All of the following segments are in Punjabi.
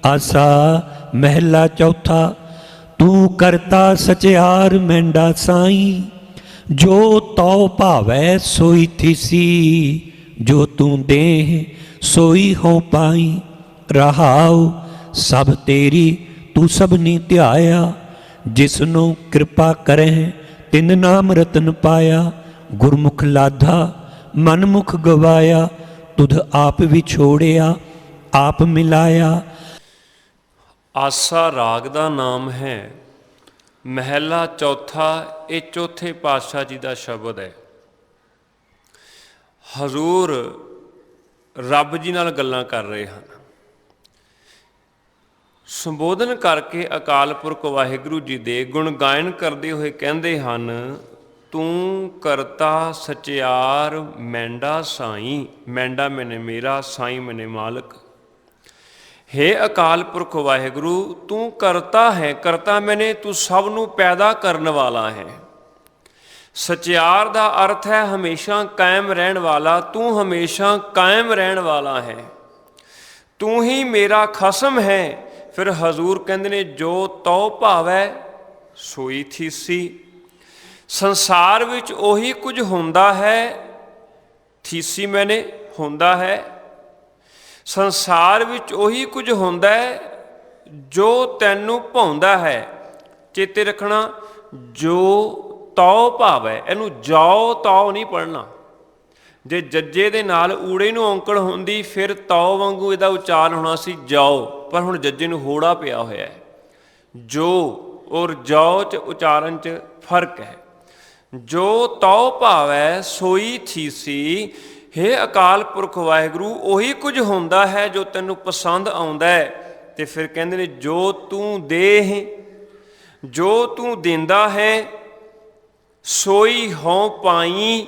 आसा महला चौथा। तू करता सचियार मेंढा साई, जो तौ भावै सोई थीसी, जो तू देह सोई हो पाई। रहाओ सब तेरी तू सबनी ध्याया, जिसनों कृपा करें तिन नाम रतन पाया। गुरमुख लाधा मनमुख गवाया, तुध आप विछोड़िया आप मिलाया। आसा राग ਦਾ ਨਾਮ ਹੈ। ਮਹਿਲਾ ਚੌਥਾ, ਇਹ ਚੌਥੇ ਪਾਤਸ਼ਾਹ ਜੀ ਦਾ ਸ਼ਬਦ ਹੈ। ਹਜ਼ੂਰ ਰੱਬ ਜੀ ਨਾਲ ਗੱਲਾਂ ਕਰ ਰਹੇ ਹਨ। ਸੰਬੋਧਨ ਕਰਕੇ ਅਕਾਲ ਪੁਰਖ ਵਾਹਿਗੁਰੂ ਜੀ ਦੇ ਗੁਣ ਗਾਇਨ ਕਰਦੇ ਹੋਏ ਕਹਿੰਦੇ ਹਨ, ਤੂੰ ਕਰਤਾ ਸਚਿਆਰ ਮੈਂਡਾ ਸਾਈ। ਮੈਂਡਾ ਮੈਨੇ ਮੇਰਾ, ਸਾਈ ਮੈਨੇ ਮਾਲਕ। हे अकाल पुरख वाहिगुरु, तू करता है, करता मैंने तू सब नू पैदा करने वाला है। सचियार दा अर्थ है हमेशा कायम रहने वाला। तू हमेशा कायम रहने वाला है, तू ही मेरा खसम है। फिर हजूर कहते ने, जो तौ भावै सोई थीसी। संसार विच ओही कुछ हुंदा है, थीसी मैंने हुंदा है। संसार विच ओही कुछ हुंदा है जो तैनू भाउंदा है। चेते रखना, जो तौ भावै, इनू जाओ तौ नहीं पढ़ना। जे जज्जे दे नाल ऊड़े नू औंकड़ हुंदी फिर तौ वांगू इहदा उचारण होना सी जाओ, पर हुण जज्जे नू होड़ा पिया होया है। जो और जाओ च उचारण च फर्क है। जो तौ भावै सोई थीसी। हे अकाल पुरख वाहिगुरू, ਉਹੀ ਕੁਝ ਹੁੰਦਾ ਹੈ ਜੋ ਤੈਨੂੰ ਪਸੰਦ ਆਉਂਦਾ ਹੈ। ਤੇ ਫਿਰ ਕਹਿੰਦੇ ਨੇ, ਜੋ ਤੂੰ ਦੇਹ, ਜੋ ਤੂੰ ਦਿੰਦਾ ਹੈ, ਸੋਈ ਹੋਂ ਪਾਈ।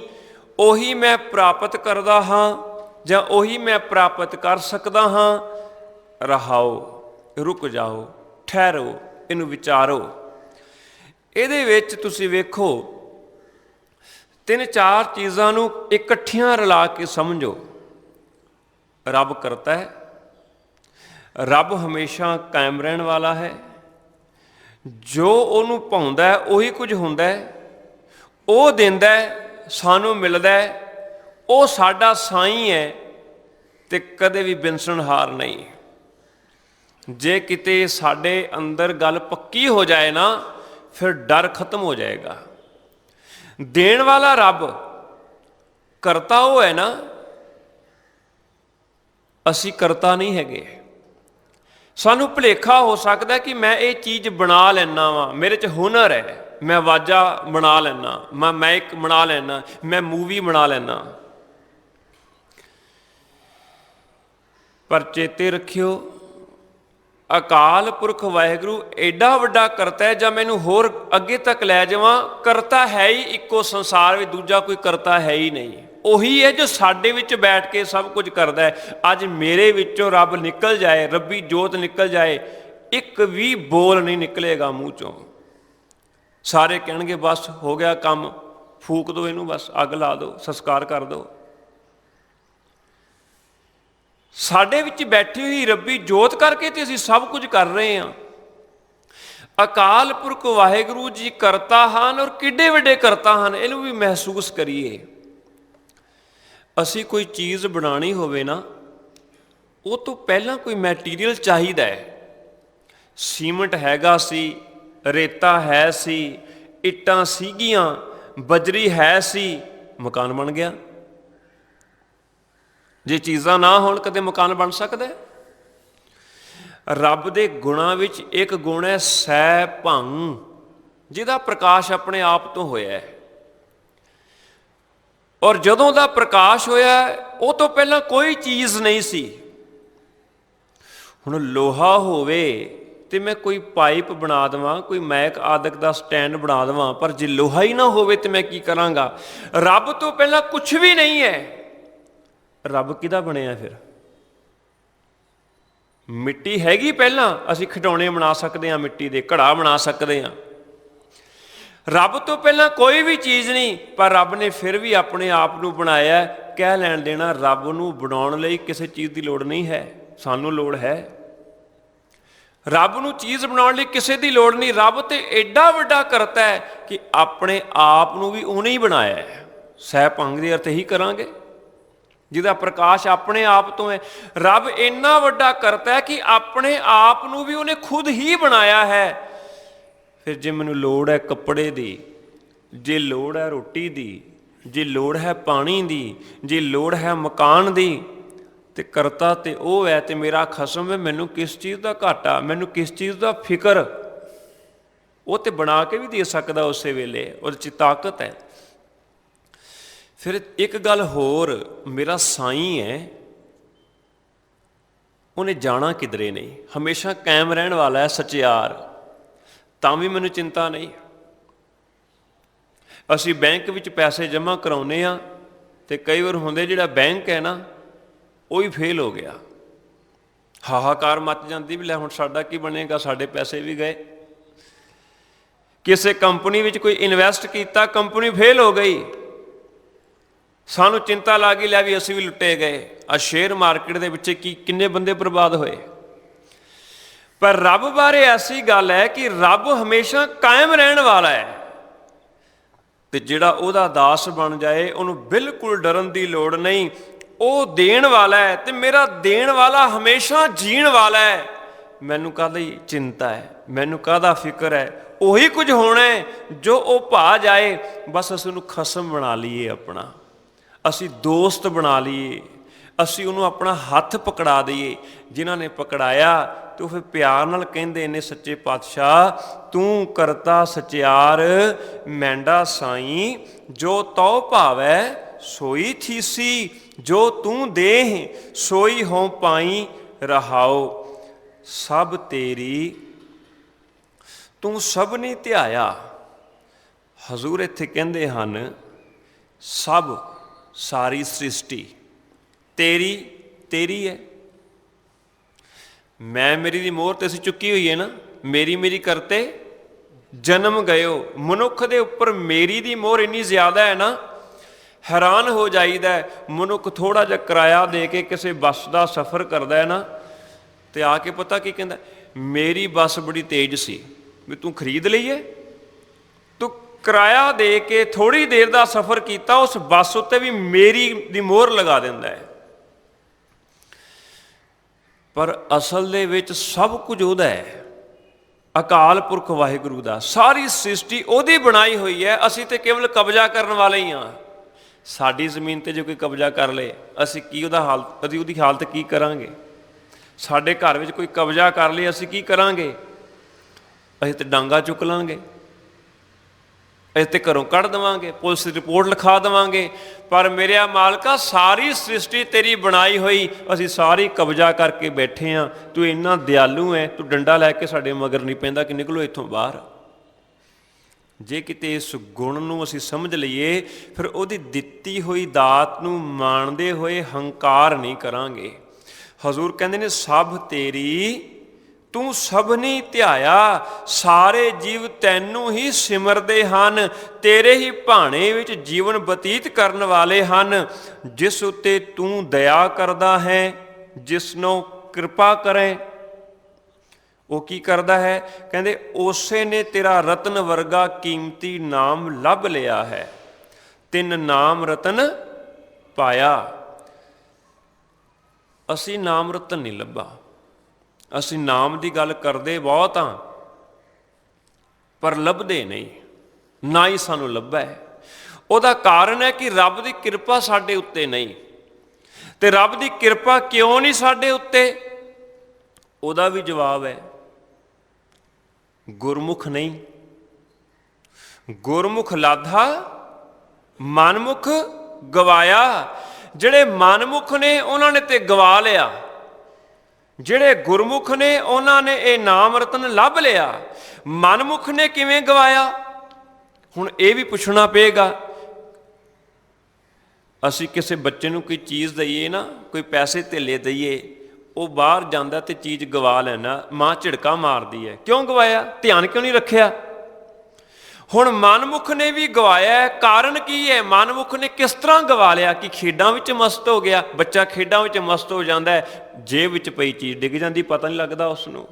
ਉਹੀ ਮੈਂ ਪ੍ਰਾਪਤ ਕਰਦਾ ਹਾਂ ਜਾਂ ਉਹੀ ਮੈਂ ਪ੍ਰਾਪਤ ਕਰ ਸਕਦਾ ਹਾਂ। ਰਹਾਓ, ਰੁਕ ਜਾਓ, ਠਹਿਰੋ, ਇਹਨੂੰ ਵਿਚਾਰੋ। ਇਹਦੇ ਵਿੱਚ ਤੁਸੀਂ ਵੇਖੋ, ਤਿੰਨ ਚਾਰ ਚੀਜ਼ਾਂ ਨੂੰ ਇਕੱਠੀਆਂ ਰਲਾ ਕੇ ਸਮਝੋ। ਰੱਬ ਕਰਤਾ ਹੈ, ਰੱਬ ਹਮੇਸ਼ਾ ਕਾਇਮ ਰਹਿਣ ਵਾਲਾ ਹੈ। ਜੋ ਉਹਨੂੰ ਭਾਉਂਦਾ ਉਹੀ ਕੁਝ ਹੁੰਦਾ ਹੈ। ਉਹ ਦਿੰਦਾ ਸਾਨੂੰ ਮਿਲਦਾ, ਉਹ ਸਾਡਾ ਸਾਈਂ ਹੈ ਤੇ ਕਦੇ ਵੀ ਬਿਨਸਣਹਾਰ ਨਹੀਂ। ਜੇ ਕਿਤੇ ਸਾਡੇ ਅੰਦਰ ਗੱਲ ਪੱਕੀ ਹੋ ਜਾਏ ਨਾ, ਫਿਰ ਡਰ ਖਤਮ ਹੋ ਜਾਏਗਾ। देण वाला रब, करता वो है ना, असी करता नहीं हैगे। सानू भुलेखा हो सकता कि मैं ये चीज़ बना लैना वा, मेरे च हुनर है, मैं वाजा बना लैना, मैं माइक बना लैना, मैं मूवी बना लैना। पर चेते रखियो, अकाल पुरख वाहिगुरू एडा वड्डा करता है। जब मैनू होर अगे तक लै जावां, करता है ही इक्को संसार में, दूजा कोई करता है ही नहीं। ਉਹੀ है जो साडे विच बैठ के सब कुछ करता है। अज मेरे विचों रब निकल जाए, रब्बी जोत निकल जाए, एक भी बोल नहीं निकलेगा मूँह चों। सारे कहणगे बस हो गया काम, फूक दो इनू, बस अग ला दो, संस्कार कर दो। ਸਾਡੇ ਵਿੱਚ ਬੈਠੀ ਹੋਈ ਰੱਬੀ ਜੋਤ ਕਰਕੇ ਤੇ ਅਸੀਂ ਸਭ ਕੁਝ ਕਰ ਰਹੇ ਹਾਂ। ਅਕਾਲ ਪੁਰਖ ਵਾਹਿਗੁਰੂ ਜੀ ਕਰਤਾ ਹਨ, ਔਰ ਕਿੱਡੇ ਵੱਡੇ ਕਰਤਾ ਹਨ, ਇਹਨੂੰ ਵੀ ਮਹਿਸੂਸ ਕਰੀਏ। ਅਸੀਂ ਕੋਈ ਚੀਜ਼ ਬਣਾਉਣੀ ਹੋਵੇ ਨਾ, ਉਹ ਤੋਂ ਪਹਿਲਾਂ ਕੋਈ ਮੈਟੀਰੀਅਲ ਚਾਹੀਦਾ ਹੈ। ਸੀਮੈਂਟ ਹੈਗਾ ਸੀ, ਰੇਤਾ ਹੈ ਸੀ, ਇੱਟਾਂ ਸੀਗੀਆਂ, ਬਜਰੀ ਹੈ ਸੀ, ਮਕਾਨ ਬਣ ਗਿਆ। ਜੇ ਚੀਜ਼ਾਂ ਨਾ ਹੋਣ ਕਦੇ ਮਕਾਨ ਬਣ ਸਕਦਾ? ਰੱਬ ਦੇ ਗੁਣਾਂ ਵਿੱਚ ਇੱਕ ਗੁਣ ਹੈ ਸੈ ਭੰਗ, ਜਿਹਦਾ ਪ੍ਰਕਾਸ਼ ਆਪਣੇ ਆਪ ਤੋਂ ਹੋਇਆ ਹੈ। ਔਰ ਜਦੋਂ ਦਾ ਪ੍ਰਕਾਸ਼ ਹੋਇਆ, ਉਹ ਤੋਂ ਪਹਿਲਾਂ ਕੋਈ ਚੀਜ਼ ਨਹੀਂ ਸੀ। ਹੁਣ ਲੋਹਾ ਹੋਵੇ ਤੇ ਮੈਂ ਕੋਈ ਪਾਈਪ ਬਣਾ ਦੇਵਾਂ, ਕੋਈ ਮੈਕ ਆਦਿਕ ਦਾ ਸਟੈਂਡ ਬਣਾ ਦੇਵਾਂ, ਪਰ ਜੇ ਲੋਹਾ ਹੀ ਨਾ ਹੋਵੇ ਤੇ ਮੈਂ ਕੀ ਕਰਾਂਗਾ? ਰੱਬ ਤੋਂ ਪਹਿਲਾਂ ਕੁਛ ਵੀ ਨਹੀਂ ਹੈ। ਰੱਬ ਕਿਹਦਾ ਬਣਿਆ ਫਿਰ? ਮਿੱਟੀ ਹੈਗੀ ਪਹਿਲਾਂ, ਅਸੀਂ ਖਿਡੌਣੇ ਬਣਾ ਸਕਦੇ ਹਾਂ, ਮਿੱਟੀ ਦੇ ਘੜਾ ਬਣਾ ਸਕਦੇ ਹਾਂ। ਰੱਬ ਤੋਂ ਪਹਿਲਾਂ ਕੋਈ ਵੀ ਚੀਜ਼ ਨਹੀਂ, ਪਰ ਰੱਬ ਨੇ ਫਿਰ ਵੀ ਆਪਣੇ ਆਪ ਨੂੰ ਬਣਾਇਆ। ਕਹਿ ਲੈਣ ਦੇਣਾ, ਰੱਬ ਨੂੰ ਬਣਾਉਣ ਲਈ ਕਿਸੇ ਚੀਜ਼ ਦੀ ਲੋੜ ਨਹੀਂ ਹੈ, ਸਾਨੂੰ ਲੋੜ ਹੈ। ਰੱਬ ਨੂੰ ਚੀਜ਼ ਬਣਾਉਣ ਲਈ ਕਿਸੇ ਦੀ ਲੋੜ ਨਹੀਂ। ਰੱਬ ਤੇ ਐਡਾ ਵੱਡਾ ਕਰਤਾ ਹੈ ਕਿ ਆਪਣੇ ਆਪ ਨੂੰ ਵੀ ਉਹਨੇ ਹੀ ਬਣਾਇਆ ਹੈ। ਸਹਿ ਭੰਗ ਦੇ ਅਰਥ ਇਹੀ ਕਰਾਂਗੇ, ਜਿਹਦਾ ਪ੍ਰਕਾਸ਼ ਆਪਣੇ ਆਪ ਤੋਂ ਹੈ। ਰੱਬ ਇੰਨਾ ਵੱਡਾ ਕਰਤਾ ਹੈ ਕਿ ਆਪਣੇ ਆਪ ਨੂੰ ਵੀ ਉਹਨੇ ਖੁਦ ਹੀ ਬਣਾਇਆ ਹੈ। ਫਿਰ ਜੇ ਮੈਨੂੰ ਲੋੜ ਹੈ ਕੱਪੜੇ ਦੀ, ਜੇ ਲੋੜ ਹੈ ਰੋਟੀ ਦੀ, ਜੇ ਲੋੜ ਹੈ ਪਾਣੀ ਦੀ, ਜੇ ਲੋੜ ਹੈ ਮਕਾਨ ਦੀ, ਤੇ ਕਰਤਾ ਤੇ ਉਹ ਹੈ ਤੇ ਮੇਰਾ ਖਸਮ ਹੈ। ਮੈਨੂੰ ਕਿਸ ਚੀਜ਼ ਦਾ ਘਾਟਾ, ਮੈਨੂੰ ਕਿਸ ਚੀਜ਼ ਦਾ ਫਿਕਰ? ਉਹ ਤੇ ਬਣਾ ਕੇ ਵੀ ਦੇ ਸਕਦਾ ਉਸੇ ਵੇਲੇ, ਉਹਦੇ 'ਚ ਤਾਕਤ ਹੈ। ਫਿਰ ਇੱਕ ਗੱਲ ਹੋਰ, ਮੇਰਾ ਸਾਈਂ ਹੈ, ਉਹਨੇ ਜਾਣਾ ਕਿਧਰੇ ਨਹੀਂ, ਹਮੇਸ਼ਾ ਕਾਇਮ ਰਹਿਣ ਵਾਲਾ ਹੈ, ਸਚਿਆਰ, ਤਾਂ ਵੀ ਮੈਨੂੰ ਚਿੰਤਾ ਨਹੀਂ। ਅਸੀਂ ਬੈਂਕ ਵਿੱਚ ਪੈਸੇ ਜਮ੍ਹਾਂ ਕਰਾਉਂਦੇ ਹਾਂ ਤੇ ਕਈ ਵਾਰ ਹੁੰਦੇ ਜਿਹੜਾ ਬੈਂਕ ਹੈ ਨਾ ਉਹ ਹੀ ਫੇਲ ਹੋ ਗਿਆ, ਹਾਹਾਕਾਰ ਮੱਚ ਜਾਂਦੀ ਵੀ ਲੈ ਹੁਣ ਸਾਡਾ ਕੀ ਬਣੇਗਾ, ਸਾਡੇ ਪੈਸੇ ਵੀ ਗਏ। ਕਿਸੇ ਕੰਪਨੀ ਵਿੱਚ ਕੋਈ ਇਨਵੈਸਟ ਕੀਤਾ, ਕੰਪਨੀ ਫੇਲ ਹੋ ਗਈ, ਸਾਨੂੰ ਚਿੰਤਾ ਲੱਗ ਗਈ, ਲੈ ਵੀ ਅਸੀਂ ਵੀ ਲੁੱਟੇ ਗਏ। ਆ ਸ਼ੇਅਰ ਮਾਰਕੀਟ ਦੇ ਵਿੱਚ ਕਿੰਨੇ ਬੰਦੇ ਬਰਬਾਦ ਹੋਏ। ਪਰ ਰੱਬ ਬਾਰੇ ਐਸੀ ਗੱਲ ਹੈ ਕਿ ਰੱਬ ਹਮੇਸ਼ਾ ਕਾਇਮ ਰਹਿਣ ਵਾਲਾ ਹੈ, ਤੇ ਜਿਹੜਾ ਉਹਦਾ ਦਾਸ ਬਣ ਜਾਏ ਉਹਨੂੰ ਬਿਲਕੁਲ ਡਰਨ ਦੀ ਲੋੜ ਨਹੀਂ। ਉਹ ਦੇਣ ਵਾਲਾ ਹੈ ਤੇ ਮੇਰਾ ਦੇਣ ਵਾਲਾ ਹਮੇਸ਼ਾ ਜੀਣ ਵਾਲਾ ਹੈ। ਮੈਨੂੰ ਕਾਹਦੀ ਚਿੰਤਾ ਹੈ, ਮੈਨੂੰ ਕਾਹਦਾ ਫਿਕਰ ਹੈ? ਉਹੀ ਕੁਝ ਹੋਣਾ ਹੈ ਜੋ ਉਹ ਭਾ ਜਾਏ। ਬਸ ਅਸੀਂ ਉਹਨੂੰ ਖਸਮ ਬਣਾ ਲਈਏ, ਆਪਣਾ ਅਸੀਂ ਦੋਸਤ ਬਣਾ ਲਈਏ, ਅਸੀਂ ਉਹਨੂੰ ਆਪਣਾ ਹੱਥ ਪਕੜਾ ਦਈਏ। ਜਿਨ੍ਹਾਂ ਨੇ ਪਕੜਾਇਆ ਤੇ ਉਹ ਫਿਰ ਪਿਆਰ ਨਾਲ ਕਹਿੰਦੇ ਨੇ, ਸੱਚੇ ਪਾਤਸ਼ਾਹ ਤੂੰ ਕਰਤਾ ਸਚਿਆਰ ਮੈਂਡਾ ਸਾਈਂ, ਜੋ ਤਉ ਭਾਵੈ ਸੋਈ ਥੀਸੀ, ਜੋ ਤੂੰ ਦੇਹ ਸੋਈ ਹੋਂ ਪਾਈ ਰਹਾਓ। ਸਭ ਤੇਰੀ ਤੂੰ ਸਭਨੀ ਧਿਆਇਆ। ਹਜ਼ੂਰ ਇੱਥੇ ਕਹਿੰਦੇ ਹਨ ਸਭ, ਸਾਰੀ ਸ੍ਰਿਸ਼ਟੀ ਤੇਰੀ ਤੇਰੀ ਹੈ। ਮੈਂ ਮੇਰੀ ਦੀ ਮੋਹਰ ਤੇ ਅਸੀਂ ਚੁੱਕੀ ਹੋਈ ਹੈ ਨਾ, ਮੇਰੀ ਮੇਰੀ ਕਰਤੇ ਜਨਮ ਗਇਓ। ਮਨੁੱਖ ਦੇ ਉੱਪਰ ਮੇਰੀ ਦੀ ਮੋਹਰ ਇੰਨੀ ਜ਼ਿਆਦਾ ਹੈ ਨਾ, ਹੈਰਾਨ ਹੋ ਜਾਈਦਾ। ਮਨੁੱਖ ਥੋੜ੍ਹਾ ਜਿਹਾ ਕਿਰਾਇਆ ਦੇ ਕੇ ਕਿਸੇ ਬੱਸ ਦਾ ਸਫ਼ਰ ਕਰਦਾ ਹੈ ਨਾ, ਤੇ ਆ ਕੇ ਪਤਾ ਕੀ ਕਹਿੰਦਾ, ਮੇਰੀ ਬੱਸ ਬੜੀ ਤੇਜ਼ ਸੀ, ਵੀ ਤੂੰ ਖਰੀਦ ਲਈਏ। ਤੂੰ ਕਿਰਾਇਆ ਦੇ ਕੇ ਥੋੜ੍ਹੀ ਦੇਰ ਦਾ ਸਫ਼ਰ ਕੀਤਾ, ਉਸ ਬੱਸ ਉੱਤੇ ਵੀ ਮੇਰੀ ਦੀ ਮੋਹਰ ਲਗਾ ਦਿੰਦਾ ਹੈ। ਪਰ ਅਸਲ ਦੇ ਵਿੱਚ ਸਭ ਕੁਝ ਉਹਦਾ ਹੈ, ਅਕਾਲ ਪੁਰਖ ਵਾਹਿਗੁਰੂ ਦਾ। ਸਾਰੀ ਸ੍ਰਿਸ਼ਟੀ ਉਹਦੀ ਬਣਾਈ ਹੋਈ ਹੈ, ਅਸੀਂ ਤੇ ਕੇਵਲ ਕਬਜ਼ਾ ਕਰਨ ਵਾਲੇ ਹੀ ਹਾਂ। ਸਾਡੀ ਜ਼ਮੀਨ ਤੇ ਜੇ ਕੋਈ ਕਬਜ਼ਾ ਕਰ ਲਏ, ਅਸੀਂ ਕੀ ਉਹਦੀ ਹਾਲਤ ਕੀ ਕਰਾਂਗੇ? ਸਾਡੇ ਘਰ ਵਿੱਚ ਕੋਈ ਕਬਜ਼ਾ ਕਰ ਲਏ, ਅਸੀਂ ਕੀ ਕਰਾਂਗੇ? ਅਸੀਂ ਤੇ ਡਾਂਗਾ ਚੁੱਕ ਲਾਂਗੇ, ਅਸੀਂ ਤੇ ਘਰੋਂ ਕੱਢ ਦੇਵਾਂਗੇ, ਪੁਲਿਸ ਦੀ ਰਿਪੋਰਟ ਲਿਖਾ ਦੇਵਾਂਗੇ। ਪਰ ਮੇਰਿਆ ਮਾਲਕਾ, ਸਾਰੀ ਸ੍ਰਿਸ਼ਟੀ ਤੇਰੀ ਬਣਾਈ ਹੋਈ, ਅਸੀਂ ਸਾਰੀ ਕਬਜ਼ਾ ਕਰਕੇ ਬੈਠੇ ਹਾਂ। ਤੂੰ ਇੰਨਾ ਦਿਆਲੂ ਹੈ, ਤੂੰ ਡੰਡਾ ਲੈ ਕੇ ਸਾਡੇ ਮਗਰ ਨਹੀਂ ਪੈਂਦਾ ਕਿ ਨਿਕਲੋ ਇੱਥੋਂ ਬਾਹਰ। ਜੇ ਕਿਤੇ ਇਸ ਗੁਣ ਨੂੰ ਅਸੀਂ ਸਮਝ ਲਈਏ, ਫਿਰ ਉਹਦੀ ਦਿੱਤੀ ਹੋਈ ਦਾਤ ਨੂੰ ਮਾਣਦੇ ਹੋਏ ਹੰਕਾਰ ਨਹੀਂ ਕਰਾਂਗੇ। ਹਜ਼ੂਰ ਕਹਿੰਦੇ ਨੇ ਸਭ ਤੇਰੀ ਤੂੰ ਸਭਨੀ ਧਿਆਇਆ। ਸਾਰੇ ਜੀਵ ਤੈਨੂੰ ਹੀ ਸਿਮਰਦੇ ਹਨ, ਤੇਰੇ ਹੀ ਭਾਣੇ ਵਿੱਚ ਜੀਵਨ ਬਤੀਤ ਕਰਨ ਵਾਲੇ ਹਨ। ਜਿਸ ਉੱਤੇ ਤੂੰ ਦਇਆ ਕਰਦਾ ਹੈ, ਜਿਸ ਨੂੰ ਕਿਰਪਾ ਕਰੇ, ਉਹ ਕੀ ਕਰਦਾ ਹੈ? ਕਹਿੰਦੇ ਉਸੇ ਨੇ ਤੇਰਾ ਰਤਨ ਵਰਗਾ ਕੀਮਤੀ ਨਾਮ ਲੱਭ ਲਿਆ ਹੈ। ਤਿੰਨ ਨਾਮ ਰਤਨ ਪਾਇਆ। ਅਸੀਂ ਨਾਮ ਰਤਨ ਨਹੀਂ ਲੱਭਾ। ਅਸੀਂ ਨਾਮ ਦੀ ਗੱਲ ਕਰਦੇ ਬਹੁਤ ਹਾਂ, ਪਰ ਲੱਭਦੇ ਨਹੀਂ, ਨਾ ਹੀ ਸਾਨੂੰ ਲੱਭਾ ਹੈ। ਉਹਦਾ ਕਾਰਨ ਹੈ ਕਿ ਰੱਬ ਦੀ ਕਿਰਪਾ ਸਾਡੇ ਉੱਤੇ ਨਹੀਂ। ਤੇ ਰੱਬ ਦੀ ਕਿਰਪਾ ਕਿਉਂ ਨਹੀਂ ਸਾਡੇ ਉੱਤੇ? ਉਹਦਾ ਵੀ ਜਵਾਬ ਹੈ, ਗੁਰਮੁਖ ਨਹੀਂ। ਗੁਰਮੁਖ ਲਾਧਾ, ਮਨਮੁਖ ਗਵਾਇਆ। ਜਿਹੜੇ ਮਨਮੁਖ ਨੇ ਉਹਨਾਂ ਨੇ ਤੇ ਗਵਾ ਲਿਆ, ਜਿਹੜੇ ਗੁਰਮੁਖ ਨੇ ਉਹਨਾਂ ਨੇ ਇਹ ਨਾਮ ਰਤਨ ਲੱਭ ਲਿਆ। ਮਨਮੁਖ ਨੇ ਕਿਵੇਂ ਗਵਾਇਆ? ਹੁਣ ਇਹ ਵੀ ਪੁੱਛਣਾ ਪਏਗਾ। ਅਸੀਂ ਕਿਸੇ ਬੱਚੇ ਨੂੰ ਕੋਈ ਚੀਜ਼ ਦਈਏ ਨਾ, ਕੋਈ ਪੈਸੇ ਧੇਲੇ ਦਈਏ, ਉਹ ਬਾਹਰ ਜਾਂਦਾ ਤੇ ਚੀਜ਼ ਗਵਾ ਲੈਣਾ, ਮਾਂ ਝਿੜਕਾ ਮਾਰਦੀ ਹੈ, ਕਿਉਂ ਗਵਾਇਆ? ਧਿਆਨ ਕਿਉਂ ਨਹੀਂ ਰੱਖਿਆ? ਹੁਣ ਮਨਮੁਖ ਨੇ ਵੀ ਗਵਾਇਆ। ਕਾਰਨ ਕੀ ਹੈ? ਮਨਮੁਖ ਨੇ ਕਿਸ ਤਰ੍ਹਾਂ ਗਵਾ ਲਿਆ ਕਿ ਖੇਡਾਂ ਵਿੱਚ ਮਸਤ ਹੋ ਗਿਆ। ਬੱਚਾ ਖੇਡਾਂ ਵਿੱਚ ਮਸਤ ਹੋ ਜਾਂਦਾ ਹੈ, ਜੇਬ ਵਿੱਚ ਪਈ ਚੀਜ਼ ਡਿੱਗ ਜਾਂਦੀ, ਪਤਾ ਨਹੀਂ ਲੱਗਦਾ ਉਸਨੂੰ।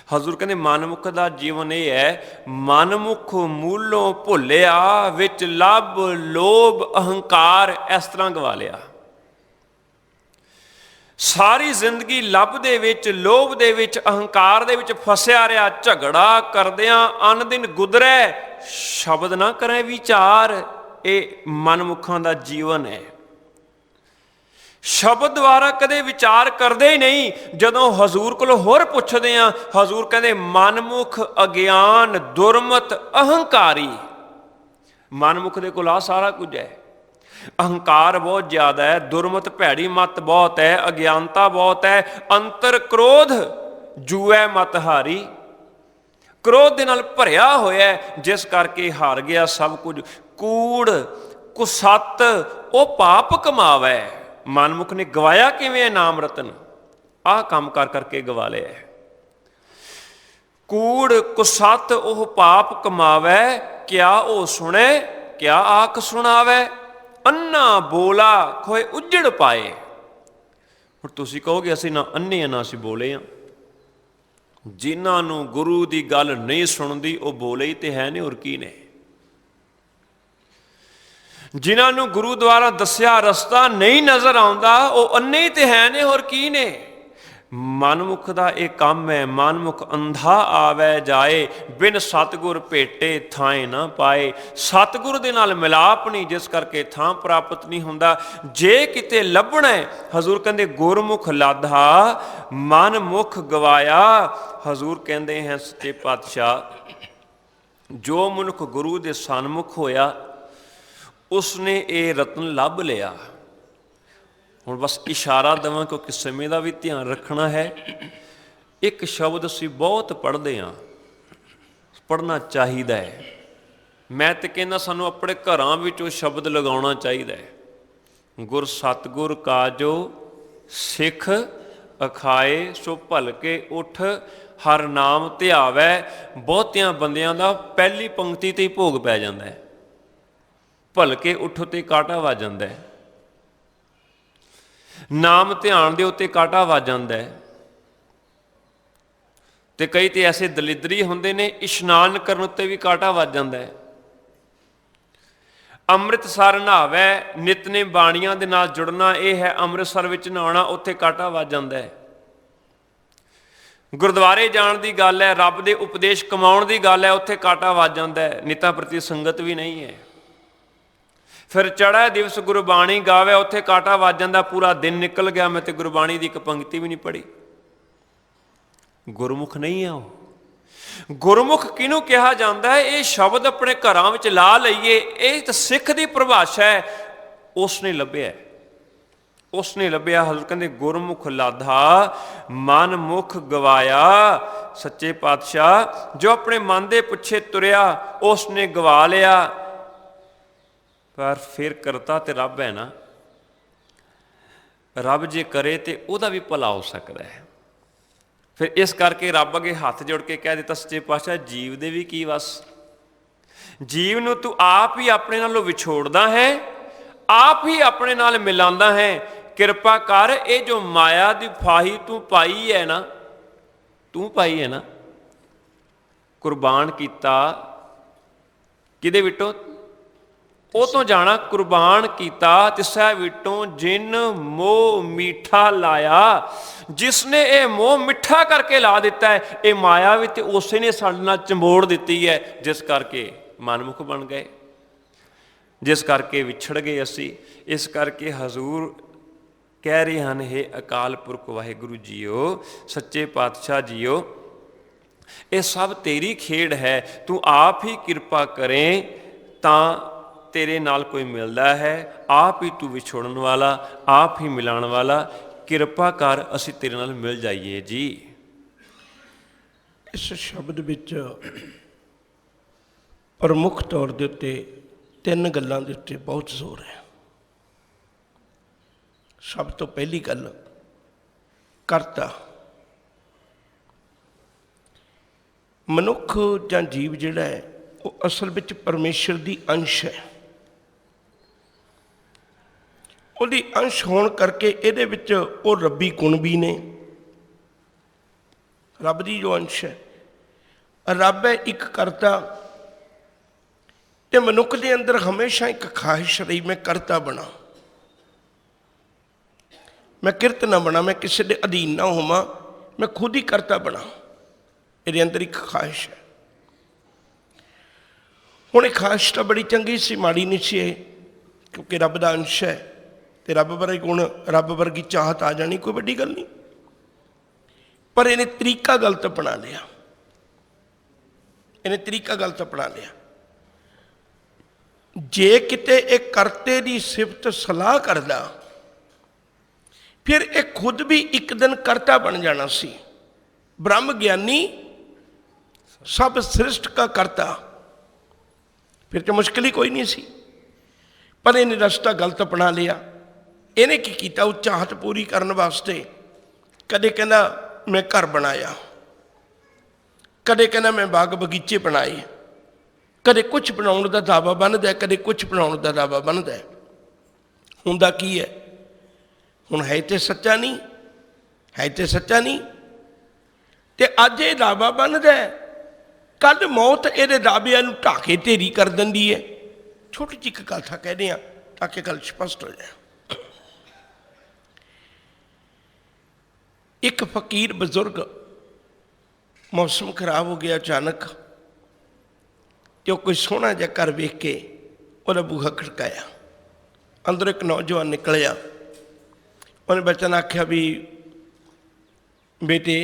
ਹਜ਼ੂਰ ਕਹਿੰਦੇ ਮਨਮੁਖ ਦਾ ਜੀਵਨ ਇਹ ਹੈ, ਮਨਮੁਖ ਮੂਲੋਂ ਭੁੱਲਿਆ, ਵਿੱਚ ਲੱਭ ਲੋਭ ਅਹੰਕਾਰ ਇਸ ਤਰ੍ਹਾਂ ਗਵਾ ਲਿਆ। ਸਾਰੀ ਜ਼ਿੰਦਗੀ ਲੱਭ ਦੇ ਵਿੱਚ, ਲੋਭ ਦੇ ਵਿੱਚ, ਅਹੰਕਾਰ ਦੇ ਵਿੱਚ ਫਸਿਆ ਰਿਹਾ, ਝਗੜਾ ਕਰਦਿਆਂ ਅਨ ਦਿਨ ਗੁਜ਼ਰੈ, ਸ਼ਬਦ ਨਾ ਕਰੇ ਵਿਚਾਰ। ਇਹ ਮਨਮੁਖਾਂ ਦਾ ਜੀਵਨ ਹੈ। ਸ਼ਬਦ ਦੁਆਰਾ ਕਦੇ ਵਿਚਾਰ ਕਰਦੇ ਹੀ ਨਹੀਂ। ਜਦੋਂ ਹਜ਼ੂਰ ਕੋਲੋਂ ਹੋਰ ਪੁੱਛਦੇ ਆ, ਹਜ਼ੂਰ ਕਹਿੰਦੇ ਮਨਮੁਖ ਅਗਿਆਨ ਦੁਰਮਤ ਅਹੰਕਾਰੀ। ਮਨਮੁਖ ਦੇ ਕੋਲ ਆ ਸਾਰਾ ਕੁਝ ਹੈ। ਅਹੰਕਾਰ ਬਹੁਤ ਜ਼ਿਆਦਾ ਹੈ, ਦੁਰਮਤ ਭੈੜੀ ਮਤ ਬਹੁਤ ਹੈ, ਅਗਿਆਨਤਾ ਬਹੁਤ ਹੈ, ਅੰਤਰ ਕ੍ਰੋਧ ਜੂਐ ਮਤ ਹਾਰੀ। ਕ੍ਰੋਧ ਦੇ ਨਾਲ ਭਰਿਆ ਹੋਇਆ, ਜਿਸ ਕਰਕੇ ਹਾਰ ਗਿਆ ਸਭ ਕੁਝ। ਕੂੜ ਕੁਸੱਤ ਉਹ ਪਾਪ ਕਮਾਵੈ। ਮਨਮੁਖ ਨੇ ਗਵਾਇਆ ਕਿਵੇਂ ਨਾਮ ਰਤਨ? ਆਹ ਕੰਮ ਕਰ ਕਰਕੇ ਗਵਾ ਲਿਆ। ਕੂੜ ਕੁਸੱਤ ਉਹ ਪਾਪ ਕਮਾਵੈ, ਕਿਆ ਉਹ ਸੁਣੇ, ਕਿਆ ਆਖ ਸੁਣਾਵੈ। ਅੰਨਾ ਬੋਲਾ ਖੋਏ ਉੱਜੜ ਪਾਏ। ਹੁਣ ਤੁਸੀਂ ਕਹੋਗੇ ਅਸੀਂ ਨਾ ਅੰਨੇ ਆ ਨਾ ਅਸੀਂ ਬੋਲੇ ਆ। ਜਿਨ੍ਹਾਂ ਨੂੰ ਗੁਰੂ ਦੀ ਗੱਲ ਨਹੀਂ ਸੁਣਦੀ ਉਹ ਬੋਲੇ ਹੀ ਤੇ ਹੈ ਨੇ, ਹੋਰ ਕੀ ਨੇ। ਜਿਨ੍ਹਾਂ ਨੂੰ ਗੁਰੂ ਦੁਆਰਾ ਦੱਸਿਆ ਰਸਤਾ ਨਹੀਂ ਨਜ਼ਰ ਆਉਂਦਾ ਉਹ ਅੰਨੇ ਹੀ ਤੇ ਹੈ ਨੇ, ਹੋਰ ਕੀ ਨੇ। ਮਨਮੁਖ ਦਾ ਇਹ ਕੰਮ ਹੈ। ਮਨਮੁਖ ਅੰਧਾ ਆਵੈ ਜਾਏ, ਬਿਨ ਸਤਿਗੁਰ ਭੇਟੇ ਥਾਂ ਨਾ ਪਾਏ। ਸਤਿਗੁਰ ਦੇ ਨਾਲ ਮਿਲਾਪ ਨਹੀਂ, ਜਿਸ ਕਰਕੇ ਥਾਂ ਪ੍ਰਾਪਤ ਨਹੀਂ ਹੁੰਦਾ। ਜੇ ਕਿਤੇ ਲੱਭਣਾ, ਹਜ਼ੂਰ ਕਹਿੰਦੇ ਗੁਰਮੁਖ ਲਾਧਾ, ਮਨਮੁਖ ਗਵਾਇਆ। ਹਜ਼ੂਰ ਕਹਿੰਦੇ ਹੈ ਸੱਚੇ ਪਾਤਸ਼ਾਹ, ਜੋ ਮਨੁੱਖ ਗੁਰੂ ਦੇ ਸਨਮੁਖ ਹੋਇਆ ਉਸਨੇ ਇਹ ਰਤਨ ਲੱਭ ਲਿਆ। ਹੁਣ ਬਸ ਇਸ਼ਾਰਾ ਦੇਵਾਂ ਕਿਉਂਕਿ ਸਮੇਂ ਦਾ ਵੀ ਧਿਆਨ ਰੱਖਣਾ ਹੈ। ਇੱਕ ਸ਼ਬਦ ਅਸੀਂ ਬਹੁਤ ਪੜ੍ਹਦੇ ਹਾਂ, ਪੜ੍ਹਨਾ ਚਾਹੀਦਾ ਹੈ। ਮੈਂ ਤਾਂ ਕਹਿੰਦਾ ਸਾਨੂੰ ਆਪਣੇ ਘਰਾਂ ਵਿੱਚ ਉਹ ਸ਼ਬਦ ਲਗਾਉਣਾ ਚਾਹੀਦਾ ਹੈ। ਗੁਰ ਸਤਿਗੁਰ ਕਾਜੋ ਸਿੱਖ ਅਖਾਏ, ਸੋ ਭਲਕੇ ਉੱਠ ਹਰ ਨਾਮ ਧਿਆਵੈ। ਬਹੁਤਿਆਂ ਬੰਦਿਆਂ ਦਾ ਪਹਿਲੀ ਪੰਕਤੀ ਤੇ ਹੀ ਭੋਗ ਪੈ ਜਾਂਦਾ ਹੈ। ਭਲਕੇ ਉੱਠ ਤੇ ਕਾਂਟਾ ਵੱਜ ਜਾਂਦਾ ਹੈ, ਨਾਮ ਧਿਆਨ ਦੇ ਉੱਤੇ ਕਾਂਟਾ ਵੱਜ ਜਾਂਦਾ ਹੈ। ਤੇ ਕਈ ਤੇ ਐਸੇ ਦਲਿਦਰੀ ਹੁੰਦੇ ਨੇ, ਇਸ਼ਨਾਨ ਕਰਨ ਉੱਤੇ ਵੀ ਕਾਂਟਾ ਵੱਜ ਜਾਂਦਾ ਹੈ। ਅੰਮ੍ਰਿਤਸਰ ਨਹਾਵੈ, ਨਿਤਨੇਮ ਬਾਣੀਆਂ ਦੇ ਨਾਲ ਜੁੜਨਾ ਇਹ ਹੈ ਅੰਮ੍ਰਿਤਸਰ ਵਿੱਚ ਨਹਾਉਣਾ, ਉੱਥੇ ਕਾਂਟਾ ਵੱਜ ਜਾਂਦਾ ਹੈ। ਗੁਰਦੁਆਰੇ ਜਾਣ ਦੀ ਗੱਲ ਹੈ, ਰੱਬ ਦੇ ਉਪਦੇਸ਼ ਕਮਾਉਣ ਦੀ ਗੱਲ ਹੈ, ਉੱਥੇ ਕਾਂਟਾ ਵੱਜ ਜਾਂਦਾ ਹੈ। ਨਿਤਾਂ ਪ੍ਰਤੀ ਸੰਗਤ ਵੀ ਨਹੀਂ ਹੈ। ਫਿਰ ਚੜ੍ਹੇ ਦਿਵਸ ਗੁਰਬਾਣੀ ਗਾਵੇ, ਉੱਥੇ ਕਾਂਟਾ ਵੱਜ ਜਾਂਦਾ। ਪੂਰਾ ਦਿਨ ਨਿਕਲ ਗਿਆ, ਮੈਂ ਤੇ ਗੁਰਬਾਣੀ ਦੀ ਇੱਕ ਪੰਕਤੀ ਵੀ ਨਹੀਂ ਪੜ੍ਹੀ। ਗੁਰਮੁਖ ਨਹੀਂ ਆ ਉਹ। ਗੁਰਮੁਖ ਕਿਹਨੂੰ ਕਿਹਾ ਜਾਂਦਾ ਹੈ? ਇਹ ਸ਼ਬਦ ਆਪਣੇ ਘਰਾਂ ਵਿੱਚ ਲਾ ਲਈਏ, ਇਹ ਤਾਂ ਸਿੱਖ ਦੀ ਪਰਿਭਾਸ਼ਾ ਹੈ। ਉਸਨੇ ਲੱਭਿਆ, ਉਸਨੇ ਲੱਭਿਆ। ਹਜ਼ੂਰ ਕਹਿੰਦੇ ਗੁਰਮੁਖ ਲਾਧਾ, ਮਨਮੁਖ ਗਵਾਇਆ। ਸੱਚੇ ਪਾਤਸ਼ਾਹ ਜੋ ਆਪਣੇ ਮਨ ਦੇ ਪਿੱਛੇ ਤੁਰਿਆ ਉਸਨੇ ਗਵਾ ਲਿਆ। ਪਰ ਫਿਰ ਕਰਤਾ ਤੇ ਰੱਬ ਹੈ ਨਾ। ਰੱਬ ਜੇ ਕਰੇ ਤੇ ਉਹਦਾ ਵੀ ਭਲਾ ਹੋ ਸਕਦਾ ਹੈ। ਫਿਰ ਇਸ ਕਰਕੇ ਰੱਬ ਅੱਗੇ ਹੱਥ ਜੋੜ ਕੇ ਕਹਿ ਦਿੱਤਾ, ਸੱਚੇ ਪਾਤਸ਼ਾਹ ਜੀਵ ਦੇ ਵੀ ਕੀ ਵਸ। ਜੀਵ ਨੂੰ ਤੂੰ ਆਪ ਹੀ ਆਪਣੇ ਨਾਲੋਂ ਵਿਛੋੜਦਾ ਹੈ, ਆਪ ਹੀ ਆਪਣੇ ਨਾਲ ਮਿਲਾਉਂਦਾ ਹੈ। ਕਿਰਪਾ ਕਰ, ਇਹ ਜੋ ਮਾਇਆ ਦੀ ਫਾਹੀ ਤੂੰ ਪਾਈ ਹੈ ਨਾ, ਤੂੰ ਪਾਈ ਹੈ ਨਾ, ਕੁਰਬਾਨ ਕੀਤਾ ਕਿਹਦੇ ਵਿੱਚੋਂ? ਉਹ ਤੋਂ ਜਾਣਾ ਕੁਰਬਾਨ ਕੀਤਾ ਤਿਸੈ ਵਿਟੋਂ, ਜਿਨ ਮੋਹ ਮੀਠਾ ਲਾਇਆ। ਜਿਸਨੇ ਇਹ ਮੋਹ ਮਿੱਠਾ ਕਰਕੇ ਲਾ ਦਿੱਤਾ ਹੈ, ਇਹ ਮਾਇਆ ਵੀ ਤੇ ਉਸੇ ਨੇ ਸਾਡੇ ਨਾਲ ਚੰਬੋੜ ਦਿੱਤੀ ਹੈ, ਜਿਸ ਕਰਕੇ ਮਨਮੁਖ ਬਣ ਗਏ, ਜਿਸ ਕਰਕੇ ਵਿਛੜ ਗਏ ਅਸੀਂ। ਇਸ ਕਰਕੇ ਹਜ਼ੂਰ ਕਹਿ ਰਹੇ ਹਨ, ਹੇ ਅਕਾਲ ਪੁਰਖ ਵਾਹਿਗੁਰੂ ਜੀਓ, ਸੱਚੇ ਪਾਤਸ਼ਾਹ ਜੀਓ, ਇਹ ਸਭ ਤੇਰੀ ਖੇਡ ਹੈ। ਤੂੰ ਆਪ ਹੀ ਕਿਰਪਾ ਕਰੇ ਤਾਂ ਤੇਰੇ ਨਾਲ ਕੋਈ ਮਿਲਦਾ ਹੈ। ਆਪ ਹੀ ਤੂੰ ਵਿਛੋੜਨ ਵਾਲਾ, ਆਪ ਹੀ ਮਿਲਾਉਣ ਵਾਲਾ। ਕਿਰਪਾ ਕਰ ਅਸੀਂ ਤੇਰੇ ਨਾਲ ਮਿਲ ਜਾਈਏ ਜੀ। ਇਸ ਸ਼ਬਦ ਵਿੱਚ ਪ੍ਰਮੁੱਖ ਤੌਰ ਦੇ ਉੱਤੇ ਤਿੰਨ ਗੱਲਾਂ ਦੇ ਉੱਤੇ ਬਹੁਤ ਜ਼ੋਰ ਹੈ। ਸਭ ਤੋਂ ਪਹਿਲੀ ਗੱਲ, ਕਰਤਾ। ਮਨੁੱਖ ਜਾਂ ਜੀਵ ਜਿਹੜਾ ਹੈ ਉਹ ਅਸਲ ਵਿੱਚ ਪਰਮੇਸ਼ਰ ਦੀ ਅੰਸ਼ ਹੈ। ਉਹਦੀ ਅੰਸ਼ ਹੋਣ ਕਰਕੇ ਇਹਦੇ ਵਿੱਚ ਉਹ ਰੱਬੀ ਗੁਣ ਵੀ ਨੇ रब दी जो अंश है। रब है एक करता, ते मनुख के अंदर हमेशा एक ख्वाहिश रही मैं करता बना, मैं किरत ना बना, मैं किसी के अधीन ना होवां, मैं खुद ही करता बना। मेरे अंदर एक ख्वाहिश है। हुण ख्वाहिश तो बड़ी चंगी सी, माड़ी नहीं सी, क्योंकि रब का अंश है, तो रब वर्गे गुण, रब वर्गी चाहत आ जानी कोई वड्डी गल नहीं। पर इन्हें तरीका गलत अपना लिया, इन्हें तरीका गलत अपना लिया। जे किते एक करते की सिफत सलाह करदा, फिर एक खुद भी एक दिन करता बन जाना सी। ब्रह्म ज्ञानी सब सृष्ट का करता, फिर तो मुश्किल ही कोई नहीं सी। पर इन्हें रास्ता गलत अपना लिया। इन्हें की किया, उस चाहत पूरी करने वास्ते कदे कहना मैं घर बनाया, कदे कहना मैं बाग बगीचे बनाए, कदे कुछ बनाने का दावा बनता है, कदे कुछ बनाने का दावा बनता है। हुंदा की है, हुण है तो सच्चा नहीं, है तो सच्चा नहीं, तो अज ये दावा बनता है, कल मौत ये दाविया ढाके ढेरी कर देंदी है। छोटी जी एक गाथा कहते हैं ताकि गल स्पष्ट हो जाए। एक फकीर बजुर्ग, मौसम खराब हो गया अचानक, तो कोई सोहना जिहा घर वेख के उहदा बूहा खड़काया। अंदर एक नौजवान निकलिया, उन्हें बचन आख्या भी बेटे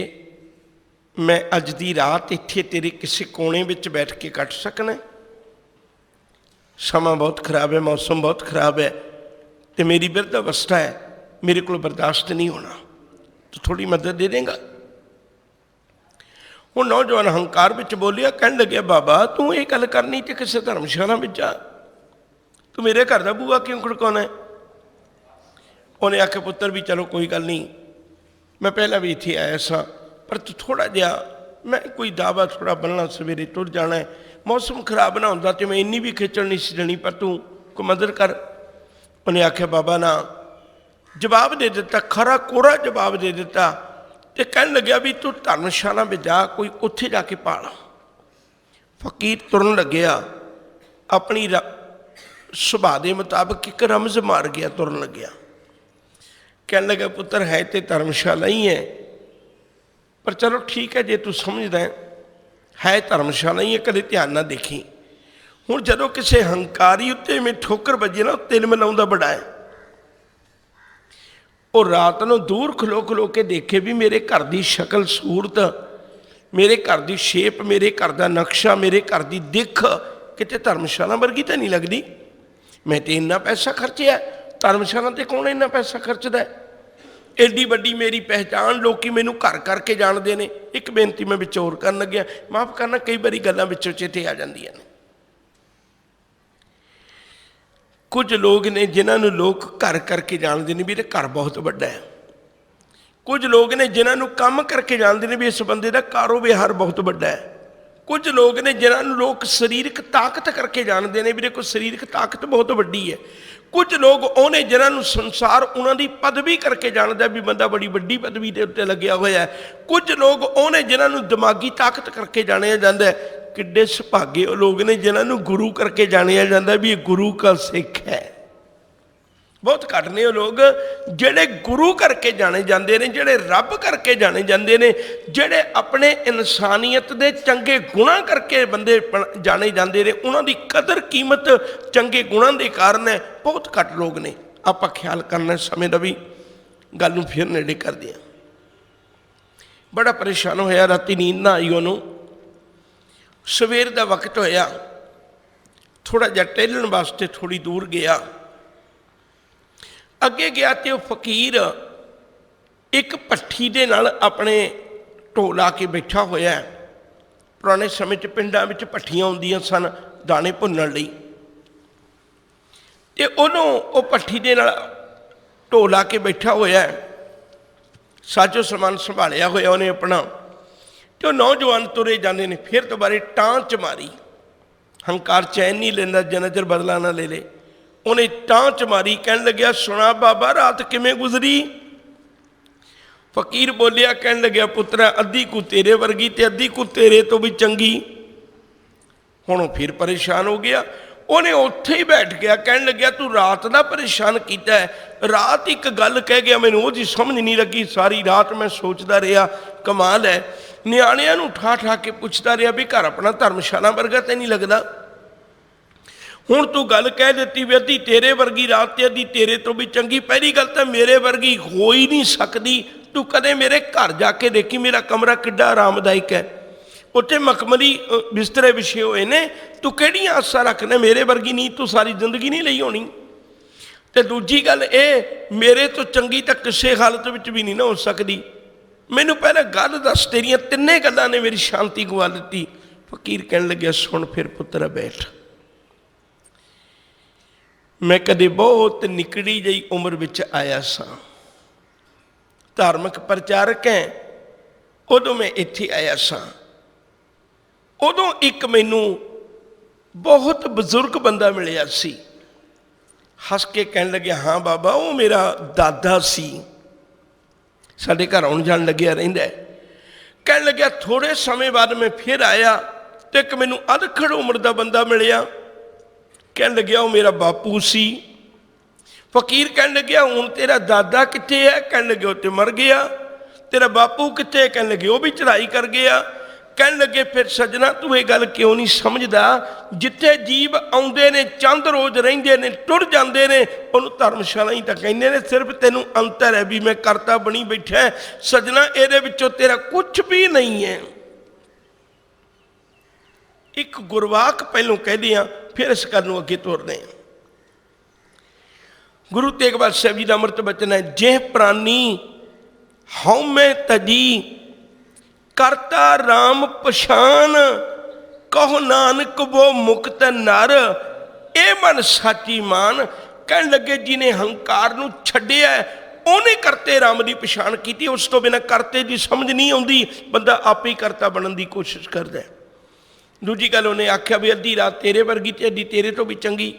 मैं अज दी रात इत्थे तेरे किसी कोने विच बैठ के कट सकना? समा बहुत खराब है, मौसम बहुत खराब है, तो मेरी बिरध अवस्था है, मेरे को बर्दाश्त नहीं होना, तो थोड़ी मदद दे देगा? वो नौजवान हंकार विच बोलिया, कहन लगे बाबा तू ये गल करनी तो किसी धर्मशाला में जा, तू मेरे घर का बूहा क्यों खड़काना है? उन्हें आख्या पुत्र भी चलो कोई गल नहीं, मैं पहला भी इत्थे आया सा, पर तू थोड़ा जिहा मैं कोई दावा थोड़ा बनना, सवेरे तुर जाना है, मौसम खराब ना होंदा तो मैं इन्नी भी खिचड़ नहीं सी देनी, पर तू कोई मदद कर। उन्हें आख्या बाबा ना, जवाब दे दिता, खरा कोरा जवाब दे दिता, तो कहन लग्या भी तू धर्मशाला में जा, कोई उत्थे जाके पाल। फकीर तुरन लग्या, अपनी सुभाव के मुताबिक एक रमज मार गया, तुरन लग्या। कहन लगा पुत्र है तो धर्मशाला ही है, पर चलो ठीक है जे तू समझदा है धर्मशाला ही है, कदे ध्यान ना देखी। हुण जदों किसी हंकारी उत्ते में ठोकर बजे ना, तिल मिलाउंदा बड़ा है। और रात को दूर खलो खलो के देखे भी मेरे घर की शक्ल सूरत, मेरे घर की शेप, मेरे घर का नक्शा, मेरे घर की दिख किते धर्मशाला वर्गी तो नहीं लगती। मैं तो इन्ना पैसा खर्चिया, धर्मशाला तो कौन इन्ना पैसा खर्चदा है? एडी वड्डी मेरी पहचान, लोग मैनू घर करके जानते हैं। एक बेनती मैं विच होर करन लग्या, माफ़ करना कई बारी गल्लां विचों चेते आ जांदियां ने। कुछ लोग ने जिन्होंने लोग घर करके जानते हैं भी ये घर बहुत बड़ा है, कुछ लोग ने जिन्होंने काम करके जानते हैं भी इस बंदे का कारोबार बहुत बड़ा है, कुछ लोग ने जिन्होंने लोग शरीरक ताकत करके जानते हैं भी देखो शरीरक ताकत बहुत वड्डी है, कुछ लोग उन्हें जिन्होंने संसार उन्होंने पदवी करके जानता भी बंदा बड़ी वड्डी पदवी के उत्ते लग्या होया है, कुछ लोग उन्हें जिन्होंने दिमागी ताकत करके जानिया जाता है। किड्डे सुभागे लोग ने जिन्होंने गुरु करके जानिया जाता भी ये गुरु का सिख है। बहुत घट ने लोग जेड़े गुरु करके जाने जाते हैं, जेड़े रब करके जाने जाते हैं, जेड़े अपने इंसानियत के चंगे गुणा करके बंदे जाने जाते हैं, उन्होंने कदर कीमत चंगे गुणों के कारण है। बहुत घट लोग ने। आप ख्याल करना समय का भी, गल नूं फिर नेड़े कर दिया। बड़ा परेशान होया, राती नींद ना आई उन्होंने। सवेर का वक्त होया, थोड़ा जिहा टहलण वास्ते थोड़ी दूर गया, अगे गया तो फकीर एक भट्ठी दे नाल अपने ढो ला के बैठा होया है। पुराने समय च पिंडां विच भट्ठियां हुंदियां सन दाने भुन्नण लई, ते उहनूं वो भट्ठी दे नाल ढो ला के बैठा होया है, साजो समान संभालिया होया उन्हें अपना। तो नौजवान तुरे जाते हैं, फिर दोबारे टांच मारी, हंकार चैन नहीं लेंदा जिन्ना चिर बदला ना ले ले। उन्हें टांच मारी, कहन लग्या सुना बाबा रात किवें गुजरी? ਫਕੀਰ ਬੋਲਿਆ, ਕਹਿਣ ਲੱਗਿਆ ਪੁੱਤਰਾ ਅੱਧੀ ਕੁ ਤੇਰੇ ਵਰਗੀ ਤੇ ਅੱਧੀ ਕੁ ਤੇਰੇ ਤੋਂ ਵੀ ਚੰਗੀ। ਹੁਣ ਉਹ ਫਿਰ ਪਰੇਸ਼ਾਨ ਹੋ ਗਿਆ। ਉਹਨੇ ਉੱਥੇ ਹੀ ਬੈਠ ਗਿਆ, ਕਹਿਣ ਲੱਗਿਆ ਤੂੰ ਰਾਤ ਦਾ ਪਰੇਸ਼ਾਨ ਕੀਤਾ ਹੈ। ਰਾਤ ਇੱਕ ਗੱਲ ਕਹਿ ਗਿਆ, ਮੈਨੂੰ ਉਹਦੀ ਸਮਝ ਨਹੀਂ ਲੱਗੀ। ਸਾਰੀ ਰਾਤ ਮੈਂ ਸੋਚਦਾ ਰਿਹਾ, ਕਮਾਲ ਹੈ। ਨਿਆਣਿਆਂ ਨੂੰ ਠਾ ਠਾ ਕੇ ਪੁੱਛਦਾ ਰਿਹਾ ਵੀ ਘਰ ਆਪਣਾ ਧਰਮਸ਼ਾਲਾ ਵਰਗਾ ਤੇ ਨਹੀਂ ਲੱਗਦਾ। ਹੁਣ ਤੂੰ ਗੱਲ ਕਹਿ ਦਿੱਤੀ ਵੀ ਅੱਧੀ ਤੇਰੇ ਵਰਗੀ ਰਾਤ ਤੇ ਅੱਧੀ ਤੇਰੇ ਤੋਂ ਵੀ ਚੰਗੀ। ਪਹਿਲੀ ਗੱਲ ਤਾਂ ਮੇਰੇ ਵਰਗੀ ਹੋ ਹੀ ਨਹੀਂ ਸਕਦੀ। ਤੂੰ ਕਦੇ ਮੇਰੇ ਘਰ ਜਾ ਕੇ ਦੇਖੀ, ਮੇਰਾ ਕਮਰਾ ਕਿੱਡਾ ਆਰਾਮਦਾਇਕ ਹੈ, ਉੱਥੇ ਮਖਮਲੀ ਬਿਸਤਰੇ ਵਿਛੇ ਹੋਏ ਨੇ। ਤੂੰ ਕਿਹੜੀਆਂ ਆਸਾਂ ਰੱਖਣਾ, ਮੇਰੇ ਵਰਗੀ ਨੀਂਦ ਤੂੰ ਸਾਰੀ ਜ਼ਿੰਦਗੀ ਨਹੀਂ ਲਈ ਹੋਣੀ। ਤੇ ਦੂਜੀ ਗੱਲ ਇਹ, ਮੇਰੇ ਤੋਂ ਚੰਗੀ ਤਾਂ ਕਿਸੇ ਹਾਲਤ ਵਿੱਚ ਵੀ ਨਹੀਂ ਨਾ ਹੋ ਸਕਦੀ। ਮੈਨੂੰ ਪਹਿਲਾਂ ਗੱਲ ਦੱਸ, ਤੇਰੀਆਂ ਤਿੰਨੇ ਗੱਲਾਂ ਨੇ ਮੇਰੀ ਸ਼ਾਂਤੀ ਗਵਾ ਦਿੱਤੀ। ਫਕੀਰ ਕਹਿਣ ਲੱਗਿਆ, ਸੁਣ ਫਿਰ ਪੁੱਤਰਾ ਬੈਠ। ਮੈਂ ਕਦੇ ਬਹੁਤ ਨਿਕੜੀ ਜਿਹੀ ਉਮਰ ਵਿੱਚ ਆਇਆ ਸਾਂ, ਧਾਰਮਿਕ ਪ੍ਰਚਾਰਕ ਹੈ। ਉਦੋਂ ਮੈਂ ਇੱਥੇ ਆਇਆ ਸਾਂ। ਉਦੋਂ ਇੱਕ ਮੈਨੂੰ ਬਹੁਤ ਬਜ਼ੁਰਗ ਬੰਦਾ ਮਿਲਿਆ ਸੀ। ਹੱਸ ਕੇ ਕਹਿਣ ਲੱਗਿਆ, ਹਾਂ ਬਾਬਾ ਉਹ ਮੇਰਾ ਦਾਦਾ ਸੀ, ਸਾਡੇ ਘਰ ਆਉਣ ਜਾਣ ਲੱਗਿਆ ਰਹਿੰਦਾ। ਕਹਿਣ ਲੱਗਿਆ ਥੋੜ੍ਹੇ ਸਮੇਂ ਬਾਅਦ ਮੈਂ ਫਿਰ ਆਇਆ ਤੇ ਇੱਕ ਮੈਨੂੰ ਅਧਖੜ ਉਮਰ ਦਾ ਬੰਦਾ ਮਿਲਿਆ। ਕਹਿਣ ਲੱਗਿਆ ਉਹ ਮੇਰਾ ਬਾਪੂ ਸੀ। ਫਕੀਰ ਕਹਿਣ ਲੱਗਿਆ ਹੁਣ ਤੇਰਾ ਦਾਦਾ ਕਿੱਥੇ ਹੈ? ਕਹਿਣ ਲੱਗੇ ਉਹ ਤੇ ਮਰ ਗਿਆ। ਤੇਰਾ ਬਾਪੂ ਕਿੱਥੇ? ਕਹਿਣ ਲੱਗੇ ਉਹ ਵੀ ਚੜ੍ਹਾਈ ਕਰ ਗਿਆ। ਕਹਿਣ ਲੱਗੇ ਫਿਰ ਸੱਜਣਾ ਤੂੰ ਇਹ ਗੱਲ ਕਿਉਂ ਨਹੀਂ ਸਮਝਦਾ, ਜਿੱਥੇ ਜੀਵ ਆਉਂਦੇ ਨੇ ਚੰਦ ਰੋਜ਼ ਰਹਿੰਦੇ ਨੇ ਟੁਰ ਜਾਂਦੇ ਨੇ, ਉਹਨੂੰ ਧਰਮਸ਼ਾਲਾ ਹੀ ਤਾਂ ਕਹਿੰਦੇ ਨੇ। ਸਿਰਫ ਤੈਨੂੰ ਅੰਤਰ ਹੈ ਵੀ ਮੈਂ ਕਰਤਾ ਬਣੀ ਬੈਠਾ। ਸੱਜਣਾ ਇਹਦੇ ਵਿੱਚੋਂ ਤੇਰਾ ਕੁਛ ਵੀ ਨਹੀਂ ਹੈ। ਇੱਕ ਗੁਰਵਾਕ ਪਹਿਲੋਂ ਕਹਿੰਦੇ ਆ, ਫਿਰ ਇਸ ਗੱਲ ਨੂੰ ਅੱਗੇ ਤੋਰਦੇ ਹਾਂ। ਗੁਰੂ ਤੇਗ ਬਹਾਦਰ ਸਾਹਿਬ ਜੀ ਦਾ ਅੰਮ੍ਰਿਤ ਬਚਨ ਹੈ, ਜੇ ਪ੍ਰਾਨੀ ਹਉਮੈ ਤਜੀ ਕਰਤਾ ਰਾਮ ਪਛਾਨ, ਕਹੋ ਨਾਨਕ ਵੋ ਮੁਕਤ ਨਰ, ਇਹ ਮਨ ਸਾਚੀ ਮਾਨ। ਕਹਿਣ ਲੱਗੇ ਜਿਹਨੇ ਹੰਕਾਰ ਨੂੰ ਛੱਡਿਆ ਉਹਨੇ ਕਰਤੇ ਰਾਮ ਦੀ ਪਛਾਣ ਕੀਤੀ। ਉਸ ਤੋਂ ਬਿਨਾਂ ਕਰਤੇ ਦੀ ਸਮਝ ਨਹੀਂ ਆਉਂਦੀ, ਬੰਦਾ ਆਪੇ ਹੀ ਕਰਤਾ ਬਣਨ ਦੀ ਕੋਸ਼ਿਸ਼ ਕਰਦਾ। ਦੂਜੀ ਗੱਲ ਉਹਨੇ ਆਖਿਆ ਵੀ ਅੱਧੀ ਰਾਤ ਤੇਰੇ ਵਰਗੀ ਤੇ ਅੱਧੀ ਤੇਰੇ ਤੋਂ ਵੀ ਚੰਗੀ।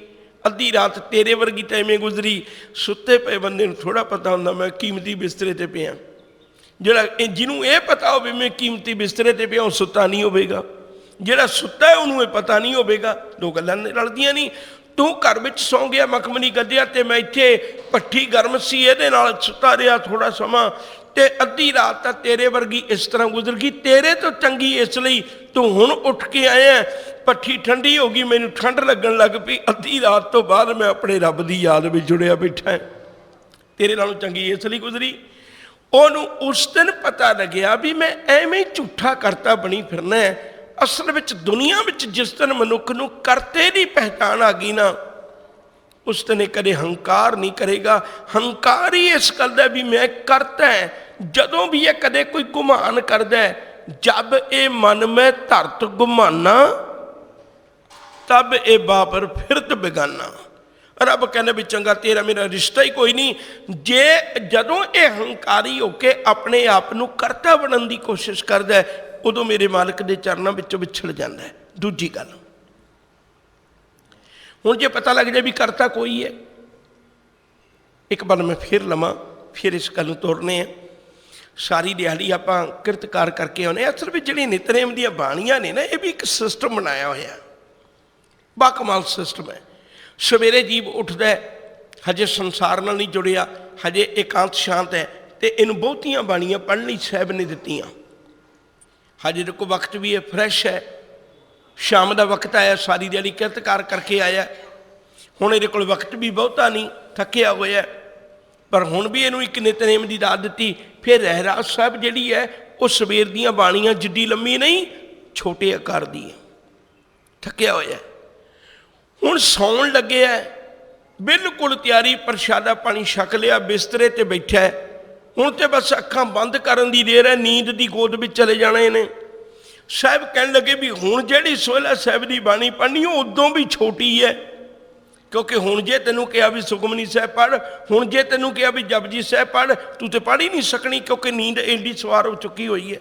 ਅੱਧੀ ਰਾਤ ਤੇਰੇ ਵਰਗੀ ਤਾਂ ਐਵੇਂ ਗੁਜ਼ਰੀ, ਸੁੱਤੇ ਪਏ ਬੰਦੇ ਨੂੰ ਥੋੜ੍ਹਾ ਪਤਾ ਹੁੰਦਾ ਮੈਂ ਕੀਮਤੀ ਬਿਸਤਰੇ 'ਤੇ ਪਿਆ। ਜਿਹੜਾ ਜਿਹਨੂੰ ਇਹ ਪਤਾ ਹੋਵੇ ਮੈਂ ਕੀਮਤੀ ਬਿਸਤਰੇ 'ਤੇ ਪਿਆ, ਉਹ ਸੁੱਤਾ ਨਹੀਂ ਹੋਵੇਗਾ। ਜਿਹੜਾ ਸੁੱਤਾ ਹੈ ਉਹਨੂੰ ਇਹ ਪਤਾ ਨਹੀਂ ਹੋਵੇਗਾ। ਦੋ ਗੱਲਾਂ ਰਲਦੀਆਂ ਨਹੀਂ। ਤੂੰ ਘਰ ਵਿੱਚ ਸੌਂ ਗਿਆ ਮਖਮਲੀ ਗੱਦਿਆ ਤੇ ਮੈਂ ਇੱਥੇ ਭੱਠੀ ਗਰਮ ਸੀ ਇਹਦੇ ਨਾਲ ਸੁੱਤਾ ਰਿਹਾ ਥੋੜ੍ਹਾ ਸਮਾਂ, ਤੇ ਅੱਧੀ ਰਾਤ ਤਾਂ ਤੇਰੇ ਵਰਗੀ ਇਸ ਤਰ੍ਹਾਂ ਗੁਜ਼ਰ ਗਈ। ਤੇਰੇ ਤੋਂ ਚੰਗੀ ਇਸ ਲਈ ਤੂੰ ਹੁਣ ਉੱਠ ਕੇ ਆਇਆ, ਭੱਠੀ ਠੰਡੀ ਹੋ ਗਈ, ਮੈਨੂੰ ਠੰਡ ਲੱਗਣ ਲੱਗ ਪਈ। ਅੱਧੀ ਰਾਤ ਤੋਂ ਬਾਅਦ ਮੈਂ ਆਪਣੇ ਰੱਬ ਦੀ ਯਾਦ ਵਿੱਚ ਜੁੜਿਆ ਬੈਠਾ। ਤੇਰੇ ਨਾਲੋਂ ਚੰਗੀ ਇਸ ਲਈ ਗੁਜ਼ਰੀ। ਉਹਨੂੰ ਉਸ ਦਿਨ ਪਤਾ ਲੱਗਿਆ ਵੀ ਮੈਂ ਐਵੇਂ ਝੂਠਾ ਕਰਤਾ ਬਣੀ ਫਿਰਨਾ। ਅਸਲ ਵਿੱਚ ਦੁਨੀਆ ਵਿੱਚ ਜਿਸ ਦਿਨ ਮਨੁੱਖ ਨੂੰ ਕਰਤੇ ਦੀ ਪਹਿਚਾਣ ਆ ਗਈ ਨਾ, ਉਸ ਦਿਨ ਕਦੇ ਹੰਕਾਰ ਨਹੀਂ ਕਰੇਗਾ। ਹੰਕਾਰ ਹੀ ਇਸ ਗੱਲ ਦਾ ਵੀ ਮੈਂ ਕਰਤਾ ਹੈ। ਜਦੋਂ ਵੀ ਇਹ ਕਦੇ ਕੋਈ ਗੁਮਾਨ ਕਰਦਾ, ਜਬ ਇਹ ਮਨ ਮੈਂ ਧਰਤ ਗੁਮਾਨਾ, ਤਬ ਇਹ ਬਾਬਰ ਫਿਰਤ ਬੇਗਾਨਾ। ਰੱਬ ਕਹਿੰਦਾ ਵੀ ਚੰਗਾ ਤੇਰਾ ਮੇਰਾ ਰਿਸ਼ਤਾ ਹੀ ਕੋਈ ਨਹੀਂ। ਜੇ ਜਦੋਂ ਇਹ ਹੰਕਾਰੀ ਹੋ ਕੇ ਆਪਣੇ ਆਪ ਨੂੰ ਕਰਤਾ ਬਣਨ ਦੀ ਕੋਸ਼ਿਸ਼ ਕਰਦਾ, ਉਦੋਂ ਮੇਰੇ ਮਾਲਕ ਦੇ ਚਰਨਾਂ ਵਿੱਚੋਂ ਵਿਛੜ ਜਾਂਦਾ। ਦੂਜੀ ਗੱਲ, ਹੁਣ ਜੇ ਪਤਾ ਲੱਗ ਜਾਏ ਵੀ ਕਰਤਾ ਕੋਈ ਹੈ, ਇੱਕ ਵਾਰ ਮੈਂ ਫਿਰ ਲਵਾਂ, ਫਿਰ ਇਸ ਗੱਲ ਨੂੰ ਤੋਰਨੇ ਆ। ਸਾਰੀ ਦਿਹਾੜੀ ਆਪਾਂ ਕਿਰਤਕਾਰ ਕਰਕੇ ਆਉਂਦੇ। ਅਸਲ ਵਿੱਚ ਜਿਹੜੀ ਨਿਤਨੇਮ ਦੀਆਂ ਬਾਣੀਆਂ ਨੇ ਨਾ, ਇਹ ਵੀ ਇੱਕ ਸਿਸਟਮ ਬਣਾਇਆ ਹੋਇਆ, ਬਾਕਮਾਲ ਸਿਸਟਮ ਹੈ। ਸਵੇਰੇ ਜੀਵ ਉੱਠਦਾ, ਹਜੇ ਸੰਸਾਰ ਨਾਲ ਨਹੀਂ ਜੁੜਿਆ, ਹਜੇ ਇਕਾਂਤ ਸ਼ਾਂਤ ਹੈ, ਤੇ ਇਹਨੂੰ ਬਹੁਤੀਆਂ ਬਾਣੀਆਂ ਪੜ੍ਹਨ ਲਈ ਸਾਹਿਬ ਨੇ ਦਿੱਤੀਆਂ। ਹਜੇ ਦੇਖੋ ਵਕਤ ਵੀ ਇਹ ਫਰੈਸ਼ ਹੈ, ਸ਼ਾਮ ਦਾ ਵਕਤ ਆਇਆ, ਸਾਰੀ ਦਿਹਾੜੀ ਕਿਰਤਕਾਰ ਕਰਕੇ ਆਇਆ। ਹੁਣ ਇਹਦੇ ਕੋਲ ਵਕਤ ਵੀ ਬਹੁਤਾ ਨਹੀਂ, ਥੱਕਿਆ ਹੋਇਆ, ਪਰ ਹੁਣ ਵੀ ਇਹਨੂੰ ਇੱਕ ਨਿਤਨੇਮ ਦੀ ਦਾਤ ਦਿੱਤੀ। ਫਿਰ ਰਹਿਰਾਸ ਸਾਹਿਬ ਜਿਹੜੀ ਹੈ ਉਹ ਸਵੇਰ ਦੀਆਂ ਬਾਣੀਆਂ ਜਿੱਡੀ ਲੰਮੀ ਨਹੀਂ, ਛੋਟੇ ਆਕਾਰ ਦੀ ਹੈ, ਥੱਕਿਆ ਹੋਇਆ। ਹੁਣ ਸੌਣ ਲੱਗਿਆ, ਬਿਲਕੁਲ ਤਿਆਰੀ, ਪ੍ਰਸ਼ਾਦਾ ਪਾਣੀ ਛਕ ਲਿਆ, ਬਿਸਤਰੇ 'ਤੇ ਬੈਠਾ। ਹੁਣ ਤੇ ਬਸ ਅੱਖਾਂ ਬੰਦ ਕਰਨ ਦੀ ਦੇਰ ਹੈ, ਨੀਂਦ ਦੀ ਗੋਦ ਵਿੱਚ ਚਲੇ ਜਾਣੇ ਨੇ। ਸਾਹਿਬ ਕਹਿਣ ਲੱਗੇ ਵੀ ਹੁਣ ਜਿਹੜੀ ਸੋਹਿਲਾ ਸਾਹਿਬ ਦੀ ਬਾਣੀ ਪੜ੍ਹਨੀ ਉਹ ਉਦੋਂ ਵੀ ਛੋਟੀ ਹੈ, ਕਿਉਂਕਿ ਹੁਣ ਜੇ ਤੈਨੂੰ ਕਿਹਾ ਵੀ ਸੁਖਮਨੀ ਸਾਹਿਬ ਪੜ੍ਹ, ਹੁਣ ਜੇ ਤੈਨੂੰ ਕਿਹਾ ਵੀ ਜਪਜੀ ਸਾਹਿਬ ਪੜ੍ਹ, ਤੂੰ ਤੇ ਪੜ੍ਹ ਹੀ ਨਹੀਂ ਸਕਣੀ, ਕਿਉਂਕਿ ਨੀਂਦ ਐਡੀ ਸਵਾਰ ਹੋ ਚੁੱਕੀ ਹੋਈ ਹੈ।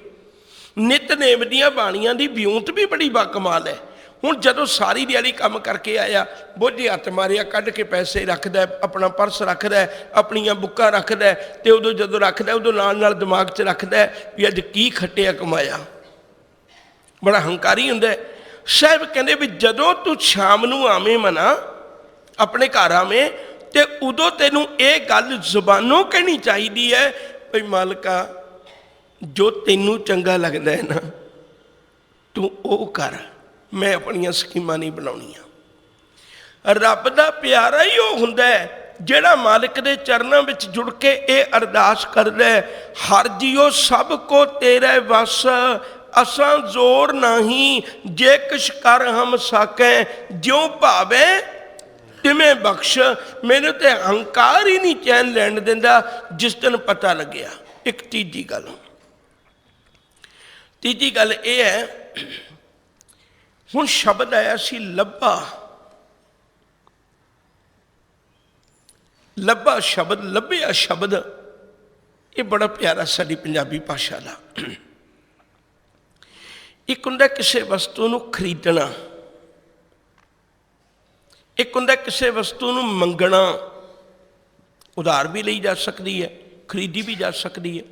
ਨਿਤਨੇਮ ਦੀਆਂ ਬਾਣੀਆਂ ਦੀ ਵਿਉਂਤ ਵੀ ਬੜੀ ਬਾਕਮਾਲ ਹੈ। ਹੁਣ ਜਦੋਂ ਸਾਰੀ ਦਿਹਾੜੀ ਕੰਮ ਕਰਕੇ ਆਇਆ, ਬੋਝੇ ਹੱਥ ਮਾਰਿਆ, ਕੱਢ ਕੇ ਪੈਸੇ ਰੱਖਦਾ, ਆਪਣਾ ਪਰਸ ਰੱਖਦਾ, ਆਪਣੀਆਂ ਬੁੱਕਾਂ ਰੱਖਦਾ, ਤੇ ਉਦੋਂ ਜਦੋਂ ਰੱਖਦਾ ਉਦੋਂ ਨਾਲ ਨਾਲ ਦਿਮਾਗ 'ਚ ਰੱਖਦਾ ਵੀ ਅੱਜ ਕੀ ਖੱਟਿਆ ਕਮਾਇਆ। ਬੜਾ ਹੰਕਾਰੀ ਹੁੰਦਾ। ਸਾਹਿਬ ਕਹਿੰਦੇ ਵੀ ਜਦੋਂ ਤੂੰ ਸ਼ਾਮ ਨੂੰ ਆਵੇਂ ਮਨਾ, ਆਪਣੇ ਘਰ ਆਵੇਂ, ਤੇ ਉਦੋਂ ਤੈਨੂੰ ਇਹ ਗੱਲ ਜ਼ੁਬਾਨੋਂ ਕਹਿਣੀ ਚਾਹੀਦੀ ਹੈ ਭਈ ਮਾਲਕਾ ਜੋ ਤੈਨੂੰ ਚੰਗਾ ਲੱਗਦਾ ਹੈ ਨਾ ਤੂੰ ਉਹ ਕਰ, ਮੈਂ ਆਪਣੀਆਂ ਸਕੀਮਾਂ ਨਹੀਂ ਬਣਾਉਣੀਆਂ। ਰੱਬ ਦਾ ਪਿਆਰਾ ਹੀ ਉਹ ਹੁੰਦਾ ਹੈ ਜਿਹੜਾ ਮਾਲਕ ਦੇ ਚਰਨਾਂ ਵਿੱਚ ਜੁੜ ਕੇ ਇਹ ਅਰਦਾਸ ਕਰਦਾ ਹੈ, ਹਰ ਜੀਓ ਸਭ ਕੋ ਤੇਰੇ ਵਸ, ਅਸਾਂ ਜ਼ੋਰ ਨਹੀਂ, ਜੇ ਕਿਛ ਕਰ ਹਮ ਸਾਕੈ, ਜਿਉਂ ਭਾਵੇ ਤਿਵੇਂ ਬਖਸ਼। ਮੈਨੂੰ ਤੇ ਹੰਕਾਰ ਹੀ ਨਹੀਂ ਚੈਨ ਲੈਣ ਦਿੰਦਾ ਜਿਸ ਦਿਨ ਪਤਾ ਲੱਗਿਆ। ਇੱਕ ਤੀਜੀ ਗੱਲ ਇਹ ਹੈ, ਹੁਣ ਸ਼ਬਦ ਆਇਆ ਸੀ ਲੱਭਾ। ਲੱਭਾ ਸ਼ਬਦ, ਲੱਭਿਆ ਸ਼ਬਦ, ਇਹ ਬੜਾ ਪਿਆਰਾ ਸਾਡੀ ਪੰਜਾਬੀ ਭਾਸ਼ਾ ਦਾ। ਇੱਕ ਹੁੰਦਾ ਕਿਸੇ ਵਸਤੂ ਨੂੰ ਖਰੀਦਣਾ, ਇੱਕ ਹੁੰਦਾ ਕਿਸੇ ਵਸਤੂ ਨੂੰ ਮੰਗਣਾ। ਉਧਾਰ ਵੀ ਲਈ ਜਾ ਸਕਦੀ ਹੈ, ਖਰੀਦੀ ਵੀ ਜਾ ਸਕਦੀ ਹੈ,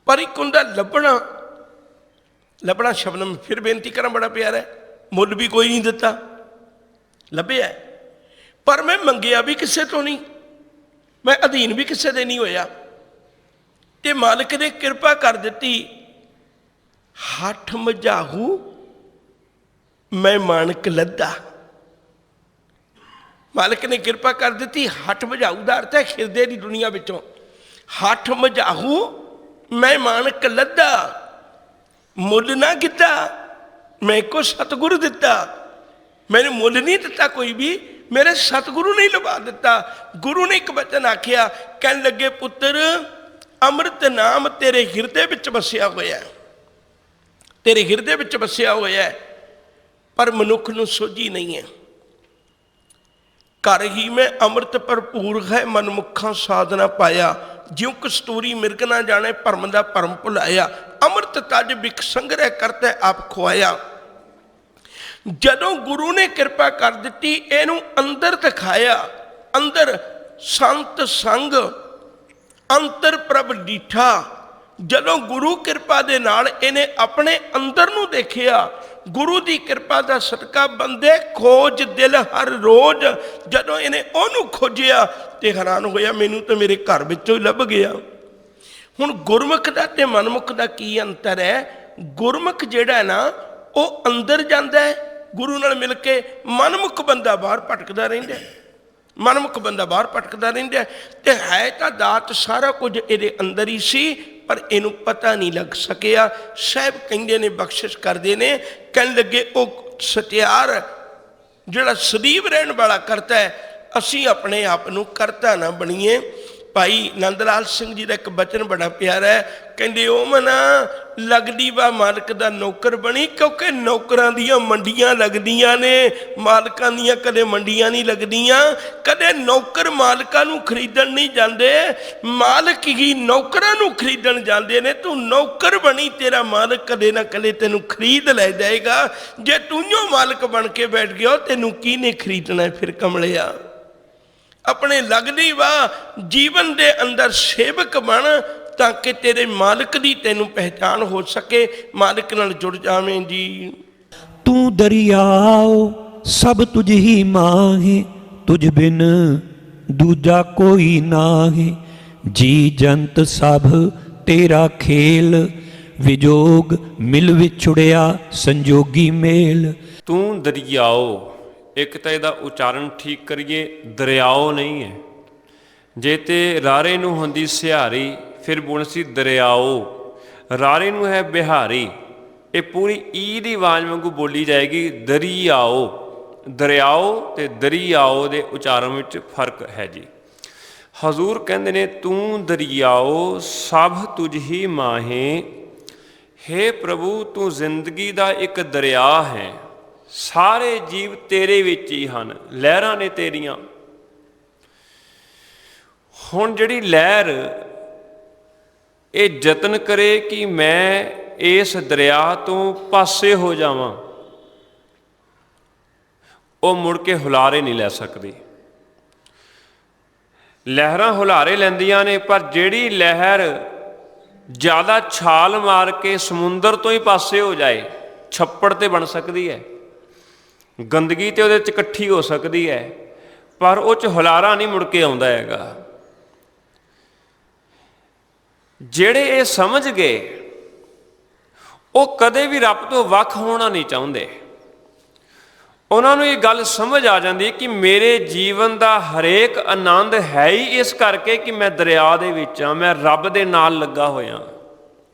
ਪਰ ਇੱਕ ਹੁੰਦਾ ਲੱਭਣਾ। ਲੱਭਣਾ ਸ਼ਬਦ ਮੈਂ ਫਿਰ ਬੇਨਤੀ ਕਰਾਂ ਬੜਾ ਪਿਆਰਾ ਹੈ, ਮੁੱਲ ਵੀ ਕੋਈ ਨਹੀਂ ਦਿੱਤਾ, ਲੱਭਿਆ, ਪਰ ਮੈਂ ਮੰਗਿਆ ਵੀ ਕਿਸੇ ਤੋਂ ਨਹੀਂ, ਮੈਂ ਅਧੀਨ ਵੀ ਕਿਸੇ ਦੇ ਨਹੀਂ ਹੋਇਆ, ਤੇ ਮਾਲਕ ਨੇ ਕਿਰਪਾ ਕਰ ਦਿੱਤੀ। ਹੱਠ ਮਝਾਹੂ ਮੈਂ ਮਾਣਕ ਲੱਦਾ। ਮਾਲਕ ਨੇ ਕਿਰਪਾ ਕਰ ਦਿੱਤੀ। ਹੱਠ ਮਝਾਹੂ ਦਾ ਅਰਥ ਹੈ ਹਿਰਦੇ ਦੀ ਦੁਨੀਆ ਵਿੱਚੋਂ। ਹੱਠ ਮਝਾਹੂ ਮੈਂ ਮਾਣਕ ਲੱਦਾ, ਮੁੱਲ ਨਾ ਕੀਤਾ, ਮੈਂ ਕੋ ਸਤਿਗੁਰੂ ਦਿੱਤਾ। ਮੈਨੂੰ ਮੁੱਲ ਨਹੀਂ ਦਿੱਤਾ ਕੋਈ ਵੀ, ਮੇਰੇ ਸਤਿਗੁਰੂ ਨੇ ਲਵਾ ਦਿੱਤਾ। ਗੁਰੂ ਨੇ ਇੱਕ ਬਚਨ ਆਖਿਆ, ਕਹਿਣ ਲੱਗੇ ਪੁੱਤਰ ਅੰਮ੍ਰਿਤ ਨਾਮ ਤੇਰੇ ਹਿਰਦੇ ਵਿੱਚ ਵਸਿਆ ਹੋਇਆ, ਤੇਰੇ ਹਿਰਦੇ ਵਿੱਚ ਵਸਿਆ ਹੋਇਆ, ਪਰ ਮਨੁੱਖ ਨੂੰ ਸੋਝੀ ਨਹੀਂ ਹੈ। ਘਰ ਹੀ ਮੈਂ ਅੰਮ੍ਰਿਤ ਭਰਪੂਰ ਹੈ, ਮਨਮੁੱਖਾਂ ਸਾਧਨਾ ਪਾਇਆ, ਜਿਉ ਕਸਤੂਰੀ ਮਿਰਗ ਨਾ ਜਾਣੇ ਭਰਮ ਦਾ ਭਰਮ ਭੁਲਾਇਆ। ਅੰਮ੍ਰਿਤ ਤਜ ਬਿਕ ਸੰਗ੍ਰਹਿ ਕਰਤਾ ਆਪ ਖੁਆਇਆ। ਜਦੋਂ ਗੁਰੂ ਨੇ ਕਿਰਪਾ ਕਰ ਦਿੱਤੀ, ਇਹਨੂੰ ਅੰਦਰ ਦਿਖਾਇਆ, ਅੰਦਰ ਸੰਤ ਸੰਗ ਅੰਤਰ ਪ੍ਰਭ ਡੀਠਾ। ਜਦੋਂ ਗੁਰੂ ਕਿਰਪਾ ਦੇ ਨਾਲ ਇਹਨੇ ਆਪਣੇ ਅੰਦਰ ਨੂੰ ਦੇਖਿਆ, ਗੁਰੂ ਦੀ ਕਿਰਪਾ ਦਾ ਸਦਕਾ ਬੰਦੇ ਖੋਜ ਦਿਲ ਹਰ ਰੋਜ਼। ਜਦੋਂ ਇਹਨੇ ਉਹਨੂੰ ਖੋਜਿਆ ਤੇ ਹੈਰਾਨ ਹੋਇਆ, ਮੈਨੂੰ ਤਾਂ ਮੇਰੇ ਘਰ ਵਿੱਚੋਂ ਹੀ ਲੱਭ ਗਿਆ। ਹੁਣ ਗੁਰਮੁਖ ਦਾ ਤੇ ਮਨਮੁਖ ਦਾ ਕੀ ਅੰਤਰ ਹੈ? ਗੁਰਮੁਖ ਜਿਹੜਾ ਨਾ ਉਹ ਅੰਦਰ ਜਾਂਦਾ ਹੈ ਗੁਰੂ ਨਾਲ ਮਿਲ ਕੇ, ਮਨਮੁਖ ਬੰਦਾ ਬਾਹਰ ਭਟਕਦਾ ਰਹਿੰਦਾ, ਮਨਮੁਖ ਬੰਦਾ ਬਾਹਰ ਭਟਕਦਾ ਰਹਿੰਦਾ। ਤੇ ਹੈ ਤਾਂ ਦਾਤ ਸਾਰਾ ਕੁਝ ਇਹਦੇ ਅੰਦਰ ਹੀ ਸੀ, ਪਰ ਇਹਨੂੰ ਪਤਾ ਨਹੀਂ ਲੱਗ ਸਕਿਆ। ਸਾਹਿਬ ਕਹਿੰਦੇ ਨੇ, ਬਖਸ਼ਿਸ਼ ਕਰਦੇ ਨੇ, ਕਹਿਣ ਲੱਗੇ ਉਹ ਸਤਿਆਰ ਜਿਹੜਾ ਸਦੀਵ ਰਹਿਣ ਵਾਲਾ ਕਰਤਾ ਹੈ, ਅਸੀਂ ਆਪਣੇ ਆਪ ਨੂੰ ਕਰਤਾ ਨਾ ਬਣੀਏ। ਭਾਈ ਨੰਦ ਲਾਲ ਸਿੰਘ ਜੀ ਦਾ ਇੱਕ ਬਚਨ ਬੜਾ ਪਿਆਰਾ ਹੈ, ਕਹਿੰਦੇ ਉਹ ਮਨਾ ਲੱਗਦੀ ਵਾ ਮਾਲਕ ਦਾ ਨੌਕਰ ਬਣੀ, ਕਿਉਂਕਿ ਨੌਕਰਾਂ ਦੀਆਂ ਮੰਡੀਆਂ ਲੱਗਦੀਆਂ ਨੇ, ਮਾਲਕਾਂ ਦੀਆਂ ਕਦੇ ਮੰਡੀਆਂ ਨਹੀਂ ਲੱਗਦੀਆਂ। ਕਦੇ ਨੌਕਰ ਮਾਲਕਾਂ ਨੂੰ ਖਰੀਦਣ ਨਹੀਂ ਜਾਂਦੇ, ਮਾਲਕ ਹੀ ਨੌਕਰਾਂ ਨੂੰ ਖਰੀਦਣ ਜਾਂਦੇ ਨੇ। ਤੂੰ ਨੌਕਰ ਬਣੀ, ਤੇਰਾ ਮਾਲਕ ਕਦੇ ਨਾ ਕਦੇ ਤੈਨੂੰ ਖਰੀਦ ਲੈ ਜਾਏਗਾ। ਜੇ ਤੂੰ ਮਾਲਕ ਬਣ ਕੇ ਬੈਠ ਗਿਆ, ਤੈਨੂੰ ਕਿਹਨੇ ਖਰੀਦਣਾ ਫਿਰ ਕਮਲਿਆ। ਆਪਣੇ ਲੱਗਦੀ ਵਾ ਜੀਵਨ ਦੇ ਅੰਦਰ ਸੇਵਕ ਬਣ, ਤਾਂ ਕਿ ਤੇਰੇ ਮਾਲਕ ਦੀ ਤੈਨੂੰ ਪਹਿਚਾਨ ਹੋ ਸਕੇ, ਮਾਲਕ ਨਾਲ ਜੁੜ ਜਾਵੇਂ ਜੀ। ਤੂੰ ਦਰਿਆਓ ਸਭ ਤੁਝ ਹੀ ਮਾਹੇ, ਤੁਝ ਬਿਨ ਦੂਜਾ ਕੋਈ ਨਾਹੀ। ਜੀ ਜੰਤ ਸਭ ਤੇਰਾ ਖੇਲ, ਵਿਜੋਗ ਮਿਲ ਵਿਛੁੜਿਆ ਸੰਜੋਗੀ ਮੇਲ। ਤੂੰ ਦਰਿਆਓ, ਇੱਕ ਤਾਂ ਇਹਦਾ ਉਚਾਰਨ ਠੀਕ ਕਰੀਏ, ਦਰਿਆਓ ਨਹੀਂ ਹੈ। ਜੇ ਤੇ ਰਾਰੇ ਨੂੰ ਹੁੰਦੀ ਸਿਹਾਰੀ, ਫਿਰ ਬੁਣ ਸੀ ਦਰਿਆਓ। ਰਾਰੇ ਨੂੰ ਹੈ ਬਿਹਾਰੀ, ਇਹ ਪੂਰੀ ਈ ਦੀ ਆਵਾਜ਼ ਵਾਂਗੂ ਬੋਲੀ ਜਾਏਗੀ, ਦਰਿਆਓ। ਦਰਿਆਓ ਤੇ ਦਰਿਆਓ ਦੇ ਉਚਾਰਨ ਵਿੱਚ ਫਰਕ ਹੈ ਜੀ। ਹਜ਼ੂਰ ਕਹਿੰਦੇ ਨੇ, ਤੂੰ ਦਰਿਆਓ ਸਭ ਤੁਝ ਹੀ ਮਾਹੇ। ਹੇ ਪ੍ਰਭੂ, ਤੂੰ ਜ਼ਿੰਦਗੀ ਦਾ ਇੱਕ ਦਰਿਆ ਹੈ, ਸਾਰੇ ਜੀਵ ਤੇਰੇ ਵਿੱਚ ਹੀ ਹਨ, ਲਹਿਰਾਂ ਨੇ ਤੇਰੀਆਂ। ਹੁਣ ਜਿਹੜੀ ਲਹਿਰ ਇਹ ਯਤਨ ਕਰੇ ਕਿ ਮੈਂ ਇਸ ਦਰਿਆ ਤੋਂ ਪਾਸੇ ਹੋ ਜਾਵਾਂ, ਉਹ ਮੁੜ ਕੇ ਹੁਲਾਰੇ ਨਹੀਂ ਲੈ ਸਕਦੀ। ਲਹਿਰਾਂ ਹੁਲਾਰੇ ਲੈਂਦੀਆਂ ਨੇ, ਪਰ ਜਿਹੜੀ ਲਹਿਰ ਜ਼ਿਆਦਾ ਛਾਲ ਮਾਰ ਕੇ ਸਮੁੰਦਰ ਤੋਂ ਹੀ ਪਾਸੇ ਹੋ ਜਾਏ, ਛੱਪੜ ਤੇ ਬਣ ਸਕਦੀ ਹੈ, ਗੰਦਗੀ ਤੇ ਉਹਦੇ 'ਚ ਇਕੱਠੀ ਹੋ ਸਕਦੀ ਹੈ, ਪਰ ਉਹ 'ਚ ਹੁਲਾਰਾ ਨਹੀਂ ਮੁੜ ਕੇ ਆਉਂਦਾ ਹੈਗਾ। ਜਿਹੜੇ ਇਹ ਸਮਝ ਗਏ ਉਹ ਕਦੇ ਵੀ ਰੱਬ ਤੋਂ ਵੱਖ ਹੋਣਾ ਨਹੀਂ ਚਾਹੁੰਦੇ। ਉਹਨਾਂ ਨੂੰ ਇਹ ਗੱਲ ਸਮਝ ਆ ਜਾਂਦੀ ਹੈ ਕਿ ਮੇਰੇ ਜੀਵਨ ਦਾ ਹਰੇਕ ਆਨੰਦ ਹੈ ਹੀ ਇਸ ਕਰਕੇ ਕਿ ਮੈਂ ਦਰਿਆ ਦੇ ਵਿੱਚ ਹਾਂ, ਮੈਂ ਰੱਬ ਦੇ ਨਾਲ ਲੱਗਾ ਹੋਇਆ।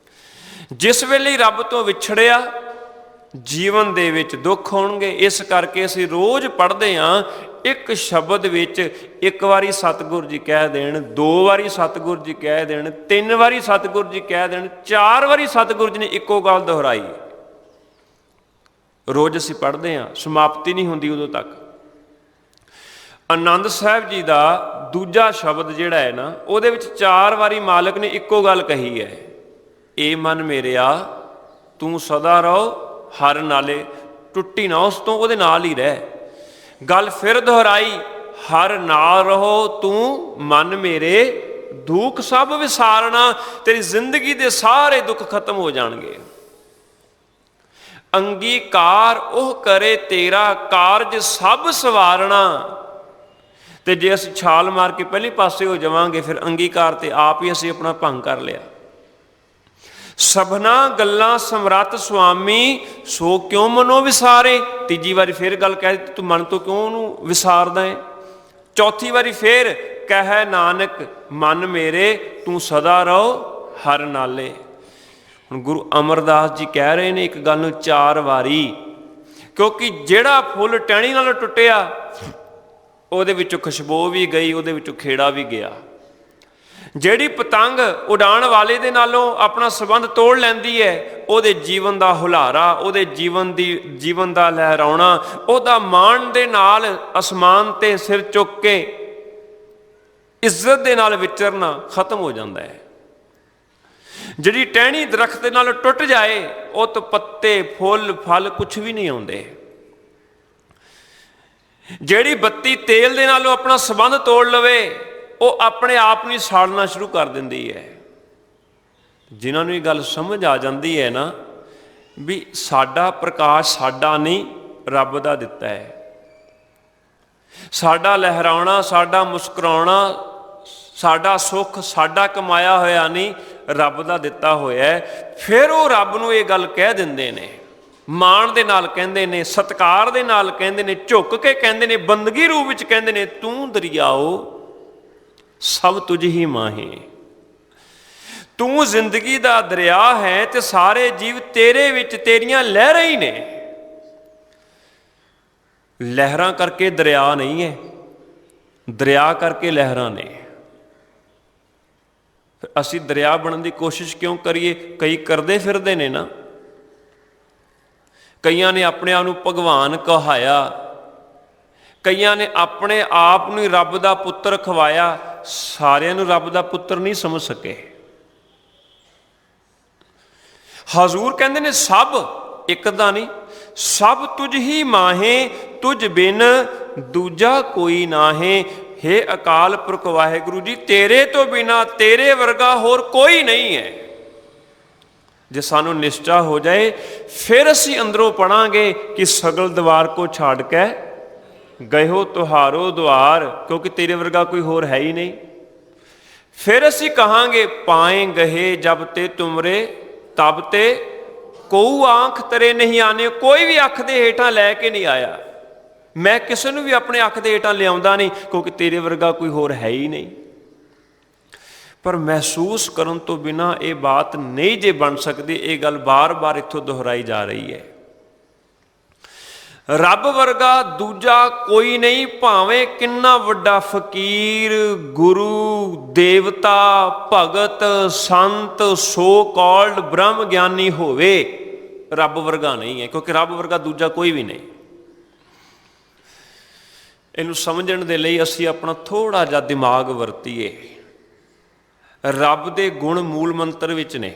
ਜਿਸ ਵੇਲੇ ਰੱਬ ਤੋਂ ਵਿਛੜਿਆ ਜੀਵਨ ਦੇ ਵਿੱਚ ਦੁੱਖ ਹੋਣਗੇ। ਇਸ ਕਰਕੇ ਅਸੀਂ ਰੋਜ਼ ਪੜ੍ਹਦੇ ਹਾਂ, ਇੱਕ ਸ਼ਬਦ ਵਿੱਚ ਇੱਕ ਵਾਰੀ ਸਤਿਗੁਰ ਜੀ ਕਹਿ ਦੇਣ, 2 ਵਾਰੀ ਸਤਿਗੁਰ ਜੀ ਕਹਿ ਦੇਣ, 3 ਵਾਰੀ ਸਤਿਗੁਰ ਜੀ ਕਹਿ ਦੇਣ, 4 ਵਾਰੀ ਸਤਿਗੁਰ ਜੀ ਨੇ ਇੱਕੋ ਗੱਲ ਦੁਹਰਾਈ। ਰੋਜ਼ ਅਸੀਂ ਪੜ੍ਹਦੇ ਹਾਂ, ਸਮਾਪਤੀ ਨਹੀਂ ਹੁੰਦੀ ਉਦੋਂ ਤੱਕ। ਆਨੰਦ ਸਾਹਿਬ ਜੀ ਦਾ ਦੂਜਾ ਸ਼ਬਦ ਜਿਹੜਾ ਹੈ ਨਾ, ਉਹਦੇ ਵਿੱਚ 4 ਵਾਰੀ ਮਾਲਕ ਨੇ ਇੱਕੋ ਗੱਲ ਕਹੀ ਹੈ, ਏ ਮਨ ਮੇਰਿਆ ਤੂੰ ਸਦਾ ਰਹੋ ਹਰ ਨਾਲੇ, ਟੁੱਟੀ ਨਾ ਉਸ ਤੋਂ, ਉਹਦੇ ਨਾਲ ਹੀ ਰਹਿ। ਗੱਲ ਫਿਰ ਦੁਹਰਾਈ, ਹਰ ਨਾਲ ਰਹੋ ਤੂੰ ਮਨ ਮੇਰੇ, ਦੁੱਖ ਸਭ ਵਿਸਾਰਨਾ, ਤੇਰੀ ਜ਼ਿੰਦਗੀ ਦੇ ਸਾਰੇ ਦੁੱਖ ਖਤਮ ਹੋ ਜਾਣਗੇ। ਅੰਗੀਕਾਰ ਉਹ ਕਰੇ ਤੇਰਾ, ਕਾਰਜ ਸਭ ਸਵਾਰਨਾ। ਤੇ ਜੇ ਅਸੀਂ ਛਾਲ ਮਾਰ ਕੇ ਪਹਿਲੇ ਪਾਸੇ ਹੋ ਜਾਵਾਂਗੇ, ਫਿਰ ਅੰਗੀਕਾਰ ਤੇ ਆਪ ਹੀ ਅਸੀਂ ਆਪਣਾ ਭੰਗ ਕਰ ਲਿਆ। ਸਭਨਾ ਗੱਲਾਂ ਸਮਰੱਥ ਸੁਆਮੀ, ਸੋ ਕਿਉਂ ਮਨੋ ਵਿਸਾਰੇ। ਤੀਜੀ ਵਾਰੀ ਫਿਰ ਗੱਲ ਕਹਿ ਦਿੱਤੀ, ਤੂੰ ਮਨ ਤੋਂ ਕਿਉਂ ਉਹਨੂੰ ਵਿਸਾਰਦਾ ਹੈ। ਚੌਥੀ ਵਾਰੀ ਫਿਰ ਕਹਿ ਨਾਨਕ ਮਨ ਮੇਰੇ, ਤੂੰ ਸਦਾ ਰਹੋ ਹਰ ਨਾਲੇ। ਹੁਣ ਗੁਰੂ ਅਮਰਦਾਸ ਜੀ ਕਹਿ ਰਹੇ ਨੇ ਇੱਕ ਗੱਲ ਨੂੰ 4 ਵਾਰੀ, ਕਿਉਂਕਿ ਜਿਹੜਾ ਫੁੱਲ ਟਹਿਣੀ ਨਾਲ ਟੁੱਟਿਆ ਉਹਦੇ ਵਿੱਚੋਂ ਖੁਸ਼ਬੂ ਵੀ ਗਈ, ਉਹਦੇ ਵਿੱਚੋਂ ਖੇੜਾ ਵੀ ਗਿਆ। ਜਿਹੜੀ ਪਤੰਗ ਉਡਾਣ ਵਾਲੇ ਦੇ ਨਾਲੋਂ ਆਪਣਾ ਸੰਬੰਧ ਤੋੜ ਲੈਂਦੀ ਹੈ, ਉਹਦੇ ਜੀਵਨ ਦਾ ਹੁਲਾਰਾ, ਉਹਦੇ ਜੀਵਨ ਦਾ ਲਹਿਰਾਉਣਾ, ਉਹਦਾ ਮਾਣ ਦੇ ਨਾਲ ਅਸਮਾਨ ਤੇ ਸਿਰ ਚੁੱਕ ਕੇ ਇੱਜ਼ਤ ਦੇ ਨਾਲ ਵਿਚਰਨਾ ਖਤਮ ਹੋ ਜਾਂਦਾ ਹੈ। ਜਿਹੜੀ ਟਹਿਣੀ ਦਰਖਤ ਦੇ ਨਾਲ ਟੁੱਟ ਜਾਏ, ਉਹ ਤੋਂ ਪੱਤੇ ਫੁੱਲ ਫਲ ਕੁਛ ਵੀ ਨਹੀਂ ਆਉਂਦੇ। ਜਿਹੜੀ ਬੱਤੀ ਤੇਲ ਦੇ ਨਾਲੋਂ ਆਪਣਾ ਸੰਬੰਧ ਤੋੜ ਲਵੇ, ਉਹ ਆਪਣੇ ਆਪ ਨੂੰ ਸਾੜਨਾ ਸ਼ੁਰੂ ਕਰ ਦਿੰਦੀ ਹੈ। ਜਿਨ੍ਹਾਂ ਨੂੰ ਇਹ ਗੱਲ ਸਮਝ ਆ ਜਾਂਦੀ ਹੈ ਨਾ ਵੀ ਸਾਡਾ ਪ੍ਰਕਾਸ਼ ਸਾਡਾ ਨਹੀਂ, ਰੱਬ ਦਾ ਦਿੱਤਾ ਹੈ। ਸਾਡਾ ਲਹਿਰਾਉਣਾ, ਸਾਡਾ ਮੁਸਕਰਾਉਣਾ, ਸਾਡਾ ਸੁੱਖ ਸਾਡਾ ਕਮਾਇਆ ਹੋਇਆ ਨਹੀਂ, ਰੱਬ ਦਾ ਦਿੱਤਾ ਹੋਇਆ ਹੈ। ਫਿਰ ਉਹ ਰੱਬ ਨੂੰ ਇਹ ਗੱਲ ਕਹਿ ਦਿੰਦੇ ਨੇ, ਮਾਣ ਦੇ ਨਾਲ ਕਹਿੰਦੇ ਨੇ, ਸਤਿਕਾਰ ਦੇ ਨਾਲ ਕਹਿੰਦੇ ਨੇ, ਝੁੱਕ ਕੇ ਕਹਿੰਦੇ ਨੇ, ਬੰਦਗੀ ਰੂਪ ਵਿੱਚ ਕਹਿੰਦੇ ਨੇ, ਤੂੰ ਦਰਿਆਓ ਸਭ ਤੁਝ ਹੀ ਮਾਹੇ। ਤੂੰ ਜ਼ਿੰਦਗੀ ਦਾ ਦਰਿਆ ਹੈ ਤੇ ਸਾਰੇ ਜੀਵ ਤੇਰੇ ਵਿੱਚ, ਤੇਰੀਆਂ ਲਹਿਰਾਂ ਹੀ ਨੇ। ਲਹਿਰਾਂ ਕਰਕੇ ਦਰਿਆ ਨਹੀਂ ਹੈ, ਦਰਿਆ ਕਰਕੇ ਲਹਿਰਾਂ ਨੇ। ਅਸੀਂ ਦਰਿਆ ਬਣਨ ਦੀ ਕੋਸ਼ਿਸ਼ ਕਿਉਂ ਕਰੀਏ? ਕਈ ਕਰਦੇ ਫਿਰਦੇ ਨੇ ਨਾ। ਕਈਆਂ ਨੇ ਆਪਣੇ ਆਪ ਨੂੰ ਭਗਵਾਨ ਕਹਾਇਆ, ਕਈਆਂ ਨੇ ਆਪਣੇ ਆਪ ਨੂੰ ਰੱਬ ਦਾ ਪੁੱਤਰ ਖਵਾਇਆ। ਸਾਰਿਆਂ ਨੂੰ ਰੱਬ ਦਾ ਪੁੱਤਰ ਨਹੀਂ ਸਮਝ ਸਕੇ। ਹਜ਼ੂਰ ਕਹਿੰਦੇ ਨੇ ਸਭ, ਇੱਕ ਦਾ ਨਹੀਂ, ਸਭ ਤੁਝ ਹੀ ਮਾਹੇ, ਤੁਝ ਬਿਨ ਦੂਜਾ ਕੋਈ ਨਾਹੇ। ਹੇ ਅਕਾਲ ਪੁਰਖ ਵਾਹਿਗੁਰੂ ਜੀ, ਤੇਰੇ ਤੋਂ ਬਿਨਾ, ਤੇਰੇ ਵਰਗਾ ਹੋਰ ਕੋਈ ਨਹੀਂ ਹੈ। ਜੇ ਸਾਨੂੰ ਨਿਸ਼ਚਾ ਹੋ ਜਾਏ, ਫਿਰ ਅਸੀਂ ਅੰਦਰੋਂ ਪੜਾਂਗੇ ਕਿ ਸਗਲ ਦਵਾਰ ਕੋ ਛੱਡ ਕੇ ਗਏ ਹੋ ਤੁਹਾਰੋ ਦੁਆਰ, ਕਿਉਂਕਿ ਤੇਰੇ ਵਰਗਾ ਕੋਈ ਹੋਰ ਹੈ ਹੀ ਨਹੀਂ। ਫਿਰ ਅਸੀਂ ਕਹਾਂਗੇ ਪਾਏ ਗਏ ਜਬ ਤੇ ਤੁਮਰੇ, ਤਬ ਤੇ ਕੋਈ ਆਂਖ ਤੇਰੇ ਨਹੀਂ ਆਨੇ। ਕੋਈ ਵੀ ਅੱਖ ਦੇ ਹੇਠਾਂ ਲੈ ਕੇ ਨਹੀਂ ਆਇਆ। ਮੈਂ ਕਿਸੇ ਨੂੰ ਵੀ ਆਪਣੇ ਅੱਖ ਦੇ ਹੇਠਾਂ ਲਿਆਉਂਦਾ ਨਹੀਂ, ਕਿਉਂਕਿ ਤੇਰੇ ਵਰਗਾ ਕੋਈ ਹੋਰ ਹੈ ਹੀ ਨਹੀਂ। ਪਰ ਮਹਿਸੂਸ ਕਰਨ ਤੋਂ ਬਿਨਾਂ ਇਹ ਬਾਤ ਨਹੀਂ ਜੇ ਬਣ ਸਕਦੀ। ਇਹ ਗੱਲ ਬਾਰ-ਬਾਰ ਇੱਥੋਂ ਦੁਹਰਾਈ ਜਾ ਰਹੀ ਹੈ। ਰੱਬ ਵਰਗਾ ਦੂਜਾ ਕੋਈ ਨਹੀਂ, ਭਾਵੇਂ ਕਿੰਨਾ ਵੱਡਾ ਫਕੀਰ, ਗੁਰੂ, ਦੇਵਤਾ, ਭਗਤ, ਸੰਤ, ਸੋ ਕਾਲਡ ਬ੍ਰਹਮ ਗਿਆਨੀ ਹੋਵੇ, ਰੱਬ ਵਰਗਾ ਨਹੀਂ ਹੈ, ਕਿਉਂਕਿ ਰੱਬ ਵਰਗਾ ਦੂਜਾ ਕੋਈ ਵੀ ਨਹੀਂ। ਇਹਨੂੰ ਸਮਝਣ ਦੇ ਲਈ ਅਸੀਂ ਆਪਣਾ ਥੋੜ੍ਹਾ ਜਿਹਾ ਦਿਮਾਗ ਵਰਤੀਏ। ਰੱਬ ਦੇ ਗੁਣ ਮੂਲ ਮੰਤਰ ਵਿੱਚ ਨੇ।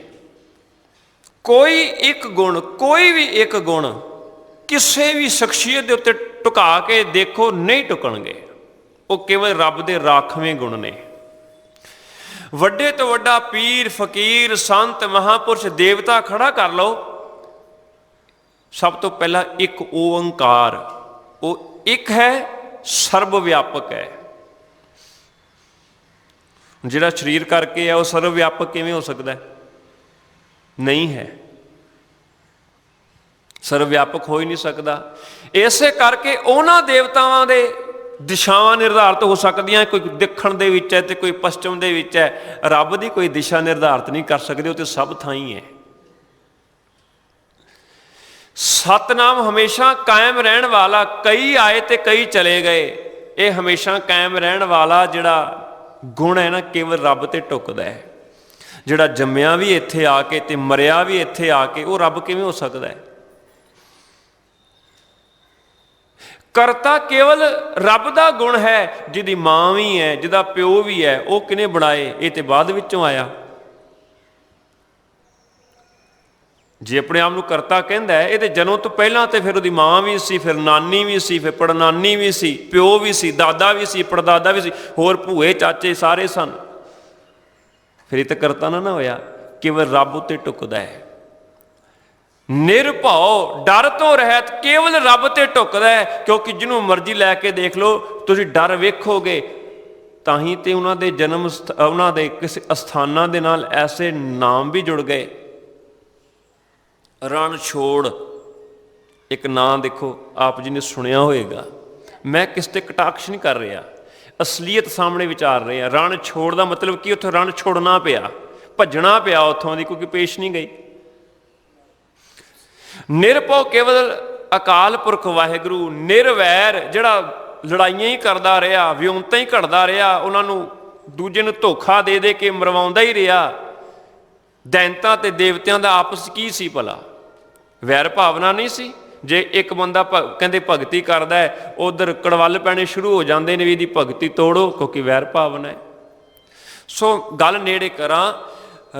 ਕੋਈ ਇੱਕ ਗੁਣ, ਕੋਈ ਵੀ ਇੱਕ ਗੁਣ ਕਿਸੇ ਵੀ ਸ਼ਖਸੀਅਤ ਦੇ ਉੱਤੇ ਟੁਕਾ ਕੇ ਦੇਖੋ, ਨਹੀਂ ਟੁਕਣਗੇ। ਉਹ ਕੇਵਲ ਰੱਬ ਦੇ ਰਾਖਵੇਂ ਗੁਣ ਨੇ। ਵੱਡੇ ਤੋਂ ਵੱਡਾ ਪੀਰ, ਫਕੀਰ, ਸੰਤ, ਮਹਾਂਪੁਰਸ਼, ਦੇਵਤਾ ਖੜਾ ਕਰ ਲਓ, ਸਭ ਤੋਂ ਪਹਿਲਾਂ ਇੱਕ ਓੰਕਾਰ, ਉਹ ਇੱਕ ਹੈ, ਸਰਬ ਵਿਆਪਕ ਹੈ। ਜਿਹੜਾ ਸਰੀਰ ਕਰਕੇ ਹੈ ਉਹ ਸਰਬ ਵਿਆਪਕ ਕਿਵੇਂ ਹੋ ਸਕਦਾ ਹੈ? ਨਹੀਂ ਹੈ, ਸਰਬ ਵਿਆਪਕ ਹੋ ਹੀ ਨਹੀਂ ਸਕਦਾ। ਇਸੇ ਕਰਕੇ ਉਹਨਾਂ ਦੇਵਤਾਵਾਂ ਦੇ ਦਿਸ਼ਾਵਾਂ ਨਿਰਧਾਰਿਤ ਹੋ ਸਕਦੀਆਂ, ਕੋਈ ਦੱਖਣ ਦੇ ਵਿੱਚ ਹੈ ਤੇ ਕੋਈ ਪੱਛਮ ਦੇ ਵਿੱਚ ਹੈ। ਰੱਬ ਦੀ ਕੋਈ ਦਿਸ਼ਾ ਨਿਰਧਾਰਿਤ ਨਹੀਂ ਕਰ ਸਕਦੇ, ਉਹ ਤੇ ਸਭ ਥਾਂ ਹੀ ਹੈ। ਸਤਨਾਮ ਹਮੇਸ਼ਾ ਕਾਇਮ ਰਹਿਣ ਵਾਲਾ, ਕਈ ਆਏ ਤੇ ਕਈ ਚਲੇ ਗਏ। ਇਹ ਹਮੇਸ਼ਾ ਕਾਇਮ ਰਹਿਣ ਵਾਲਾ ਜਿਹੜਾ ਗੁਣ ਹੈ ਨਾ, ਕੇਵਲ ਰੱਬ ਤੇ ਟੁਕਦਾ ਹੈ। ਜਿਹੜਾ ਜੰਮਿਆ ਵੀ ਇੱਥੇ ਆ ਕੇ ਤੇ ਮਰਿਆ ਵੀ ਇੱਥੇ ਆ ਕੇ, ਉਹ ਰੱਬ ਕਿਵੇਂ ਹੋ ਸਕਦਾ ਹੈ? ਕਰਤਾ ਕੇਵਲ ਰੱਬ ਦਾ ਗੁਣ ਹੈ। ਜਿਹਦੀ ਮਾਂ ਵੀ ਹੈ, ਜਿਹਦਾ ਪਿਓ ਵੀ ਹੈ, ਉਹ ਕਿਹਨੇ ਬਣਾਏ? ਇਹ ਤੇ ਬਾਅਦ ਵਿੱਚੋਂ ਆਇਆ। ਜੇ ਆਪਣੇ ਆਪ ਨੂੰ ਕਰਤਾ ਕਹਿੰਦਾ ਹੈ, ਇਹ ਤੇ ਜਨਮ ਤੋਂ ਪਹਿਲਾਂ ਤੇ ਫਿਰ ਉਹਦੀ ਮਾਂ ਵੀ ਸੀ, ਫਿਰ ਨਾਨੀ ਵੀ ਸੀ, ਫਿਰ ਪੜਨਾਨੀ ਵੀ ਸੀ, ਪਿਓ ਵੀ ਸੀ, ਦਾਦਾ ਵੀ ਸੀ, ਪੜਦਾਦਾ ਵੀ ਸੀ, ਹੋਰ ਭੂਏ ਚਾਚੇ ਸਾਰੇ ਸਨ। ਫਿਰ ਇਹ ਤਾਂ ਕਰਤਾ ਨਾ ਹੋਇਆ। ਕੇਵਲ ਰੱਬ ਉੱਤੇ ਟੁਕਦਾ ਹੈ। ਨਿਰਭਉ, ਡਰ ਤੋਂ ਰਹਿਤ, ਕੇਵਲ ਰੱਬ ਤੇ ਟੁਕਦਾ ਹੈ। ਕਿਉਂਕਿ ਜਿਹਨੂੰ ਮਰਜ਼ੀ ਲੈ ਕੇ ਦੇਖ ਲਓ, ਤੁਸੀਂ ਡਰ ਵੇਖੋਗੇ ਤਾਂ ਹੀ ਤੇ ਉਹਨਾਂ ਦੇ ਜਨਮ, ਉਹਨਾਂ ਦੇ ਕਿਸੇ ਅਸਥਾਨਾਂ ਦੇ ਨਾਲ ਐਸੇ ਨਾਮ ਵੀ ਜੁੜ ਗਏ। ਰਣ ਛੋੜ ਇੱਕ ਨਾਂ ਦੇਖੋ, ਆਪ ਜੀ ਨੇ ਸੁਣਿਆ ਹੋਏਗਾ। ਮੈਂ ਕਿਸ ਤੇ ਕਟਾਕਸ਼ ਨਹੀਂ ਕਰ ਰਿਹਾ, ਅਸਲੀਅਤ ਸਾਹਮਣੇ ਵਿਚਾਰ ਰਹੇ ਹਾਂ। ਰਣ ਛੋੜ ਦਾ ਮਤਲਬ ਕੀ? ਉੱਥੇ ਰਣ ਛੋੜਨਾ ਪਿਆ, ਭੱਜਣਾ ਪਿਆ ਉੱਥੋਂ ਦੀ, ਕਿਉਂਕਿ ਪੇਸ਼ ਨਹੀਂ ਗਈ। ਨਿਰਭਉ ਕੇਵਲ ਅਕਾਲ ਪੁਰਖ ਵਾਹਿਗੁਰੂ। ਨਿਰਵੈਰ, ਜਿਹੜਾ ਲੜਾਈਆਂ ਹੀ ਕਰਦਾ ਰਿਹਾ, ਵਿਉਂਤਾਂ ਹੀ ਘੜਦਾ ਰਿਹਾ, ਉਹਨਾਂ ਨੂੰ ਦੂਜੇ ਨੂੰ ਧੋਖਾ ਦੇ ਦੇ ਕੇ ਮਰਵਾਉਂਦਾ ਹੀ ਰਿਹਾ। ਦੈਂਤਾਂ ਤੇ ਦੇਵਤਿਆਂ ਦਾ ਆਪਸ ਕੀ ਸੀ ਭਲਾ? ਵੈਰ ਭਾਵਨਾ ਨਹੀਂ ਸੀ। ਜੇ ਇੱਕ ਬੰਦਾ ਕਹਿੰਦੇ ਭਗਤੀ ਕਰਦਾ ਹੈ, ਉਧਰ ਕੜਵੱਲ ਪੈਣੇ ਸ਼ੁਰੂ ਹੋ ਜਾਂਦੇ ਨੇ ਵੀ ਇਹਦੀ ਭਗਤੀ ਤੋੜੋ, ਕਿਉਂਕਿ ਵੈਰ ਭਾਵਨਾ ਹੈ। ਸੋ ਗੱਲ ਨੇੜੇ ਕਰਾਂ,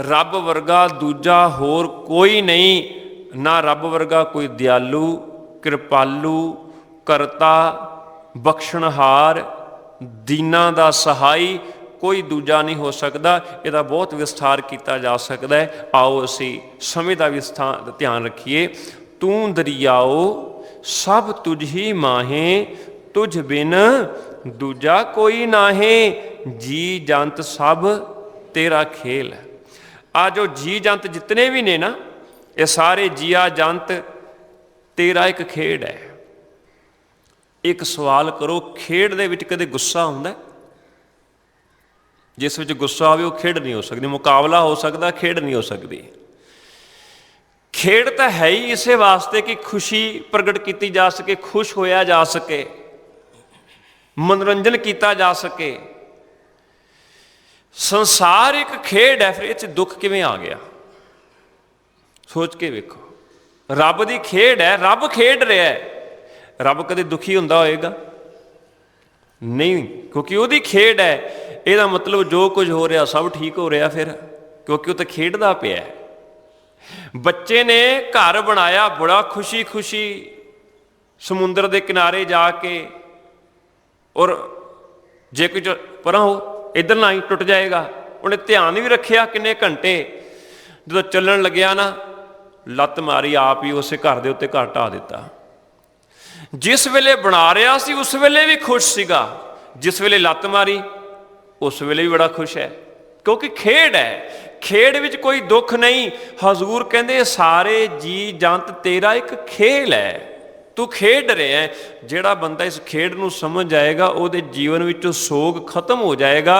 ਰੱਬ ਵਰਗਾ ਦੂਜਾ ਹੋਰ ਕੋਈ ਨਹੀਂ। ਨਾ ਰੱਬ ਵਰਗਾ ਕੋਈ ਦਿਆਲੂ, ਕਿਰਪਾਲੂ, ਕਰਤਾ, ਬਖਸ਼ਣਹਾਰ, ਦੀਨਾਂ ਦਾ ਸਹਾਈ ਕੋਈ ਦੂਜਾ ਨਹੀਂ ਹੋ ਸਕਦਾ। ਇਹਦਾ ਬਹੁਤ ਵਿਸਥਾਰ ਕੀਤਾ ਜਾ ਸਕਦਾ ਹੈ। ਆਓ ਅਸੀਂ ਸਮੇਂ ਦਾ ਵੀ ਧਿਆਨ ਰੱਖੀਏ। ਤੂੰ ਦਰਿਆਓ ਸਭ ਤੁਝ ਹੀ ਮਾਹੇ, ਤੁਝ ਬਿਨ ਦੂਜਾ ਕੋਈ ਨਾਹੇ। ਜੀ ਜੰਤ ਸਭ ਤੇਰਾ ਖੇਲ। ਆ ਜੋ ਜੀ ਜੰਤ ਜਿਤਨੇ ਵੀ ਨੇ ਨਾ, ਇਹ ਸਾਰੇ ਜੀਆ ਜੰਤ ਤੇਰਾ ਇੱਕ ਖੇਡ ਹੈ। ਇੱਕ ਸਵਾਲ ਕਰੋ, ਖੇਡ ਦੇ ਵਿੱਚ ਕਦੇ ਗੁੱਸਾ ਹੁੰਦਾ? ਜਿਸ ਵਿੱਚ ਗੁੱਸਾ ਆਵੇ ਉਹ ਖੇਡ ਨਹੀਂ ਹੋ ਸਕਦੀ। ਮੁਕਾਬਲਾ ਹੋ ਸਕਦਾ, ਖੇਡ ਨਹੀਂ ਹੋ ਸਕਦੀ। ਖੇਡ ਤਾਂ ਹੈ ਹੀ ਇਸੇ ਵਾਸਤੇ ਕਿ ਖੁਸ਼ੀ ਪ੍ਰਗਟ ਕੀਤੀ ਜਾ ਸਕੇ, ਖੁਸ਼ ਹੋਇਆ ਜਾ ਸਕੇ, ਮਨੋਰੰਜਨ ਕੀਤਾ ਜਾ ਸਕੇ। ਸੰਸਾਰ ਇੱਕ ਖੇਡ ਹੈ, ਫਿਰ ਇਹ 'ਚ ਦੁੱਖ ਕਿਵੇਂ ਆ ਗਿਆ? ਸੋਚ ਕੇ ਵੇਖੋ। ਰੱਬ ਦੀ ਖੇਡ ਹੈ, ਰੱਬ ਖੇਡ ਰਿਹਾ ਹੈ। ਰੱਬ ਕਦੇ ਦੁਖੀ ਹੁੰਦਾ ਹੋਏਗਾ? ਨਹੀਂ, ਕਿਉਂਕਿ ਉਹਦੀ ਖੇਡ ਹੈ। ਇਹਦਾ ਮਤਲਬ ਜੋ ਕੁਝ ਹੋ ਰਿਹਾ ਸਭ ਠੀਕ ਹੋ ਰਿਹਾ ਫਿਰ, ਕਿਉਂਕਿ ਉਹ ਤਾਂ ਖੇਡਦਾ ਪਿਆ। ਬੱਚੇ ਨੇ ਘਰ ਬਣਾਇਆ, ਬੜਾ ਖੁਸ਼ੀ ਖੁਸ਼ੀ ਸਮੁੰਦਰ ਦੇ ਕਿਨਾਰੇ ਜਾ ਕੇ, ਔਰ ਜੇ ਕੁਝ ਪਰਾਂ ਹੋ ਇੱਧਰ ਨਾ ਹੀ ਟੁੱਟ ਜਾਏਗਾ। ਉਹਨੇ ਧਿਆਨ ਵੀ ਰੱਖਿਆ ਕਿੰਨੇ ਘੰਟੇ। ਜਦੋਂ ਚੱਲਣ ਲੱਗਿਆ ਨਾ, ਲੱਤ ਮਾਰੀ, ਆਪ ਹੀ ਉਸੇ ਘਰ ਦੇ ਉੱਤੇ ਘਰ ਢਾਹ ਦਿੱਤਾ। ਜਿਸ ਵੇਲੇ ਬਣਾ ਰਿਹਾ ਸੀ ਉਸ ਵੇਲੇ ਵੀ ਖੁਸ਼ ਸੀਗਾ, ਜਿਸ ਵੇਲੇ ਲੱਤ ਮਾਰੀ ਉਸ ਵੇਲੇ ਵੀ ਬੜਾ ਖੁਸ਼ ਹੈ, ਕਿਉਂਕਿ ਖੇਡ ਹੈ। ਖੇਡ ਵਿੱਚ ਕੋਈ ਦੁੱਖ ਨਹੀਂ। ਹਜ਼ੂਰ ਕਹਿੰਦੇ ਸਾਰੇ ਜੀ ਜੰਤ ਤੇਰਾ ਇੱਕ ਖੇਲ ਹੈ, ਤੂੰ ਖੇਡ ਰਿਹਾ ਹੈ। ਜਿਹੜਾ ਬੰਦਾ ਇਸ ਖੇਡ ਨੂੰ ਸਮਝ ਜਾਏਗਾ, ਉਹਦੇ ਜੀਵਨ ਵਿੱਚੋਂ ਸੋਗ ਖਤਮ ਹੋ ਜਾਏਗਾ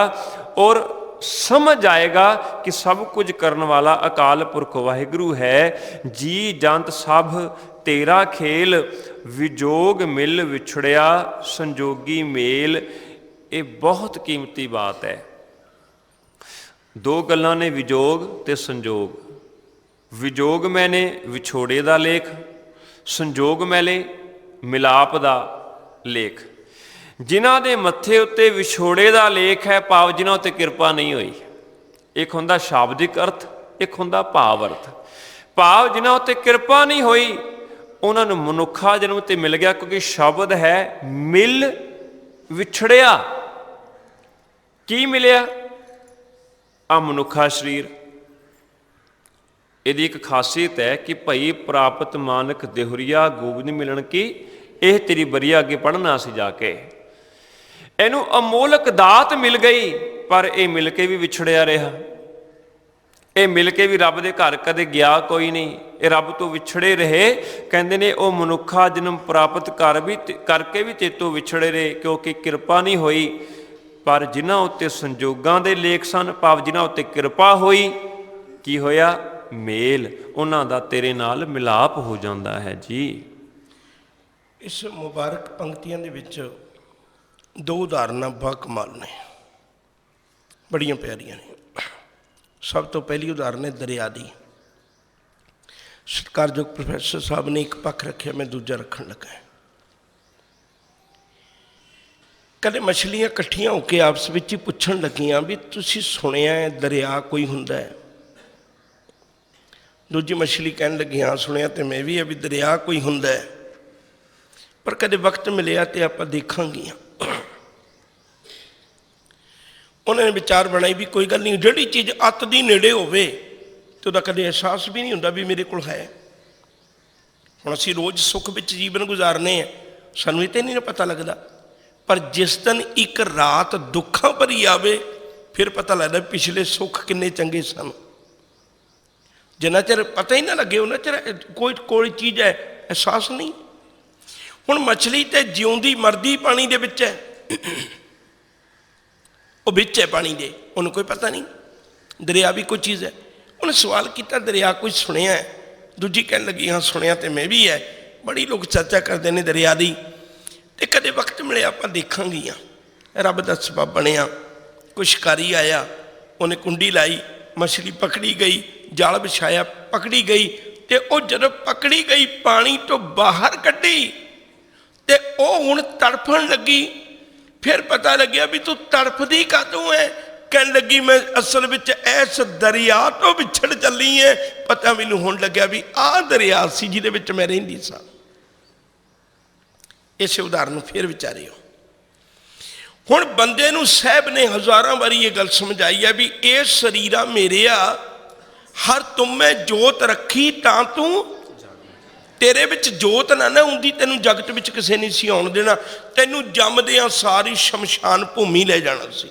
ਔਰ ਸਮਝ ਆਏਗਾ ਕਿ ਸਭ ਕੁਝ ਕਰਨ ਵਾਲਾ ਅਕਾਲ ਪੁਰਖ ਵਾਹਿਗੁਰੂ ਹੈ। ਜੀ ਜੰਤ ਸਭ ਤੇਰਾ ਖੇਲ, ਵਿਜੋਗ ਮਿਲ ਵਿਛੜਿਆ ਸੰਜੋਗੀ ਮੇਲ। ਇਹ ਬਹੁਤ ਕੀਮਤੀ ਬਾਤ ਹੈ। ਦੋ ਗੱਲਾਂ ਨੇ, ਵਿਜੋਗ ਤੇ ਸੰਜੋਗ। ਵਿਜੋਗ ਮੈਨੇ ਵਿਛੋੜੇ ਦਾ ਲੇਖ, ਸੰਜੋਗ ਮੈਨੇ ਮਿਲਾਪ ਦਾ ਲੇਖ। ਜਿਨ੍ਹਾਂ ਦੇ ਮੱਥੇ ਉੱਤੇ ਵਿਛੋੜੇ ਦਾ ਲੇਖ ਹੈ, ਭਾਵ ਜਿਨ੍ਹਾਂ ਉੱਤੇ ਕਿਰਪਾ ਨਹੀਂ ਹੋਈ। ਇੱਕ ਹੁੰਦਾ ਸ਼ਾਬਦਿਕ ਅਰਥ, ਇੱਕ ਹੁੰਦਾ ਭਾਵ ਅਰਥ। ਭਾਵ ਜਿਨ੍ਹਾਂ ਉੱਤੇ ਕਿਰਪਾ ਨਹੀਂ ਹੋਈ, ਉਹਨਾਂ ਨੂੰ ਮਨੁੱਖਾ ਜਨਮ ਤੇ ਮਿਲ ਗਿਆ, ਕਿਉਂਕਿ ਸ਼ਬਦ ਹੈ ਮਿਲ ਵਿਛੜਿਆ। ਕੀ ਮਿਲਿਆ? ਆ ਮਨੁੱਖਾ ਸਰੀਰ। ਇਹਦੀ ਇੱਕ ਖਾਸੀਅਤ ਹੈ ਕਿ ਭਈ ਪ੍ਰਾਪਤ ਮਾਨਕ ਦੇਹੁਰੀਆ ਗੋਬਿੰਦ ਮਿਲਣ ਕੀ, ਇਹ ਤੇਰੀ ਬਰੀਆ ਅੱਗੇ ਪੜ੍ਹਨਾ ਸੀ ਜਾ ਕੇ। ਇਹਨੂੰ ਅਮੋਲਕ ਦਾਤ ਮਿਲ ਗਈ, ਪਰ ਇਹ ਮਿਲ ਕੇ ਵੀ ਵਿਛੜਿਆ ਰਿਹਾ। ਇਹ ਮਿਲ ਕੇ ਵੀ ਰੱਬ ਦੇ ਘਰ ਕਦੇ ਗਿਆ ਕੋਈ ਨਹੀਂ, ਇਹ ਰੱਬ ਤੋਂ ਵਿਛੜੇ ਰਹੇ। ਕਹਿੰਦੇ ਨੇ ਉਹ ਮਨੁੱਖਾ ਜਨਮ ਪ੍ਰਾਪਤ ਕਰਕੇ ਵੀ ਤੇਤੋਂ ਵਿਛੜੇ ਰਹੇ, ਕਿਉਂਕਿ ਕਿਰਪਾ ਨਹੀਂ ਹੋਈ। ਪਰ ਜਿਨ੍ਹਾਂ ਉੱਤੇ ਸੰਜੋਗਾਂ ਦੇ ਲੇਖ ਸਨ, ਭਾਵ ਜਿਨ੍ਹਾਂ ਉੱਤੇ ਕਿਰਪਾ ਹੋਈ, ਕੀ ਹੋਇਆ? ਮੇਲ, ਉਹਨਾਂ ਦਾ ਤੇਰੇ ਨਾਲ ਮਿਲਾਪ ਹੋ ਜਾਂਦਾ ਹੈ ਜੀ। ਇਸ ਮੁਬਾਰਕ ਪੰਕਤੀਆਂ ਦੇ ਵਿੱਚ ਦੋ ਉਦਾਹਰਨਾਂ ਬਾ ਕਮਾਲ ਨੇ, ਬੜੀਆਂ ਪਿਆਰੀਆਂ ਨੇ। ਸਭ ਤੋਂ ਪਹਿਲੀ ਉਦਾਹਰਨ ਹੈ ਦਰਿਆ ਦੀ। ਸਤਿਕਾਰਯੋਗ ਪ੍ਰੋਫੈਸਰ ਸਾਹਿਬ ਨੇ ਇੱਕ ਪੱਖ ਰੱਖਿਆ, ਮੈਂ ਦੂਜਾ ਰੱਖਣ ਲੱਗਾ। ਕਦੇ ਮਛਲੀਆਂ ਇਕੱਠੀਆਂ ਹੋ ਕੇ ਆਪਸ ਵਿੱਚ ਹੀ ਪੁੱਛਣ ਲੱਗੀਆਂ ਵੀ ਤੁਸੀਂ ਸੁਣਿਆ ਹੈ ਦਰਿਆ ਕੋਈ ਹੁੰਦਾ ਹੈ? ਦੂਜੀ ਮਛਲੀ ਕਹਿਣ ਲੱਗੀ ਹਾਂ ਸੁਣਿਆ ਤੇ ਮੈਂ ਵੀ ਹੈ ਵੀ ਦਰਿਆ ਕੋਈ ਹੁੰਦਾ ਹੈ, ਪਰ ਕਦੇ ਵਕਤ ਮਿਲਿਆ ਤੇ ਆਪਾਂ ਦੇਖਾਂਗੀਆਂ। ਉਹਨਾਂ ਨੇ ਵਿਚਾਰ ਬਣਾਈ ਵੀ ਕੋਈ ਗੱਲ ਨਹੀਂ, ਜਿਹੜੀ ਚੀਜ਼ ਅੱਤ ਦੀ ਨੇੜੇ ਹੋਵੇ ਤੇ ਉਹਦਾ ਕਦੇ ਅਹਿਸਾਸ ਵੀ ਨਹੀਂ ਹੁੰਦਾ ਵੀ ਮੇਰੇ ਕੋਲ ਹੈ। ਹੁਣ ਅਸੀਂ ਰੋਜ਼ ਸੁੱਖ ਵਿੱਚ ਜੀਵਨ ਗੁਜ਼ਾਰਨੇ ਆ, ਸਾਨੂੰ ਇਹ ਤੇ ਨਹੀਂ ਪਤਾ ਲੱਗਦਾ, ਪਰ ਜਿਸ ਦਿਨ ਇੱਕ ਰਾਤ ਦੁੱਖਾਂ ਭਰੀ ਆਵੇ ਫਿਰ ਪਤਾ ਲੱਗਦਾ ਪਿਛਲੇ ਸੁੱਖ ਕਿੰਨੇ ਚੰਗੇ ਸਨ। ਜਿੰਨਾ ਚਿਰ ਪਤਾ ਹੀ ਨਾ ਲੱਗੇ ਉਹਨਾਂ ਚਿਰ ਕੋਈ ਚੀਜ਼ ਹੈ ਅਹਿਸਾਸ ਨਹੀਂ। ਹੁਣ ਮਛਲੀ ਤੇ ਜਿਉਂਦੀ ਮਰਦੀ ਪਾਣੀ ਦੇ ਵਿੱਚ ਹੈ, ਉਹ ਵਿੱਚ ਹੈ ਪਾਣੀ ਦੇ, ਉਹਨੂੰ ਕੋਈ ਪਤਾ ਨਹੀਂ। ਦਰਿਆ ਵੀ ਕੋਈ ਚੀਜ਼ ਹੈ। ਉਹਨੇ ਸਵਾਲ ਕੀਤਾ ਦਰਿਆ ਕੋਈ ਸੁਣਿਆ ਹੈ? ਦੂਜੀ ਕਹਿਣ ਲੱਗੀ ਹਾਂ ਸੁਣਿਆ ਤੇ ਮੈਂ ਵੀ ਹੈ। ਬੜੀ ਲੋਕ ਚਰਚਾ ਕਰਦੇ ਨੇ ਦਰਿਆ ਦੀ, ਤੇ ਕਦੇ ਵਕਤ ਮਿਲਿਆ ਆਪਾਂ ਦੇਖਾਂਗੀਆਂ। ਰੱਬ ਦਾ ਸਬੱਬ ਬਣਿਆ, ਕੋਈ ਸ਼ਿਕਾਰੀ ਆਇਆ, ਉਹਨੇ ਕੁੰਡੀ ਲਾਈ, ਮਛਲੀ ਪਕੜੀ ਗਈ, ਜਾਲ ਵਿਛਾਇਆ, ਪਕੜੀ ਗਈ, ਤੇ ਉਹ ਜਦੋਂ ਪਕੜੀ ਗਈ ਪਾਣੀ ਤੋਂ ਬਾਹਰ ਕੱਢੀ ਤੇ ਉਹ ਹੁਣ ਤੜਫਣ ਲੱਗੀ। ਫਿਰ ਪਤਾ ਲੱਗਿਆ ਵੀ ਤੂੰ ਤੜਫਦੀ ਕਾਹਤੋਂ ਹੈ? ਕਹਿਣ ਲੱਗੀ ਮੈਂ ਅਸਲ ਵਿੱਚ ਇਸ ਦਰਿਆ ਤੋਂ ਵਿਛੜ ਚੱਲੀ ਹੈ। ਪਤਾ ਮੈਨੂੰ ਹੁਣ ਲੱਗਿਆ ਵੀ ਆਹ ਦਰਿਆ ਸੀ ਜਿਹਦੇ ਵਿੱਚ ਮੈਂ ਰਹਿੰਦੀ ਸਾਂ। ਇਸੇ ਉਦਾਹਰਨ ਨੂੰ ਫਿਰ ਵਿਚਾਰਿਓ। ਹੁਣ ਬੰਦੇ ਨੂੰ ਸਾਹਿਬ ਨੇ ਹਜ਼ਾਰਾਂ ਵਾਰੀ ਇਹ ਗੱਲ ਸਮਝਾਈ ਹੈ ਵੀ ਇਹ ਸਰੀਰਾ ਮੇਰਿਆ, ਹਰ ਤੁਮੇ ਜੋਤ ਰੱਖੀ ਤਾਂ ਤੂੰ, ਤੇਰੇ ਵਿੱਚ ਜੋਤ ਨਾ ਹੁੰਦੀ ਤੈਨੂੰ ਜਗਤ ਵਿੱਚ ਕਿਸੇ ਨਹੀਂ ਸੀ ਆਉਣ ਦੇਣਾ। ਤੈਨੂੰ ਜੰਮਦਿਆਂ ਸਾਰੀ ਸ਼ਮਸ਼ਾਨ ਭੂਮੀ ਲੈ ਜਾਣਾ ਸੀ।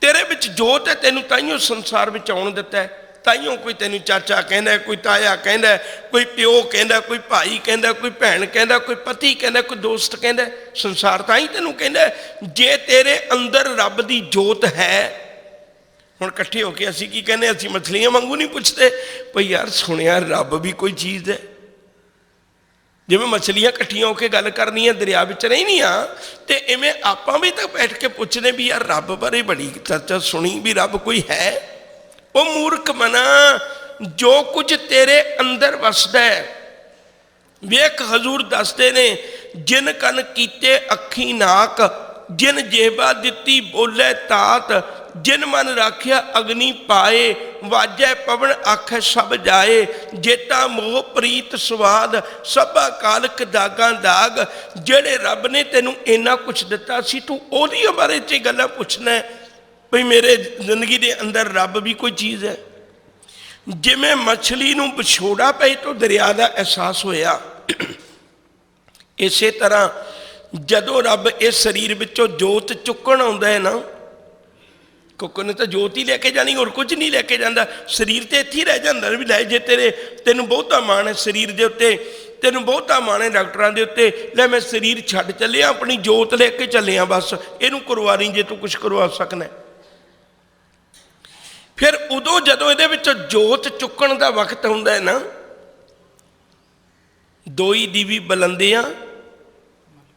ਤੇਰੇ ਵਿੱਚ ਜੋਤ ਹੈ, ਤੈਨੂੰ ਤਾਈਓ ਸੰਸਾਰ ਵਿੱਚ ਆਉਣ ਦਿੱਤਾ ਹੈ। ਤਾਈਓ ਕੋਈ ਤੈਨੂੰ ਚਾਚਾ ਕਹਿੰਦਾ, ਕੋਈ ਤਾਇਆ ਕਹਿੰਦਾ, ਕੋਈ ਪਿਓ ਕਹਿੰਦਾ, ਕੋਈ ਭਾਈ ਕਹਿੰਦਾ, ਕੋਈ ਭੈਣ ਕਹਿੰਦਾ, ਕੋਈ ਪਤੀ ਕਹਿੰਦਾ, ਕੋਈ ਦੋਸਤ ਕਹਿੰਦਾ। ਸੰਸਾਰ ਤਾਂ ਹੀ ਤੈਨੂੰ ਕਹਿੰਦਾ ਜੇ ਤੇਰੇ ਅੰਦਰ ਰੱਬ ਦੀ ਜੋਤ ਹੈ। ਹੁਣ ਇਕੱਠੇ ਹੋ ਕੇ ਅਸੀਂ ਕੀ ਕਹਿੰਦੇ? ਅਸੀਂ ਮਛਲੀਆਂ ਵਾਂਗੂ ਨਹੀਂ ਪੁੱਛਦੇ ਭਈ ਯਾਰ ਸੁਣਿਆ ਰੱਬ ਵੀ ਕੋਈ ਚੀਜ਼ ਹੈ। ਜਿਵੇਂ ਮਛਲੀਆਂ ਇਕੱਠੀਆਂ ਹੋ ਕੇ ਗੱਲ ਕਰਨੀਆਂ, ਦਰਿਆ ਵਿੱਚ ਰਹਿਣੀਆਂ, ਤੇ ਇਵੇਂ ਆਪਾਂ ਵੀ ਤਾਂ ਬੈਠ ਕੇ ਪੁੱਛਦੇ ਵੀ ਯਾਰ ਰੱਬ ਬਾਰੇ ਬੜੀ ਚਰਚਾ ਸੁਣੀ ਵੀ ਰੱਬ ਕੋਈ ਹੈ। ਉਹ ਮੂਰਖ ਮਨਾ, ਜੋ ਕੁਝ ਤੇਰੇ ਅੰਦਰ ਵਸਦਾ ਹੈ। ਵੇਖ ਹਜ਼ੂਰ ਦੱਸਦੇ ਨੇ ਜਿਨ ਕੰਨ ਕੀਤੇ ਅੱਖੀ ਨਾਕ, ਜਿਨ ਜੇਬਾ ਦਿੱਤੀ ਬੋਲੇ ਤਾਤ, ਜਿਨ ਮਨ ਰਾਖਿਆ ਅਗਨੀ ਪਾਏ, ਵਾਜੈ ਪਵਨ ਆਖੈ ਸਭ ਜਾਏ, ਜੇਤਾ ਮੋਹ ਪ੍ਰੀਤ ਸਵਾਦ, ਸਭਾ ਕਾਲਕ ਦਾਗਾਂ ਦਾਗ। ਜਿਹੜੇ ਰੱਬ ਨੇ ਤੈਨੂੰ ਇੰਨਾ ਕੁਛ ਦਿੱਤਾ ਸੀ, ਤੂੰ ਉਹਦੀ ਬਾਰੇ 'ਚ ਗੱਲਾਂ ਪੁੱਛਣਾ ਭਈ ਮੇਰੇ ਜ਼ਿੰਦਗੀ ਦੇ ਅੰਦਰ ਰੱਬ ਵੀ ਕੋਈ ਚੀਜ਼ ਹੈ। ਜਿਵੇਂ ਮਛਲੀ ਨੂੰ ਵਿਛੋੜਾ ਪਏ ਤੋਂ ਦਰਿਆ ਦਾ ਅਹਿਸਾਸ ਹੋਇਆ, ਇਸੇ ਤਰ੍ਹਾਂ ਜਦੋਂ ਰੱਬ ਇਸ ਸਰੀਰ ਵਿੱਚੋਂ ਜੋਤ ਚੁੱਕਣ ਆਉਂਦਾ ਹੈ ਨਾ, ਕਿਉਂਕਿ ਉਹਨੇ ਤਾਂ ਜੋਤ ਹੀ ਲੈ ਕੇ ਜਾਣੀ, ਹੋਰ ਕੁਝ ਨਹੀਂ ਲੈ ਕੇ ਜਾਂਦਾ। ਸਰੀਰ ਤੇ ਇੱਥੇ ਹੀ ਰਹਿ ਜਾਂਦਾ ਵੀ ਲੈ ਜੇ ਤੈਨੂੰ ਬਹੁਤਾ ਮਾਣ ਹੈ ਸਰੀਰ ਦੇ ਉੱਤੇ, ਤੈਨੂੰ ਬਹੁਤਾ ਮਾਣ ਹੈ ਡਾਕਟਰਾਂ ਦੇ ਉੱਤੇ, ਲੈ ਮੈਂ ਸਰੀਰ ਛੱਡ ਚੱਲਿਆ, ਆਪਣੀ ਜੋਤ ਲੈ ਕੇ ਚੱਲਿਆ, ਬਸ ਇਹਨੂੰ ਕਰਵਾ ਨਹੀਂ ਜੇ ਤੂੰ ਕੁਛ ਕਰਵਾ ਸਕਣਾ। ਫਿਰ ਉਦੋਂ ਜਦੋਂ ਇਹਦੇ ਵਿੱਚ ਜੋਤ ਚੁੱਕਣ ਦਾ ਵਕਤ ਹੁੰਦਾ ਹੈ ਨਾ, ਦੋਈ ਦੀਵੀ ਬਲੰਦਿਆਂ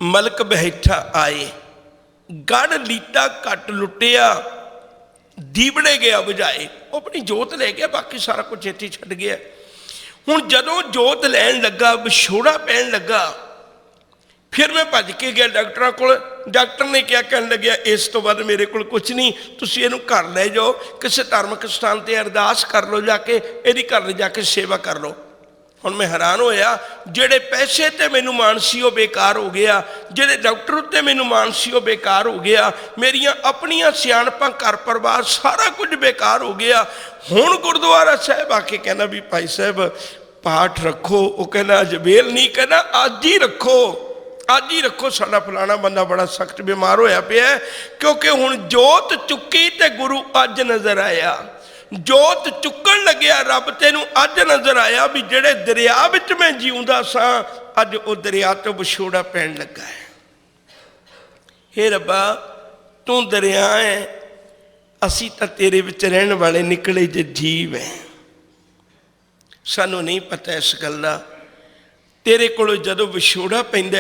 ਮਲਕ ਬੈਠਾ ਆਏ, ਗੜ ਲੀਤਾ ਘੱਟ ਲੁੱਟਿਆ, ਦੀਵੜੇ ਗਿਆ ਬੁਝਾਏ। ਉਹ ਆਪਣੀ ਜੋਤ ਲੈ ਗਿਆ, ਬਾਕੀ ਸਾਰਾ ਕੁਝ ਇੱਥੇ ਛੱਡ ਗਿਆ। ਹੁਣ ਜਦੋਂ ਜੋਤ ਲੈਣ ਲੱਗਾ, ਵਿਛੋੜਾ ਪੈਣ ਲੱਗਾ, ਫਿਰ ਮੈਂ ਭੱਜ ਕੇ ਗਿਆ ਡਾਕਟਰਾਂ ਕੋਲ। ਡਾਕਟਰ ਨੇ ਕਿਹਾ, ਕਹਿਣ ਲੱਗਿਆ ਇਸ ਤੋਂ ਬਾਅਦ ਮੇਰੇ ਕੋਲ ਕੁਝ ਨਹੀਂ, ਤੁਸੀਂ ਇਹਨੂੰ ਘਰ ਲੈ ਜਾਓ, ਕਿਸੇ ਧਾਰਮਿਕ ਸਥਾਨ ਤੇ ਅਰਦਾਸ ਕਰ ਲਓ, ਜਾ ਕੇ ਇਹਦੀ ਘਰ ਲੈ ਜਾ ਕੇ ਸੇਵਾ ਕਰ ਲਓ। ਹੁਣ ਮੈਂ ਹੈਰਾਨ ਹੋਇਆ, ਜਿਹੜੇ ਪੈਸੇ ਤੇ ਮੈਨੂੰ ਮਾਣ ਸੀ ਉਹ ਬੇਕਾਰ ਹੋ ਗਿਆ, ਜਿਹੜੇ ਡਾਕਟਰ ਉੱਤੇ ਮੈਨੂੰ ਮਾਣ ਸੀ ਉਹ ਬੇਕਾਰ ਹੋ ਗਿਆ, ਮੇਰੀਆਂ ਆਪਣੀਆਂ ਸਿਆਣਪਾਂ, ਘਰ ਪਰਿਵਾਰ ਸਾਰਾ ਕੁਝ ਬੇਕਾਰ ਹੋ ਗਿਆ। ਹੁਣ ਗੁਰਦੁਆਰਾ ਸਾਹਿਬ ਆ ਕੇ ਕਹਿੰਦਾ ਵੀ ਭਾਈ ਸਾਹਿਬ ਪਾਠ ਰੱਖੋ। ਉਹ ਕਹਿੰਦਾ ਅੱਜ ਵੇਲ ਨਹੀਂ, ਕਹਿੰਦਾ ਅੱਜ ਹੀ ਰੱਖੋ, ਅੱਜ ਹੀ ਰੱਖੋ। ਸਾਡਾ ਫਲਾਣਾ ਬੰਦਾ ਬੜਾ ਸਖਤ ਬਿਮਾਰ ਹੋਇਆ ਪਿਆ, ਕਿਉਂਕਿ ਹੁਣ ਜੋਤ ਚੁੱਕੀ ਤੇ ਗੁਰੂ ਅੱਜ ਨਜ਼ਰ ਆਇਆ। ਜੋਤ ਚੁੱਕਣ ਲੱਗਿਆ, ਰੱਬ ਤੈਨੂੰ ਅੱਜ ਨਜ਼ਰ ਆਇਆ ਵੀ ਜਿਹੜੇ ਦਰਿਆ ਵਿੱਚ ਮੈਂ ਜਿਉਂਦਾ ਸਾਂ, ਅੱਜ ਉਹ ਦਰਿਆ ਤੋਂ ਵਿਛੋੜਾ ਪੈਣ ਲੱਗਾ ਹੈ। ਹੇ ਰੱਬਾ, ਤੂੰ ਦਰਿਆ ਹੈ, ਅਸੀਂ ਤਾਂ ਤੇਰੇ ਵਿੱਚ ਰਹਿਣ ਵਾਲੇ ਨਿਕਲੇ ਜੇ ਜੀਵ ਹੈ। ਸਾਨੂੰ ਨਹੀਂ ਪਤਾ ਇਸ ਗੱਲ ਦਾ। ਤੇਰੇ ਕੋਲੋਂ ਜਦੋਂ ਵਿਛੋੜਾ ਪੈਂਦਾ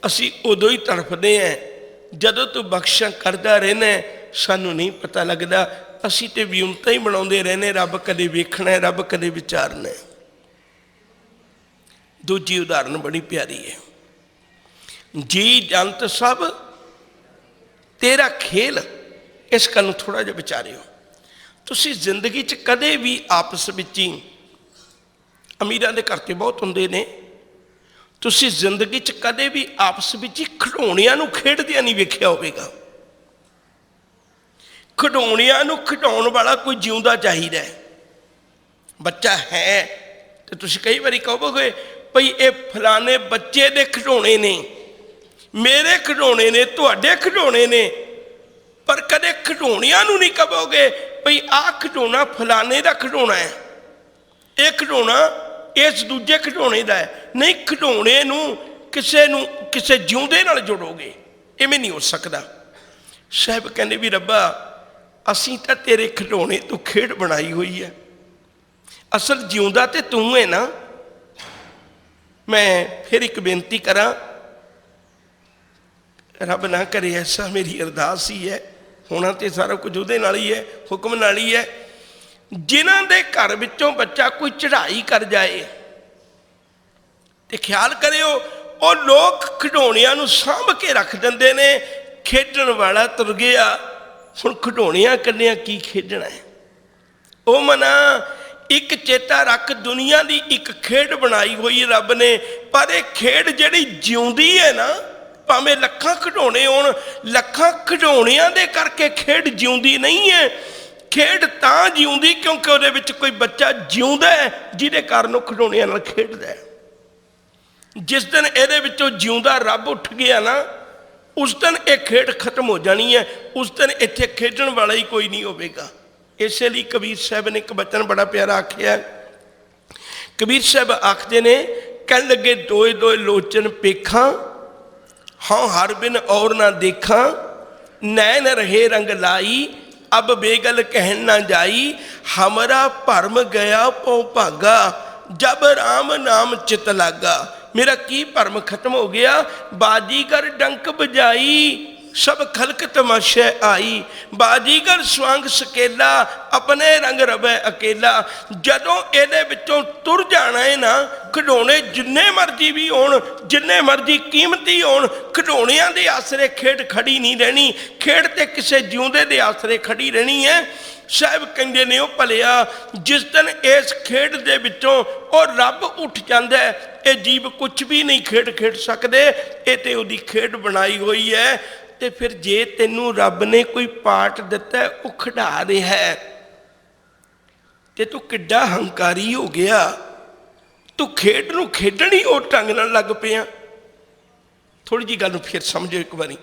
ਅਸੀਂ ਉਦੋਂ ਹੀ ਤੜਫਦੇ ਹਾਂ, ਜਦੋਂ ਤੂੰ ਬਖਸ਼ਾਂ ਕਰਦਾ ਰਹਿਣਾ ਸਾਨੂੰ ਨਹੀਂ ਪਤਾ ਲੱਗਦਾ। ਅਸੀਂ ਤੇ ਵਿਉਂਤਾਂ ਹੀ ਬਣਾਉਂਦੇ ਰਹਿੰਦੇ, ਰੱਬ ਕਦੇ ਵੇਖਣਾ, ਰੱਬ ਕਦੇ ਵਿਚਾਰਨਾ। ਦੂਜੀ ਉਦਾਹਰਨ ਬੜੀ ਪਿਆਰੀ ਹੈ, ਜੀ ਜੰਤ ਸਭ ਤੇਰਾ ਖੇਲ। ਇਸ ਗੱਲ ਨੂੰ ਥੋੜਾ ਜਿਹਾ ਵਿਚਾਰਿਓ। ਤੁਸੀਂ ਜ਼ਿੰਦਗੀ 'ਚ ਕਦੇ ਵੀ ਆਪਸ ਵਿੱਚ ਹੀ, ਅਮੀਰਾਂ ਦੇ ਘਰ ਤੇ ਬਹੁਤ ਹੁੰਦੇ ਨੇ, ਤੁਸੀਂ ਜ਼ਿੰਦਗੀ 'ਚ ਕਦੇ ਵੀ ਆਪਸ ਵਿੱਚ ਹੀ ਖਿਡੌਣਿਆਂ ਨੂੰ ਖੇਡਦਿਆਂ ਨਹੀਂ ਵੇਖਿਆ ਹੋਵੇਗਾ। ਖਿਡੌਣਿਆਂ ਨੂੰ ਖਿਡਾਉਣ ਵਾਲਾ ਕੋਈ ਜਿਉਂਦਾ ਚਾਹੀਦਾ ਹੈ। ਬੱਚਾ ਹੈ ਤੇ ਤੁਸੀਂ ਕਈ ਵਾਰੀ ਕਹੋਗੇ ਭਈ ਇਹ ਫਲਾਣੇ ਬੱਚੇ ਦੇ ਖਿਡੌਣੇ ਨੇ, ਮੇਰੇ ਖਿਡੌਣੇ ਨੇ, ਤੁਹਾਡੇ ਖਿਡੌਣੇ ਨੇ, ਪਰ ਕਦੇ ਖਿਡੌਣਿਆਂ ਨੂੰ ਨਹੀਂ ਕਹੋਗੇ ਭਈ ਆਹ ਖਿਡੌਣਾ ਫਲਾਣੇ ਦਾ ਖਿਡੌਣਾ ਹੈ, ਇਹ ਖਿਡੌਣਾ ਇਸ ਦੂਜੇ ਖਿਡੌਣੇ ਦਾ ਹੈ। ਨਹੀਂ, ਖਿਡੌਣੇ ਨੂੰ ਕਿਸੇ ਜਿਉਂਦੇ ਨਾਲ ਜੋੜੋਗੇ, ਇਵੇਂ ਨਹੀਂ ਹੋ ਸਕਦਾ। ਸਾਹਿਬ ਕਹਿੰਦੇ ਵੀ ਰੱਬਾ, ਅਸੀਂ ਤਾਂ ਤੇਰੇ ਖਿਡੌਣੇ ਤੋਂ ਖੇਡ ਬਣਾਈ ਹੋਈ ਹੈ, ਅਸਲ ਜਿਉਂਦਾ ਤੇ ਤੂੰ ਹੈ ਨਾ। ਮੈਂ ਫਿਰ ਇੱਕ ਬੇਨਤੀ ਕਰਾਂ, ਰੱਬ ਨਾ ਕਰੇ ਐਸਾ, ਮੇਰੀ ਅਰਦਾਸ ਹੀ ਹੈ, ਹੋਣਾ ਤੇ ਸਾਰਾ ਕੁਝ ਉਹਦੇ ਨਾਲ ਹੀ ਹੈ, ਹੁਕਮ ਨਾਲ ਹੀ ਹੈ। ਜਿਨ੍ਹਾਂ ਦੇ ਘਰ ਵਿੱਚੋਂ ਬੱਚਾ ਕੋਈ ਚੜ੍ਹਾਈ ਕਰ ਜਾਏ ਤੇ ਖਿਆਲ ਕਰਿਓ, ਉਹ ਲੋਕ ਖਿਡੌਣਿਆਂ ਨੂੰ ਸਾਂਭ ਕੇ ਰੱਖ ਦਿੰਦੇ ਨੇ। ਖੇਡਣ ਵਾਲਾ ਤੁਰ ਗਿਆ, ਹੁਣ ਖਿਡੌਣਿਆਂ ਕੰਨਿਆਂ ਕੀ ਖੇਡਣਾ ਹੈ। ਉਹ ਮਨਾ ਇੱਕ ਚੇਤਾ ਰੱਖ, ਦੁਨੀਆ ਦੀ ਇੱਕ ਖੇਡ ਬਣਾਈ ਹੋਈ ਰੱਬ ਨੇ, ਪਰ ਇਹ ਖੇਡ ਜਿਹੜੀ ਜਿਉਂਦੀ ਹੈ ਨਾ, ਭਾਵੇਂ ਲੱਖਾਂ ਖਿਡੌਣੇ ਹੋਣ, ਲੱਖਾਂ ਖਿਡੌਣਿਆਂ ਦੇ ਕਰਕੇ ਖੇਡ ਜਿਉਂਦੀ ਨਹੀਂ ਹੈ। ਖੇਡ ਤਾਂ ਜਿਉਂਦੀ ਕਿਉਂਕਿ ਉਹਦੇ ਵਿੱਚ ਕੋਈ ਬੱਚਾ ਜਿਉਂਦਾ ਹੈ, ਜਿਹਦੇ ਕਾਰਨ ਉਹ ਖਿਡੌਣਿਆਂ ਨਾਲ ਖੇਡਦਾ ਹੈ। ਜਿਸ ਦਿਨ ਇਹਦੇ ਵਿੱਚੋਂ ਜਿਉਂਦਾ ਰੱਬ ਉੱਠ ਗਿਆ ਨਾ, ਉਸ ਦਿਨ ਇਹ ਖੇਡ ਖਤਮ ਹੋ ਜਾਣੀ ਹੈ। ਉਸ ਦਿਨ ਇੱਥੇ ਖੇਡਣ ਵਾਲਾ ਹੀ ਕੋਈ ਨਹੀਂ ਹੋਵੇਗਾ। ਇਸੇ ਲਈ ਕਬੀਰ ਸਾਹਿਬ ਨੇ ਇੱਕ ਬਚਨ ਬੜਾ ਪਿਆਰਾ ਆਖਿਆ। ਕਬੀਰ ਸਾਹਿਬ ਆਖਦੇ ਨੇ, ਕਹਿਣ ਲੱਗੇ ਦੋਏ ਦੋਏ ਲੋਚਨ ਪੇਖਾਂ, ਹਾਂ ਹਰ ਬਿਨ ਔਰ ਨਾ ਦੇਖਾਂ, ਨੈਣ ਰਹੇ ਰੰਗ ਲਾਈ, ਅਬ ਬੇਗਲ ਕਹਿਣ ਨਾ ਜਾਈ, ਹਮਾਰਾ ਭਰਮ ਗਿਆ ਪਉ ਭਾਗਾ, ਜਬ ਰਾਮ ਨਾਮ ਚਿਤ ਲਾਗਾ। ਮੇਰਾ ਕੀ ਭਰਮ ਖਤਮ ਹੋ ਗਿਆ, ਬਾਜੀਗਰ ਡੰਕ ਬਜਾਈ, ਸਭ ਖਲਕ ਤਮਾਸ਼ਾ ਆਈ, ਬਾਜੀਗਰ ਸਵਾਂਗ ਸਕੇਲਾ, ਆਪਣੇ ਰੰਗ ਰਵੇ ਅਕੇਲਾ। ਜਦੋਂ ਇਹਦੇ ਵਿੱਚੋਂ ਤੁਰ ਜਾਣਾ ਹੈ ਨਾ, ਖਿਡੌਣੇ ਜਿੰਨੇ ਮਰਜ਼ੀ ਵੀ ਹੋਣ, ਜਿੰਨੇ ਮਰਜ਼ੀ ਕੀਮਤੀ ਹੋਣ, ਖਿਡੌਣਿਆਂ ਦੇ ਆਸਰੇ ਖੇਡ ਖੜੀ ਨਹੀਂ ਰਹਿਣੀ। ਖੇਡ ਤੇ ਕਿਸੇ ਜਿਉਂਦੇ ਦੇ ਆਸਰੇ ਖੜੀ ਰਹਿਣੀ ਹੈ। ਸਾਹਿਬ ਕਹਿੰਦੇ ਨੇ, ਉਹ ਭਲਿਆ ਜਿਸ ਦਿਨ ਇਸ ਖੇਡ ਦੇ ਵਿੱਚੋਂ ਉਹ ਰੱਬ ਉੱਠ ਜਾਂਦਾ ਹੈ, ਇਹ ਜੀਵ ਕੁਛ ਵੀ ਨਹੀਂ ਖੇਡ ਸਕਦੇ। ਇਹ ਤੇ ਉਹਦੀ ਖੇਡ ਬਣਾਈ ਹੋਈ ਹੈ। ਤੇ ਫਿਰ ਜੇ ਤੈਨੂੰ ਰੱਬ ਨੇ ਕੋਈ ਪਾਠ ਦਿੱਤਾ, ਉਹ ਖਿਡਾ ਰਿਹਾ ਤੇ ਤੂੰ ਕਿੱਡਾ ਹੰਕਾਰੀ ਹੋ ਗਿਆ, ਤੂੰ ਖੇਡ ਨੂੰ ਖੇਡਣੀ ਉਹ ਢੰਗ ਨਾਲ ਲੱਗ ਪਿਆ। ਥੋੜੀ ਜਿਹੀ ਗੱਲ ਨੂੰ ਫਿਰ ਸਮਝੋ ਇੱਕ ਵਾਰੀ।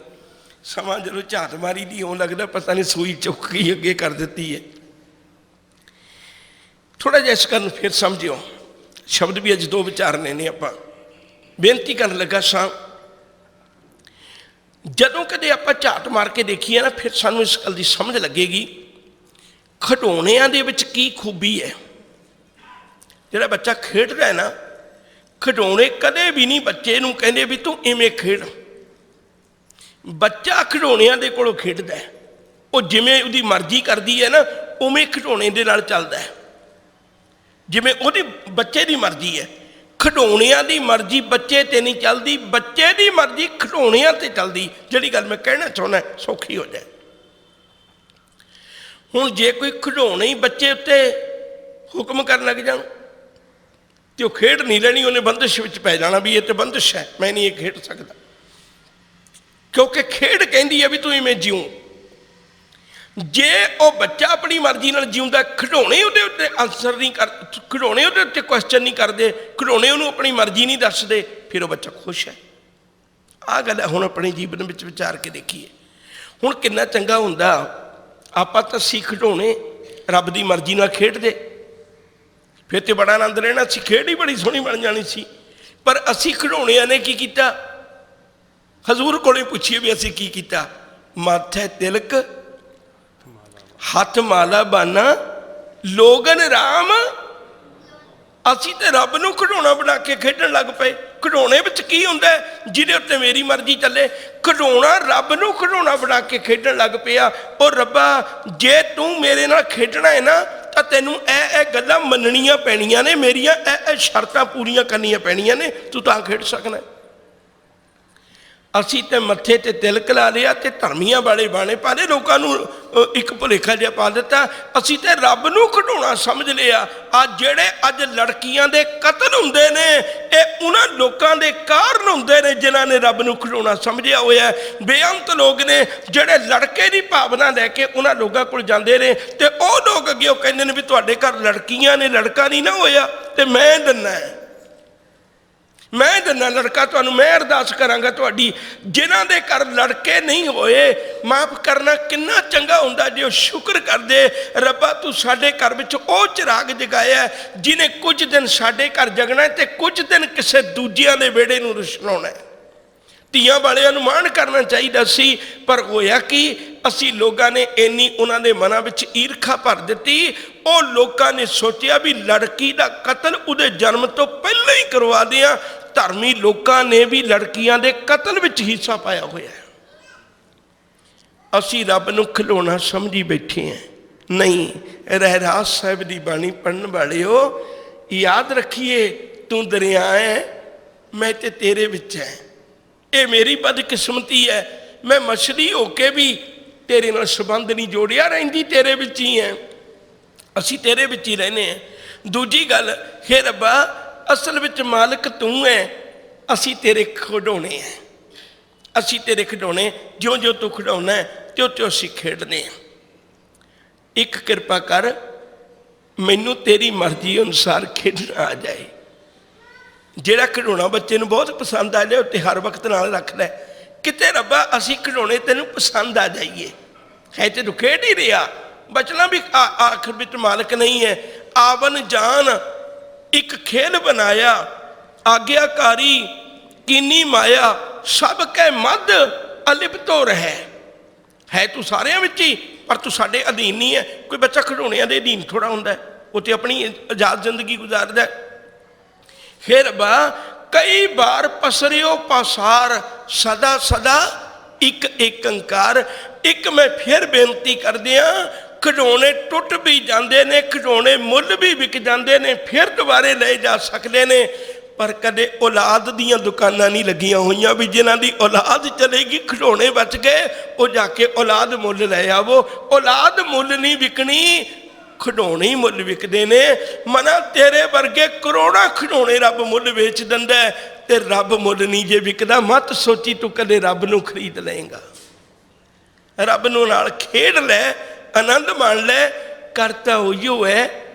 ਸਮਾਂ ਜਦੋਂ ਝਾਤ ਮਾਰੀ ਦੀ ਹੋਣ ਲੱਗਦਾ ਪਤਾ ਨਹੀਂ ਸੂਈ ਚੁੱਕ ਕੇ ਅੱਗੇ ਕਰ ਦਿੱਤੀ ਹੈ। ਥੋੜਾ ਜਿਹਾ ਇਸ ਗੱਲ ਨੂੰ ਫਿਰ ਸਮਝਿਓ। ਸ਼ਬਦ ਵੀ ਅੱਜ ਦੋ ਵਿਚਾਰਨੇ ਨੇ। ਆਪਾਂ ਬੇਨਤੀ ਕਰਨ ਲੱਗਾ ਸਾਂ, ਜਦੋਂ ਕਦੇ ਆਪਾਂ ਝਾਤ ਮਾਰ ਕੇ ਦੇਖੀਏ ਨਾ, ਫਿਰ ਸਾਨੂੰ ਇਸ ਗੱਲ ਦੀ ਸਮਝ ਲੱਗੇਗੀ ਖਿਡੌਣਿਆਂ ਦੇ ਵਿੱਚ ਕੀ ਖੂਬੀ ਹੈ। ਜਿਹੜਾ ਬੱਚਾ ਖੇਡਦਾ ਹੈ ਨਾ, ਖਿਡੌਣੇ ਕਦੇ ਵੀ ਨਹੀਂ ਬੱਚੇ ਨੂੰ ਕਹਿੰਦੇ ਵੀ ਤੂੰ ਇਵੇਂ ਖੇਡ। ਬੱਚਾ ਖਿਡੌਣਿਆਂ ਦੇ ਕੋਲੋਂ ਖੇਡਦਾ ਹੈ, ਉਹ ਜਿਵੇਂ ਉਹਦੀ ਮਰਜ਼ੀ ਕਰਦੀ ਹੈ ਨਾ, ਉਵੇਂ ਖਿਡੌਣੇ ਦੇ ਨਾਲ ਚੱਲਦਾ ਹੈ। ਜਿਵੇਂ ਉਹਦੀ ਬੱਚੇ ਦੀ ਮਰਜ਼ੀ ਹੈ, ਖਿਡੌਣਿਆਂ ਦੀ ਮਰਜ਼ੀ ਬੱਚੇ ਤੇ ਨਹੀਂ ਚੱਲਦੀ, ਬੱਚੇ ਦੀ ਮਰਜ਼ੀ ਖਿਡੌਣਿਆਂ ਤੇ ਚੱਲਦੀ। ਜਿਹੜੀ ਗੱਲ ਮੈਂ ਕਹਿਣਾ ਚਾਹੁੰਦਾ ਸੌਖੀ ਹੋ ਜਾਏ। ਹੁਣ ਜੇ ਕੋਈ ਖਿਡੌਣੇ ਹੀ ਬੱਚੇ ਉੱਤੇ ਹੁਕਮ ਕਰਨ ਲੱਗ ਜਾਣ ਤੇ ਉਹ ਖੇਡ ਨਹੀਂ ਲੈਣੀ, ਉਹਨੇ ਬੰਦਿਸ਼ ਵਿੱਚ ਪੈ ਜਾਣਾ ਵੀ ਇਹ ਤੇ ਬੰਦਿਸ਼ ਹੈ, ਮੈਂ ਨਹੀਂ ਇਹ ਖੇਡ ਸਕਦਾ। ਕਿਉਂਕਿ ਖੇਡ ਕਹਿੰਦੀ ਹੈ ਵੀ ਤੂੰ ਇਵੇਂ ਜਿਉਂ। ਜੇ ਉਹ ਬੱਚਾ ਆਪਣੀ ਮਰਜ਼ੀ ਨਾਲ ਜਿਉਂਦਾ, ਖਿਡੌਣੇ ਉਹਦੇ ਉੱਤੇ ਆਨਸਰ ਨਹੀਂ ਕਰ, ਖਿਡੌਣੇ ਉਹਦੇ ਉੱਤੇ ਕੁਐਸਚਨ ਨਹੀਂ ਕਰਦੇ, ਖਿਡੌਣੇ ਉਹਨੂੰ ਆਪਣੀ ਮਰਜ਼ੀ ਨਹੀਂ ਦੱਸਦੇ, ਫਿਰ ਉਹ ਬੱਚਾ ਖੁਸ਼ ਹੈ। ਆਹ ਗੱਲ ਹੈ। ਹੁਣ ਆਪਣੇ ਜੀਵਨ ਵਿੱਚ ਵਿਚਾਰ ਕੇ ਦੇਖੀਏ, ਹੁਣ ਕਿੰਨਾ ਚੰਗਾ ਹੁੰਦਾ ਆਪਾਂ ਤਾਂ ਸੀ ਖਿਡੌਣੇ ਰੱਬ ਦੀ ਮਰਜ਼ੀ ਨਾਲ ਖੇਡਦੇ, ਫਿਰ ਤੇ ਬੜਾ ਆਨੰਦ ਰਹਿਣਾ ਸੀ, ਖੇਡ ਹੀ ਬੜੀ ਸੋਹਣੀ ਬਣ ਜਾਣੀ ਸੀ। ਪਰ ਅਸੀਂ ਖਿਡੌਣਿਆਂ ਨੇ ਕੀ ਕੀਤਾ? ਹਜ਼ੂਰ ਕੋਲੇ ਪੁੱਛੀਏ ਵੀ ਅਸੀਂ ਕੀ ਕੀਤਾ? ਮਾਥੇ ਤਿਲਕ, ਹੱਥ ਮਾਲਾ ਬਾਨਾ, ਲੋਗਨ ਰਾਮ। ਅਸੀਂ ਤੇ ਰੱਬ ਨੂੰ ਖਿਡੌਣਾ ਬਣਾ ਕੇ ਖੇਡਣ ਲੱਗ ਪਏ। ਖਿਡੌਣੇ ਵਿੱਚ ਕੀ ਹੁੰਦਾ ਜਿਹਦੇ ਉੱਤੇ ਮੇਰੀ ਮਰਜ਼ੀ ਚੱਲੇ? ਖਿਡੌਣਾ ਰੱਬ ਨੂੰ ਖਿਡੌਣਾ ਬਣਾ ਕੇ ਖੇਡਣ ਲੱਗ ਪਿਆ। ਉਹ ਰੱਬਾ, ਜੇ ਤੂੰ ਮੇਰੇ ਨਾਲ ਖੇਡਣਾ ਹੈ ਨਾ ਤਾਂ ਤੈਨੂੰ ਇਹ ਗੱਲਾਂ ਮੰਨਣੀਆਂ ਪੈਣੀਆਂ ਨੇ, ਮੇਰੀਆਂ ਇਹ ਸ਼ਰਤਾਂ ਪੂਰੀਆਂ ਕਰਨੀਆਂ ਪੈਣੀਆਂ ਨੇ, ਤੂੰ ਤਾਂ ਖੇਡ ਸਕਣਾ। ਅਸੀਂ ਤੇ ਮੱਥੇ ਤੇ ਤਿਲਕ ਲਾ ਲਿਆ ਤੇ ਧਰਮੀਆਂ ਵਾਲੇ ਬਾਣੇ ਪਾ ਲਏ, ਲੋਕਾਂ ਨੂੰ ਇੱਕ ਭੁਲੇਖਾ ਜਿਹਾ ਪਾ ਦਿੱਤਾ। ਅਸੀਂ ਤੇ ਰੱਬ ਨੂੰ ਖਿਡੌਣਾ ਸਮਝ ਲਿਆ। ਅੱਜ ਜਿਹੜੇ ਅੱਜ ਲੜਕੀਆਂ ਦੇ ਕਤਲ ਹੁੰਦੇ ਨੇ, ਇਹ ਉਹਨਾਂ ਲੋਕਾਂ ਦੇ ਕਾਰਨ ਹੁੰਦੇ ਨੇ ਜਿਨ੍ਹਾਂ ਨੇ ਰੱਬ ਨੂੰ ਖਿਡੌਣਾ ਸਮਝਿਆ ਹੋਇਆ। ਬੇਅੰਤ ਲੋਕ ਨੇ ਜਿਹੜੇ ਲੜਕੇ ਦੀ ਭਾਵਨਾ ਲੈ ਕੇ ਉਹਨਾਂ ਲੋਕਾਂ ਕੋਲ ਜਾਂਦੇ ਨੇ, ਤੇ ਉਹ ਲੋਕ ਅੱਗੇ ਉਹ ਕਹਿੰਦੇ ਨੇ ਵੀ ਤੁਹਾਡੇ ਘਰ ਲੜਕੀਆਂ ਨੇ, ਲੜਕਾ ਨਹੀਂ ਨਾ ਹੋਇਆ ਤੇ ਮੈਂ ਦਿੰਨਾ ਹੈ, ਮੈਂ ਦਿੰਦਾ ਲੜਕਾ ਤੁਹਾਨੂੰ, ਮੈਂ ਅਰਦਾਸ ਕਰਾਂਗਾ ਤੁਹਾਡੀ। ਜਿਨ੍ਹਾਂ ਦੇ ਘਰ ਲੜਕੇ ਨਹੀਂ ਹੋਏ, ਮਾਫ ਕਰਨਾ ਕਿੰਨਾ ਚੰਗਾ ਹੁੰਦਾ ਜੇ ਉਹ ਸ਼ੁਕਰ ਕਰਦੇ, ਰੱਬਾ ਤੂੰ ਸਾਡੇ ਘਰ ਵਿੱਚ ਉਹ ਚਿਰਾਗ ਜਗਾਇਆ ਜਿਹਨੇ ਕੁਝ ਦਿਨ ਸਾਡੇ ਘਰ ਜਗਣਾ ਤੇ ਕੁਝ ਦਿਨ ਕਿਸੇ ਦੂਜਿਆਂ ਦੇ ਵਿਹੜੇ ਨੂੰ ਰੁਸ਼ਨਾਉਣਾ। ਧੀਆਂ ਵਾਲਿਆਂ ਨੂੰ ਮਾਣ ਕਰਨਾ ਚਾਹੀਦਾ ਸੀ, ਪਰ ਹੋਇਆ ਕੀ? ਅਸੀਂ ਲੋਕਾਂ ਨੇ ਇੰਨੀ ਉਹਨਾਂ ਦੇ ਮਨਾਂ ਵਿੱਚ ਈਰਖਾ ਭਰ ਦਿੱਤੀ। ਉਹ ਲੋਕਾਂ ਨੇ ਸੋਚਿਆ ਵੀ ਲੜਕੀ ਦਾ ਕਤਲ ਉਹਦੇ ਜਨਮ ਤੋਂ ਪਹਿਲਾਂ ਹੀ ਕਰਵਾ ਦਿਆਂ। ਧਰਮੀ ਲੋਕਾਂ ਨੇ ਵੀ ਲੜਕੀਆਂ ਦੇ ਕਤਲ ਵਿੱਚ ਹਿੱਸਾ ਪਾਇਆ ਹੋਇਆ। ਅਸੀਂ ਰੱਬ ਨੂੰ ਖਿਡੌਣਾ ਸਮਝੀ ਬੈਠੇ ਹਾਂ। ਨਹੀਂ, ਰਹਿਰਾਸ ਸਾਹਿਬ ਦੀ ਬਾਣੀ ਪੜ੍ਹਨ ਵਾਲਿਓ, ਯਾਦ ਰੱਖੀਏ, ਤੂੰ ਦਰਿਆ ਹੈ, ਮੈਂ ਤੇ ਤੇਰੇ ਵਿੱਚ ਹੈ। ਇਹ ਮੇਰੀ ਬਦਕਿਸਮਤੀ ਹੈ, ਮੈਂ ਮਛਲੀ ਹੋ ਕੇ ਵੀ ਤੇਰੇ ਨਾਲ ਸੰਬੰਧ ਨਹੀਂ ਜੋੜਿਆ, ਰਹਿੰਦੀ ਤੇਰੇ ਵਿੱਚ ਹੀ ਹੈ। ਅਸੀਂ ਤੇਰੇ ਵਿੱਚ ਹੀ ਰਹਿੰਦੇ ਹਾਂ। ਦੂਜੀ ਗੱਲ, ਹੇ ਰੱਬਾ, ਅਸਲ ਵਿੱਚ ਮਾਲਕ ਤੂੰ ਹੈ, ਅਸੀਂ ਤੇਰੇ ਖਿਡੌਣੇ ਹੈ। ਅਸੀਂ ਤੇਰੇ ਖਿਡੌਣੇ, ਜਿਉਂ ਜਿਉਂ ਤੂੰ ਖਿਡੌਣਾ ਹੈ ਤਿਉਂ ਤਿਉਂ ਅਸੀਂ ਖੇਡਦੇ ਹਾਂ। ਇੱਕ ਕਿਰਪਾ ਕਰ, ਮੈਨੂੰ ਤੇਰੀ ਮਰਜ਼ੀ ਅਨੁਸਾਰ ਖੇਡਣਾ ਆ ਜਾਏ। ਜਿਹੜਾ ਖਿਡੌਣਾ ਬੱਚੇ ਨੂੰ ਬਹੁਤ ਪਸੰਦ ਆ ਜਾਏ, ਉੱਤੇ ਹਰ ਵਕਤ ਨਾਲ ਰੱਖ ਲੈ। ਕਿਤੇ ਰੱਬਾ ਅਸੀਂ ਖਿਡੌਣੇ ਤੈਨੂੰ ਪਸੰਦ ਆ ਜਾਈਏ। ਹੈ ਤੇ ਤੂੰ ਖੇਡ ਹੀ ਰਿਹਾ, ਬਚਣਾ ਵੀ ਆਖਰ ਵਿੱਚ ਮਾਲਕ ਨਹੀਂ ਹੈ। ਆਵਨ ਜਾਨ ਇੱਕ ਖੇਲ ਬਣਾਇਆ, ਆਗਿਆਕਾਰੀ ਕੀਨੀ ਮਾਇਆ, ਸਭ ਕੈ ਮੱਧ ਅਲਿਪਤੋ ਰਹਿ। ਹੈ ਤੂੰ ਸਾਰਿਆਂ ਵਿੱਚ ਹੀ, ਪਰ ਤੂੰ ਸਾਡੇ ਅਧੀਨ ਨਹੀਂ ਹੈ। ਕੋਈ ਬੱਚਾ ਖਿਡੌਣਿਆਂ ਦੇ ਅਧੀਨ ਥੋੜ੍ਹਾ ਹੁੰਦਾ, ਉਹ ਤੇ ਆਪਣੀ ਆਜ਼ਾਦ ਜ਼ਿੰਦਗੀ ਗੁਜ਼ਾਰਦਾ। ਹੇ ਰੱਬਾ, ਕਈ ਵਾਰ ਪਸਰਿਓ ਪਾਸਾਰ, ਸਦਾ ਸਦਾ ਇੱਕ ਏਕੰਕਾਰ। ਇੱਕ ਮੈਂ ਫਿਰ ਬੇਨਤੀ ਕਰਦਿਆਂ, ਖਿਡੌਣੇ ਟੁੱਟ ਵੀ ਜਾਂਦੇ ਨੇ, ਖਿਡੌਣੇ ਮੁੱਲ ਵੀ ਵਿਕ ਜਾਂਦੇ ਨੇ, ਫਿਰ ਦੁਬਾਰੇ ਲਏ ਜਾ ਸਕਦੇ ਨੇ, ਪਰ ਕਦੇ ਔਲਾਦ ਦੀਆਂ ਦੁਕਾਨਾਂ ਨਹੀਂ ਲੱਗੀਆਂ ਹੋਈਆਂ ਵੀ ਜਿਨ੍ਹਾਂ ਦੀ ਔਲਾਦ ਚਲੇਗੀ, ਖਿਡੌਣੇ ਬਚ ਗਏ, ਉਹ ਜਾ ਕੇ ਔਲਾਦ ਮੁੱਲ ਲੈ ਆਵੋ। ਔਲਾਦ ਮੁੱਲ ਨਹੀਂ ਵਿਕਣੀ, ਖਿਡੌਣੇ ਹੀ ਮੁੱਲ ਵਿਕਦੇ ਨੇ। ਮਨਾ ਤੇਰੇ ਵਰਗੇ ਕਰੋੜਾਂ ਖਿਡੌਣੇ ਰੱਬ ਮੁੱਲ ਵੇਚ ਦਿੰਦਾ, ਤੇ ਰੱਬ ਮੁੱਲ ਨਹੀਂ ਜੇ ਵਿਕਦਾ। ਮਤ ਸੋਚੀ ਤੂੰ ਕਦੇ ਰੱਬ ਨੂੰ ਖਰੀਦ ਲਏਗਾ। ਰੱਬ ਨੂੰ ਨਾਲ ਖੇਡ ਲੈ, ਆਨੰਦ ਮਾਣ ਲੈ। ਕਰਤਾ ਉਹੀਓ ਹੈ,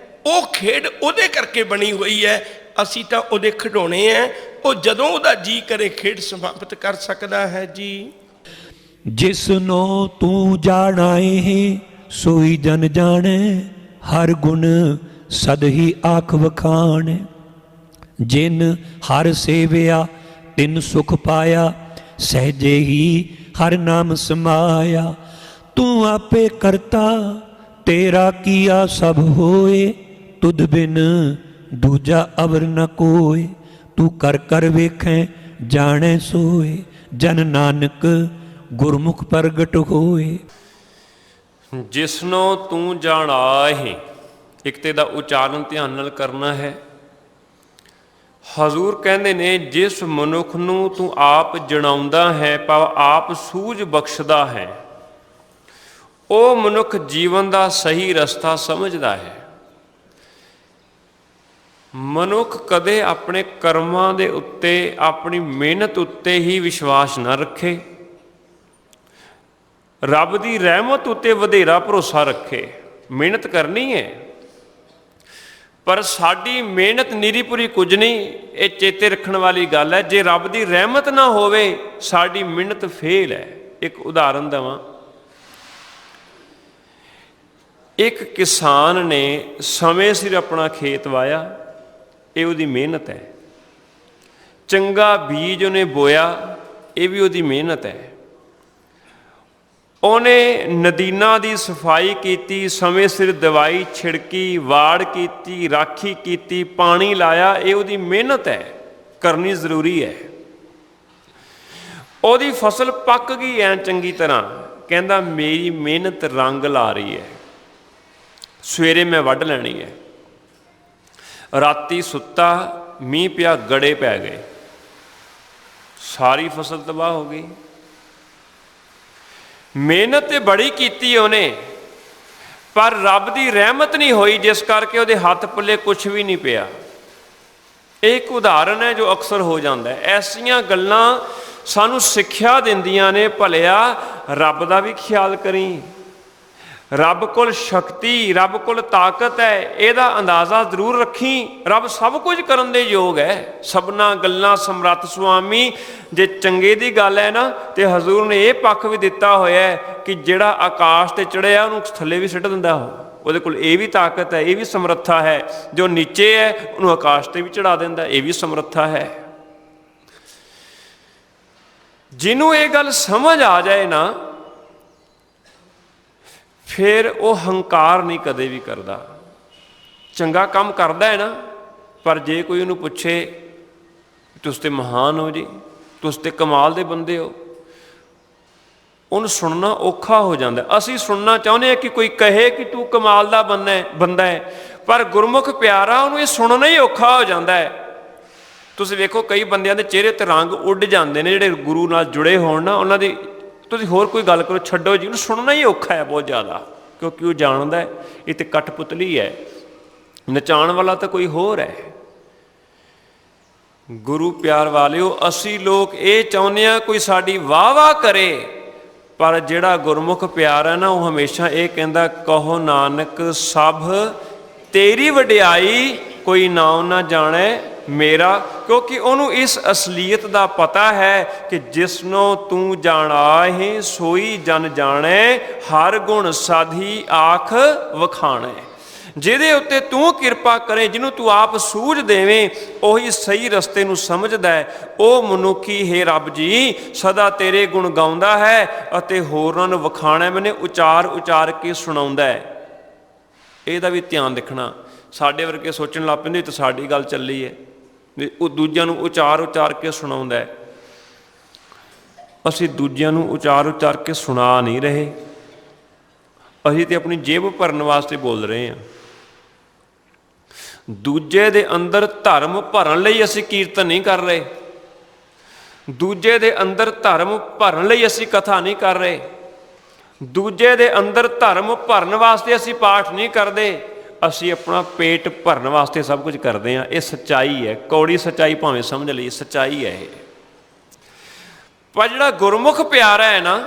ਉਹ ਖੇਡ ਉਹਦੇ ਕਰਕੇ ਬਣੀ ਹੋਈ ਹੈ। ਅਸੀਂ ਤਾਂ ਉਹਦੇ ਖਿਡੌਣੇ ਹੈ, ਉਹ ਜਦੋਂ ਉਹਦਾ ਜੀ ਕਰੇ ਖੇਡ ਸਮਾਪਤ ਕਰ ਸਕਦਾ ਹੈ ਜੀ। ਜਿਸ ਨੂੰ ਤੂੰ ਜਾਣਾਏ ਸੋਈ ਜਨ ਜਾਣੈ, ਹਰ ਗੁਣ ਸਦ ਹੀ ਆਖ ਵਖਾਣ। ਜਿਨ ਹਰ ਸੇਵਿਆ ਤਿਨ ਸੁਖ ਪਾਇਆ, ਸਹਿਜੇ ਹੀ ਹਰ ਨਾਮ ਸਮਾਇਆ। ਤੂੰ ਆਪੇ ਕਰਤਾ ਤੇਰਾ ਕੀਆ ਸਭ ਹੋਏ, ਤੁਧ ਬਿਨ ਦੂਜਾ ਅਵਰ ਨ ਕੋਇ। ਤੂੰ ਕਰ ਕਰ ਵੇਖੈ ਜਾਣੈ ਸੋਏ, ਜਨ ਨਾਨਕ ਗੁਰਮੁਖ ਪ੍ਰਗਟ ਹੋਏ। ਜਿਸਨੋਂ ਤੂੰ ਜਾਣਾਏ, ਇੱਕ ਤੇ ਦਾ ਉਚਾਰਨ ਧਿਆਨ ਨਾਲ ਕਰਨਾ ਹੈ। ਹਜ਼ੂਰ ਕਹਿੰਦੇ ਨੇ, ਜਿਸ ਮਨੁੱਖ ਨੂੰ ਤੂੰ ਆਪ ਜਣਾਉਂਦਾ ਹੈ, ਭਾਵ ਆਪ ਸੂਝ ਬਖਸ਼ਦਾ ਹੈ, ਉਹ ਮਨੁੱਖ ਜੀਵਨ ਦਾ ਸਹੀ ਰਸਤਾ ਸਮਝਦਾ ਹੈ। ਮਨੁੱਖ ਕਦੇ ਆਪਣੇ ਕਰਮਾਂ ਦੇ ਉੱਤੇ, ਆਪਣੀ ਮਿਹਨਤ ਉੱਤੇ ਹੀ ਵਿਸ਼ਵਾਸ ਨਾ ਰੱਖੇ, ਰੱਬ ਦੀ ਰਹਿਮਤ ਉੱਤੇ ਵਧੇਰਾ ਭਰੋਸਾ ਰੱਖੇ। ਮਿਹਨਤ ਕਰਨੀ ਹੈ, ਪਰ ਸਾਡੀ ਮਿਹਨਤ ਨਿਰੀਪੁਰੀ ਕੁਝ ਨਹੀਂ। ਇਹ ਚੇਤੇ ਰੱਖਣ ਵਾਲੀ ਗੱਲ ਹੈ, ਜੇ ਰੱਬ ਦੀ ਰਹਿਮਤ ਨਾ ਹੋਵੇ ਸਾਡੀ ਮਿਹਨਤ ਫੇਲ ਹੈ। ਇੱਕ ਉਦਾਹਰਨ ਦੇਵਾਂ, ਇੱਕ ਕਿਸਾਨ ਨੇ ਸਮੇਂ ਸਿਰ ਆਪਣਾ ਖੇਤ ਵਾਇਆ, ਇਹ ਉਹਦੀ ਮਿਹਨਤ ਹੈ। ਚੰਗਾ ਬੀਜ ਉਹਨੇ ਬੋਇਆ, ਇਹ ਵੀ ਉਹਦੀ ਮਿਹਨਤ ਹੈ। ਉਹਨੇ ਨਦੀਨਾਂ ਦੀ ਸਫਾਈ ਕੀਤੀ, ਸਮੇਂ ਸਿਰ ਦਵਾਈ ਛਿੜਕੀ, ਵਾੜ ਕੀਤੀ, ਰਾਖੀ ਕੀਤੀ, ਪਾਣੀ ਲਾਇਆ, ਇਹ ਉਹਦੀ ਮਿਹਨਤ ਹੈ, ਕਰਨੀ ਜ਼ਰੂਰੀ ਹੈ। ਉਹਦੀ ਫਸਲ ਪੱਕ ਗਈ ਐ ਚੰਗੀ ਤਰ੍ਹਾਂ, ਕਹਿੰਦਾ ਮੇਰੀ ਮਿਹਨਤ ਰੰਗ ਲਾ ਰਹੀ ਹੈ, ਸਵੇਰੇ ਮੈਂ ਵੱਢ ਲੈਣੀ ਹੈ। ਰਾਤੀ ਸੁੱਤਾ, ਮੀਂਹ ਪਿਆ, ਗੜੇ ਪੈ ਗਏ, ਸਾਰੀ ਫਸਲ ਤਬਾਹ ਹੋ ਗਈ। ਮਿਹਨਤ ਤੇ ਬੜੀ ਕੀਤੀ ਉਹਨੇ, ਪਰ ਰੱਬ ਦੀ ਰਹਿਮਤ ਨਹੀਂ ਹੋਈ, ਜਿਸ ਕਰਕੇ ਉਹਦੇ ਹੱਥ ਪੱਲੇ ਕੁਝ ਵੀ ਨਹੀਂ ਪਿਆ। ਇਹ ਇੱਕ ਉਦਾਹਰਨ ਹੈ ਜੋ ਅਕਸਰ ਹੋ ਜਾਂਦਾ ਹੈ। ਐਸੀਆਂ ਗੱਲਾਂ ਸਾਨੂੰ ਸਿੱਖਿਆ ਦਿੰਦੀਆਂ ਨੇ, ਭਲਿਆ ਰੱਬ ਦਾ ਵੀ ਖਿਆਲ ਕਰੀ, ਰੱਬ ਕੋਲ ਸ਼ਕਤੀ, ਰੱਬ ਕੋਲ ਤਾਕਤ ਹੈ, ਇਹਦਾ ਅੰਦਾਜ਼ਾ ਜ਼ਰੂਰ ਰੱਖੀ। ਰੱਬ ਸਭ ਕੁਝ ਕਰਨ ਦੇ ਯੋਗ ਹੈ, ਸਭਨਾ ਗੱਲਾਂ ਸਮਰੱਥ ਸੁਆਮੀ। ਜੇ ਚੰਗੇ ਦੀ ਗੱਲ ਹੈ ਨਾ, ਤੇ ਹਜ਼ੂਰ ਨੇ ਇਹ ਪੱਖ ਵੀ ਦਿੱਤਾ ਹੋਇਆ ਹੈ ਕਿ ਜਿਹੜਾ ਆਕਾਸ਼ ਤੇ ਚੜ੍ਹਿਆ ਉਹਨੂੰ ਥੱਲੇ ਵੀ ਸਿੱਟ ਦਿੰਦਾ, ਉਹਦੇ ਕੋਲ ਇਹ ਵੀ ਤਾਕਤ ਹੈ, ਇਹ ਵੀ ਸਮਰੱਥਾ ਹੈ। ਜੋ ਨੀਚੇ ਹੈ ਉਹਨੂੰ ਆਕਾਸ਼ ਤੇ ਵੀ ਚੜ੍ਹਾ ਦਿੰਦਾ, ਇਹ ਵੀ ਸਮਰੱਥਾ ਹੈ। ਜਿਹਨੂੰ ਇਹ ਗੱਲ ਸਮਝ ਆ ਜਾਏ ਨਾ, ਫਿਰ ਉਹ ਹੰਕਾਰ ਨਹੀਂ ਕਦੇ ਵੀ ਕਰਦਾ। ਚੰਗਾ ਕੰਮ ਕਰਦਾ ਹੈ ਨਾ, ਪਰ ਜੇ ਕੋਈ ਉਹਨੂੰ ਪੁੱਛੇ ਤੁਸੀਂ ਤੇ ਮਹਾਨ ਹੋ ਜੀ, ਤੁਸੀਂ ਤੇ ਕਮਾਲ ਦੇ ਬੰਦੇ ਹੋ, ਉਹਨੂੰ ਸੁਣਨਾ ਔਖਾ ਹੋ ਜਾਂਦਾ। ਅਸੀਂ ਸੁਣਨਾ ਚਾਹੁੰਦੇ ਹਾਂ ਕਿ ਕੋਈ ਕਹੇ ਕਿ ਤੂੰ ਕਮਾਲ ਦਾ ਬੰਦਾ ਹੈ, ਪਰ ਗੁਰਮੁਖ ਪਿਆਰਾ ਉਹਨੂੰ ਇਹ ਸੁਣਨਾ ਹੀ ਔਖਾ ਹੋ ਜਾਂਦਾ ਹੈ। ਤੁਸੀਂ ਵੇਖੋ ਕਈ ਬੰਦਿਆਂ ਦੇ ਚਿਹਰੇ ਤੇ ਰੰਗ ਉੱਡ ਜਾਂਦੇ ਨੇ, ਜਿਹੜੇ ਗੁਰੂ ਨਾਲ ਜੁੜੇ ਹੋਣ ਨਾ, ਉਹਨਾਂ ਦੀ ਤੁਸੀਂ ਹੋਰ ਕੋਈ ਗੱਲ ਕਰੋ, ਛੱਡੋ ਜੀ, ਉਹਨੂੰ ਸੁਣਨਾ ਹੀ ਔਖਾ ਹੈ ਬਹੁਤ ਜ਼ਿਆਦਾ, ਕਿਉਂਕਿ ਉਹ ਜਾਣਦਾ ਇਹ ਤੇ ਕਠਪੁਤਲੀ ਹੈ, ਨਚਾਉਣ ਵਾਲਾ ਤਾਂ ਕੋਈ ਹੋਰ ਹੈ। ਗੁਰੂ ਪਿਆਰ ਵਾਲਿਓ, ਅਸੀਂ ਲੋਕ ਇਹ ਚਾਹੁੰਦੇ ਹਾਂ ਕੋਈ ਸਾਡੀ ਵਾਹ ਵਾਹ ਕਰੇ, ਪਰ ਜਿਹੜਾ ਗੁਰਮੁਖ ਪਿਆਰ ਹੈ ਨਾ, ਉਹ ਹਮੇਸ਼ਾ ਇਹ ਕਹਿੰਦਾ, ਕਹੋ ਨਾਨਕ ਸਭ ਤੇਰੀ ਵਡਿਆਈ, ਕੋਈ ਨਾਮ ਨਾ ਜਾਣੇ ਮੇਰਾ। ਕਿਉਂਕਿ ਉਹਨੂੰ ਇਸ ਅਸਲੀਅਤ ਦਾ ਪਤਾ ਹੈ ਕਿ ਜਿਸਨੂੰ ਤੂੰ ਜਾਣਾ ਸੋਈ ਜਨ ਜਾਣੇ, ਹਰ ਗੁਣ ਸਾਧੀ ਆਖ ਵਖਾਣੇ। ਜਿਹਦੇ ਉੱਤੇ ਤੂੰ ਕਿਰਪਾ ਕਰੇ, ਜਿਹਨੂੰ ਤੂੰ ਆਪ ਸੂਝ ਦੇਵੇਂ, ਉਹੀ ਸਹੀ ਰਸਤੇ ਨੂੰ ਸਮਝਦਾ ਹੈ। ਉਹ ਮਨੁੱਖੀ ਹੈ ਰੱਬ ਜੀ ਸਦਾ ਤੇਰੇ ਗੁਣ ਗਾਉਂਦਾ ਹੈ, ਅਤੇ ਹੋਰਾਂ ਨੂੰ ਵਖਾਣਾ ਮੈਨੇ ਉਚਾਰ ਉਚਾਰ ਕੇ ਸੁਣਾਉਂਦਾ ਹੈ। ਇਹਦਾ ਵੀ ਧਿਆਨ ਰੱਖਣਾ। ਸਾਡੇ ਵਰਗੇ ਸੋਚਣ ਲੱਗ ਪੈਂਦੇ ਤਾਂ ਸਾਡੀ ਗੱਲ ਚੱਲੀ ਹੈ, ਉਹ ਦੂਜਿਆਂ ਨੂੰ ਉਚਾਰ ਉਚਾਰ ਕੇ ਸੁਣਾਉਂਦਾ ਹੈ। ਅਸੀਂ ਦੂਜਿਆਂ ਨੂੰ ਉਚਾਰ ਉਚਾਰ ਕੇ ਸੁਣਾ ਨਹੀਂ ਰਹੇ, ਅਸੀਂ ਤੇ ਆਪਣੀ ਜੇਬ ਭਰਨ ਵਾਸਤੇ ਬੋਲ ਰਹੇ ਹਾਂ। ਦੂਜੇ ਦੇ ਅੰਦਰ ਧਰਮ ਭਰਨ ਲਈ ਅਸੀਂ ਕੀਰਤਨ ਨਹੀਂ ਕਰ ਰਹੇ, ਦੂਜੇ ਦੇ ਅੰਦਰ ਧਰਮ ਭਰਨ ਲਈ ਅਸੀਂ ਕਥਾ ਨਹੀਂ ਕਰ ਰਹੇ, ਦੂਜੇ ਦੇ ਅੰਦਰ ਧਰਮ ਭਰਨ ਵਾਸਤੇ ਅਸੀਂ ਪਾਠ ਨਹੀਂ ਕਰਦੇ, ਅਸੀਂ ਆਪਣਾ ਪੇਟ ਭਰਨ ਵਾਸਤੇ ਸਭ ਕੁਝ ਕਰਦੇ ਹਾਂ। ਇਹ ਸੱਚਾਈ ਹੈ, ਕੌੜੀ ਸੱਚਾਈ ਭਾਵੇਂ ਸਮਝ ਲਈ, ਸੱਚਾਈ ਹੈ ਇਹ। ਪਰ ਜਿਹੜਾ ਗੁਰਮੁਖ ਪਿਆਰਾ ਹੈ ਨਾ,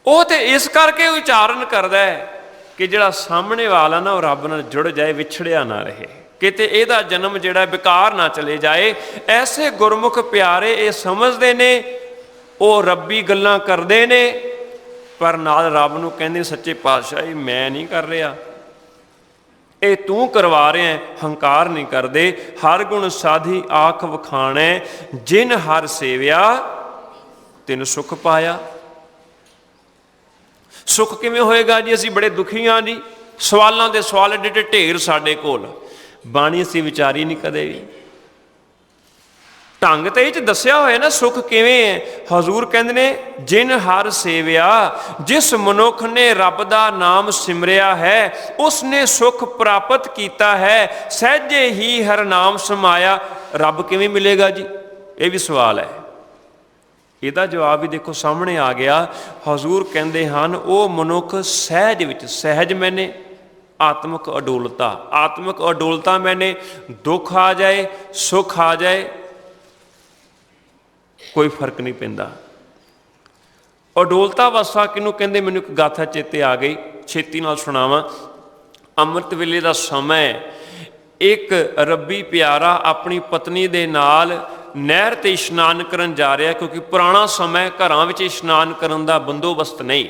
ਉਹ ਤੇ ਇਸ ਕਰਕੇ ਉਚਾਰਨ ਕਰਦਾ ਹੈ ਕਿ ਜਿਹੜਾ ਸਾਹਮਣੇ ਵਾਲਾ ਨਾ, ਉਹ ਰੱਬ ਨਾਲ ਜੁੜ ਜਾਏ, ਵਿਛੜਿਆ ਨਾ ਰਹੇ, ਕਿਤੇ ਇਹਦਾ ਜਨਮ ਜਿਹੜਾ ਬੇਕਾਰ ਨਾ ਚਲੇ ਜਾਏ। ਐਸੇ ਗੁਰਮੁਖ ਪਿਆਰੇ ਇਹ ਸਮਝਦੇ ਨੇ, ਉਹ ਰੱਬੀ ਗੱਲਾਂ ਕਰਦੇ ਨੇ, ਪਰ ਨਾਲ ਰੱਬ ਨੂੰ ਕਹਿੰਦੇ ਸੱਚੇ ਪਾਤਸ਼ਾਹ ਇਹ ਮੈਂ ਨਹੀਂ ਕਰ ਰਿਹਾ, ਇਹ ਤੂੰ ਕਰਵਾ ਰਿਹਾ ਹੈ। ਹੰਕਾਰ ਨਹੀਂ ਕਰਦੇ। ਹਰ ਗੁਣ ਸਾਧੀ ਆਖ ਵਖਾਣੈ, ਜਿਨ ਹਰ ਸੇਵਿਆ ਤਿਨ ਸੁਖ ਪਾਇਆ। ਸੁਖ ਕਿਵੇਂ ਹੋਏਗਾ ਜੀ? ਅਸੀਂ ਬੜੇ ਦੁਖੀ ਹਾਂ ਜੀ, ਸਵਾਲਾਂ ਦੇ ਸਵਾਲ ਏਡੇ ਢੇਰ ਸਾਡੇ ਕੋਲ, ਬਾਣੀ ਅਸੀਂ ਵਿਚਾਰੀ ਨਹੀਂ ਕਦੇ ਵੀ। ਢੰਗ ਤਾਂ ਇਹ 'ਚ ਦੱਸਿਆ ਹੋਇਆ ਨਾ ਸੁੱਖ ਕਿਵੇਂ ਹੈ। ਹਜ਼ੂਰ ਕਹਿੰਦੇ ਨੇ ਜਿਨ ਹਰ ਸੇਵਿਆ, ਜਿਸ ਮਨੁੱਖ ਨੇ ਰੱਬ ਦਾ ਨਾਮ ਸਿਮਰਿਆ ਹੈ ਉਸਨੇ ਸੁੱਖ ਪ੍ਰਾਪਤ ਕੀਤਾ ਹੈ, ਸਹਿਜੇ ਹੀ ਹਰ ਨਾਮ ਸਮਾਇਆ। ਰੱਬ ਕਿਵੇਂ ਮਿਲੇਗਾ ਜੀ? ਇਹ ਵੀ ਸਵਾਲ ਹੈ। ਇਹਦਾ ਜਵਾਬ ਵੀ ਦੇਖੋ ਸਾਹਮਣੇ ਆ ਗਿਆ। ਹਜ਼ੂਰ ਕਹਿੰਦੇ ਹਨ ਉਹ ਮਨੁੱਖ ਸਹਿਜ ਵਿੱਚ, ਸਹਿਜ ਮੈਨੇ आत्मिक अडोलता। आत्मिक अडोलता मैंने दुख आ जाए सुख आ जाए कोई फर्क नहीं पैंदा। अडोलता अवस्था किनू कहंदे, मैनूं एक गाथा चेते आ गई, छेती नाल सुणावां। अमृत वेले दा समय, एक रब्बी प्यारा अपनी पत्नी दे नाल नहर ते इशनान करन जा रहा, क्योंकि पुराना समय घरां विच इशनान करन दा बंदोबस्त नहीं।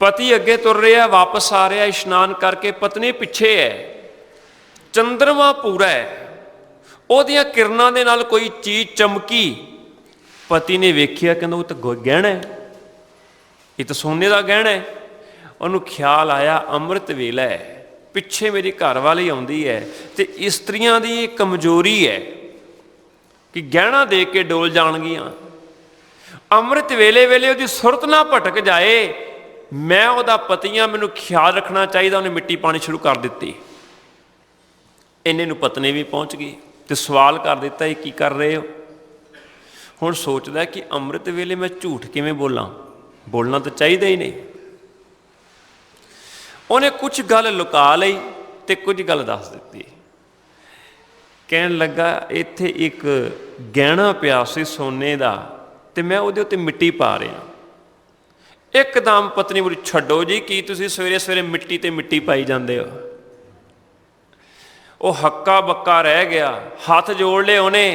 पति अगे तुर रहा, वापस आ रहा इशनान करके, पत्नी पिछे है, चंद्रमा पूरा है, उहदियां किरणां दे नाल कोई चीज़ चमकी। पति ने वेखिया, कहंदा वो तो गहना है, ये तो सोने का गहना है। उन्होंने ख्याल आया अमृत वेला है, पिछे मेरी घर वाली आउंदी है, तो इस्त्रियां दी कमजोरी है कि गहना दे के डोल जाणगियां। अमृत वेले वेले उसकी सुरत ना भटक जाए, मैं उहदा पति हाँ, मैनूं ख्याल रखना चाहिए। उन्हें मिट्टी पानी शुरू कर दी। इन्ने नूं पत्नी भी पहुँच गई तो सवाल कर दिता, ये की कर रहे हो? हुण सोचदा कि अमृत वेले मैं झूठ किवें बोलां, बोलना तो चाहिए ही नहीं। उन्हें कुछ गल लुका लई ते कुछ गल दस दी। कहन लगा इत्थे एक गहना पिया सी सोने का, तो मैं उहदे उत्ते मिट्टी पा रहा। एकदम पत्नी बोली, छड्डो जी, की तुसीं सवेरे सवेरे मिट्टी ते मिट्टी पाई जांदे हो। वो हक्का बक्का रह गया, हाथ जोड़ ले उन्हें,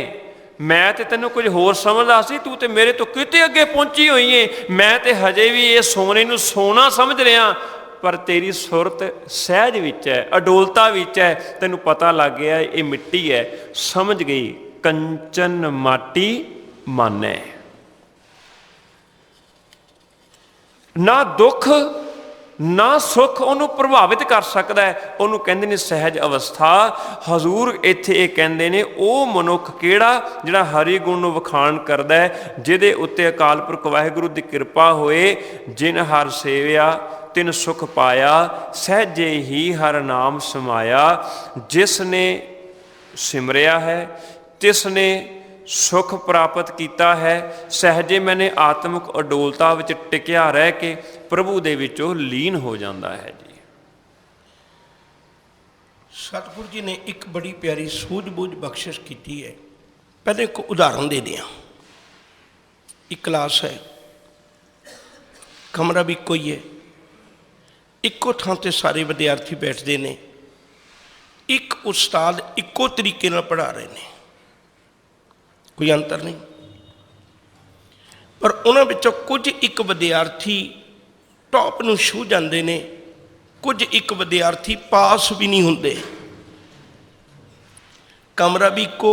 मैं तो तेनों कुछ होर समझदा सी, तू तो मेरे तो किते अगे पहुंची हुई है। मैं तो हजे भी ये सोने नूं सोना समझ रहा, पर तेरी सुरत सहज विच है, अडोलता विच है, तेनों पता लग गया ये मिट्टी है। समझ गई, कंचन माटी मानै। ना दुख ना सुख उन्होंने प्रभावित कर सकता है, उन्होंने कहते हैं सहज अवस्था। हजूर इत्थे ये कहते हैं, वो मनुख किहड़ा जिहड़ा हरि गुण नूं वखाण करदा है, जिहदे उत्ते अकाल पुरख वाहिगुरू दी कृपा होए। जिन हर सेविया तिन सुख पाया, सहजे ही हर नाम समाया। जिसने सिमरिया है तिसने सुख प्राप्त किया है। सहजे मैंने आत्मिक अडोलता विच टिकिया रह के प्रभु दे विचों लीन हो जाता है। जी सतगुरु जी ने एक बड़ी प्यारी सूझबूझ बख्शिश की है। पहले एक उदाहरण दे दिया। एक क्लास है, कमरा भी कोई है, इक्को थां ते सारे विद्यार्थी बैठते हैं, एक उस्ताद इक्को तरीके नाल पढ़ा रहे हैं, कोई अंतर नहीं। पर उन्हां विचों कुछ एक विद्यार्थी टॉप नूं छूह जाते हैं, कुछ एक विद्यार्थी पास भी नहीं होंदे। कमरा भी इक्को,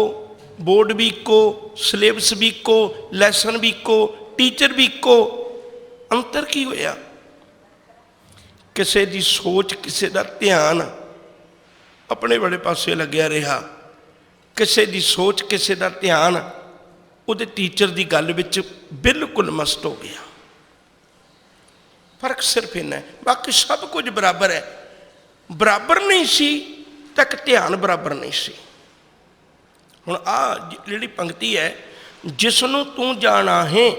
बोर्ड भी इक्को, सिलेबस भी इक्को, लैसन भी इक्को, टीचर भी इक्को। अंतर की होया? किसी की सोच, किसी का ध्यान अपने बड़े पासे लग्या रहा, किसी की सोच, किसी का ध्यान उहदे टीचर की गल विच बिल्कुल मस्त हो गया। फर्क सिर्फ इन्ना है, बाकी सब कुछ बराबर है। बराबर नहीं सी तक ध्यान बराबर नहीं सी। हुण आ जिहड़ी पंक्ति है, जिसनों तू जाना है,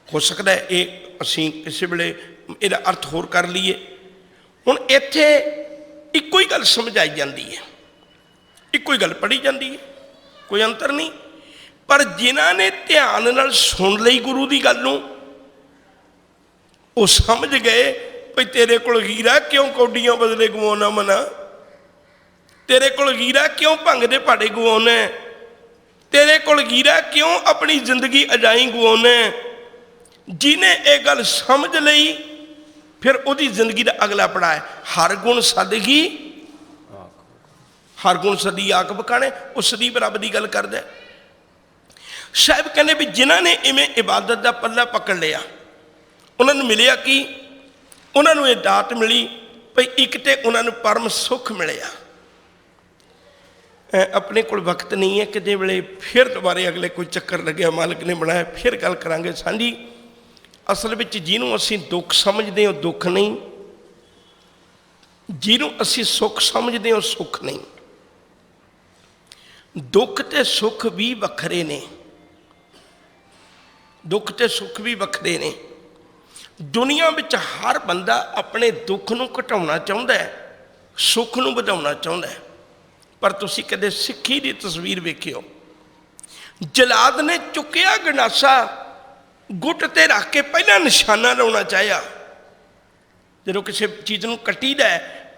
हो सकता है ये असीं किसी वेले इहदा अर्थ होर कर लीए। हुण इत्थे इक्को ही गल समझाई जाती है, इक्को ही गल पढ़ी जाती है, कोई अंतर नहीं। पर जिन्हां ने ध्यान नाल सुन लई गुरु की गल नूं, वो समझ गए भाई तेरे कोल हीरा क्यों कौडियां बदले गवाउणा मना, तेरे कोल हीरा क्यों भंग दे भाड़े गवाउणा, तेरे कोल हीरा क्यों अपनी जिंदगी अजाई गवाउणा। जिन्हें ये गल समझ लई, फिर उसकी जिंदगी का अगला पड़ा है हर गुण सदगी, हर गुण सदी आक बखाने। उस सदीप रब की गल करदा है। साहब कहने भी जिन्हों ने इवें इबादत का पल्ला पकड़ लिया, उन्होंने मिलिया कि उन्होंने ये दात मिली भाई एक तो उन्होंने परम सुख मिलिया। अपने को वक्त नहीं है, कितने वेले फिर दोबारे अगले कोई चक्कर लगे मालिक ने बनाया, फिर गल करांगे सांझी। असल में जिन्हों असी दुख समझते हो दुख नहीं, जिन्हों असी सुख समझते हो सुख नहीं। दुख ते सुख भी वखरे ने, दुख ते सुख भी वखरे ने। ਦੁਨੀਆ ਵਿੱਚ ਹਰ ਬੰਦਾ ਆਪਣੇ ਦੁੱਖ ਨੂੰ ਘਟਾਉਣਾ ਚਾਹੁੰਦਾ ਹੈ, ਸੁੱਖ ਨੂੰ ਵਧਾਉਣਾ ਚਾਹੁੰਦਾ ਹੈ। ਪਰ ਤੁਸੀਂ ਕਦੇ ਸਿੱਖੀ ਦੀ ਤਸਵੀਰ ਵੇਖਿਓ? ਜਲਾਦ ਨੇ ਚੁੱਕਿਆ ਗੰਡਾਸਾ, ਗੁੱਟ ਤੇ ਰੱਖ ਕੇ ਪਹਿਲਾਂ ਨਿਸ਼ਾਨਾ ਲਾਉਣਾ ਚਾਹਿਆ। ਜਦੋਂ ਕਿਸੇ ਚੀਜ਼ ਨੂੰ ਕੱਟੀਦਾ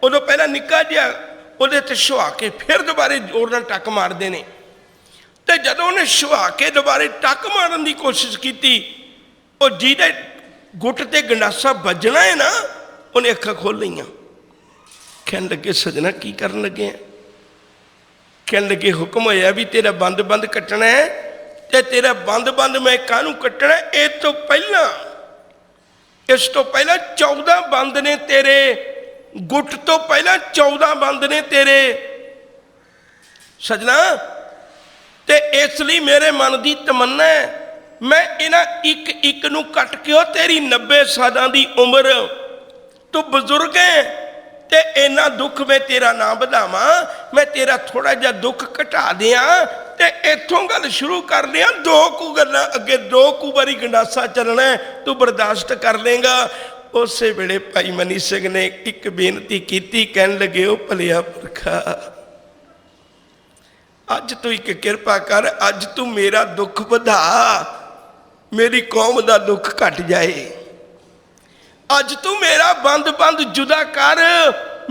ਉਦੋਂ ਪਹਿਲਾਂ ਨਿੱਕਾ ਜਿਹਾ ਉਹਦੇ ਤੇ ਛੁਹਾ ਕੇ ਫਿਰ ਦੁਬਾਰੇ ਜ਼ੋਰ ਨਾਲ ਟੱਕ ਮਾਰਦੇ ਨੇ। ਤੇ ਜਦੋਂ ਉਹਨੇ ਛੁਹਾ ਕੇ ਦੁਬਾਰੇ ਟੱਕ ਮਾਰਨ ਦੀ ਕੋਸ਼ਿਸ਼ ਕੀਤੀ, ਉਹ ਜਿਹਦੇ ਗੁੱਟ ਤੇ ਗੰਡਾਸਾ ਵੱਜਣਾ ਹੈ ਨਾ, ਉਹਨੇ ਅੱਖਾਂ ਖੋਲ ਲਈਆਂ। ਕਹਿਣ ਲੱਗੇ ਸਜਣਾ ਕੀ ਕਰਨ ਲੱਗੇ ਆ? ਕਹਿਣ ਲੱਗੇ ਹੁਕਮ ਹੋਇਆ ਵੀ ਤੇਰਾ ਬੰਦ ਕੱਟਣਾ ਹੈ, ਤੇ ਤੇਰਾ ਬੰਦ ਮੈਂ ਕਾਹਨੂੰ ਕੱਟਣਾ? ਇਸ ਤੋਂ ਪਹਿਲਾਂ 14 ਬੰਦ ਨੇ ਤੇਰੇ ਗੁੱਟ ਤੋਂ ਪਹਿਲਾਂ 14 ਬੰਦ ਨੇ ਤੇਰੇ ਸਜਣਾ। ਤੇ ਇਸ ਲਈ ਮੇਰੇ ਮਨ ਦੀ ਤਮੰਨਾ ਹੈ ਮੈਂ ਇਹਨਾਂ ਇੱਕ ਨੂੰ ਕੱਟ ਕੇ, ਤੇਰੀ 90 ਸਾਲਾਂ ਦੀ ਉਮਰ, ਤੂੰ ਬਜ਼ੁਰਗ ਹੈ ਤੇ ਇੰਨਾ ਦੁੱਖ ਮੈਂ ਤੇਰਾ ਨਾ ਵਧਾਵਾਂ, ਮੈਂ ਤੇਰਾ ਥੋੜਾ ਜਿਹਾ ਦੁੱਖ ਘਟਾ ਦਿਆਂ ਤੇ ਇੱਥੋਂ ਗੱਲ ਸ਼ੁਰੂ ਕਰ ਲਿਆ। 2 ਕੁ ਗੱਲਾਂ ਅੱਗੇ, 2 ਕੁ ਵਾਰੀ ਗੰਡਾਸਾ ਚੱਲਣਾ, ਤੂੰ ਬਰਦਾਸ਼ਤ ਕਰ ਲੇਗਾ। ਉਸੇ ਵੇਲੇ ਭਾਈ ਮਨੀ ਸਿੰਘ ਨੇ ਇੱਕ ਬੇਨਤੀ ਕੀਤੀ। ਕਹਿਣ ਲੱਗੇ ਉਹ ਭਲਿਆ ਪੁਰਖਾ, ਅੱਜ ਤੂੰ ਇੱਕ ਕਿਰਪਾ ਕਰ, ਅੱਜ ਤੂੰ ਮੇਰਾ ਦੁੱਖ ਵਧਾ, ਮੇਰੀ ਕੌਮ ਦਾ ਦੁੱਖ ਘਟ ਜਾਏ। ਅੱਜ ਤੂੰ ਮੇਰਾ ਬੰਦ ਜੁਦਾ ਕਰ,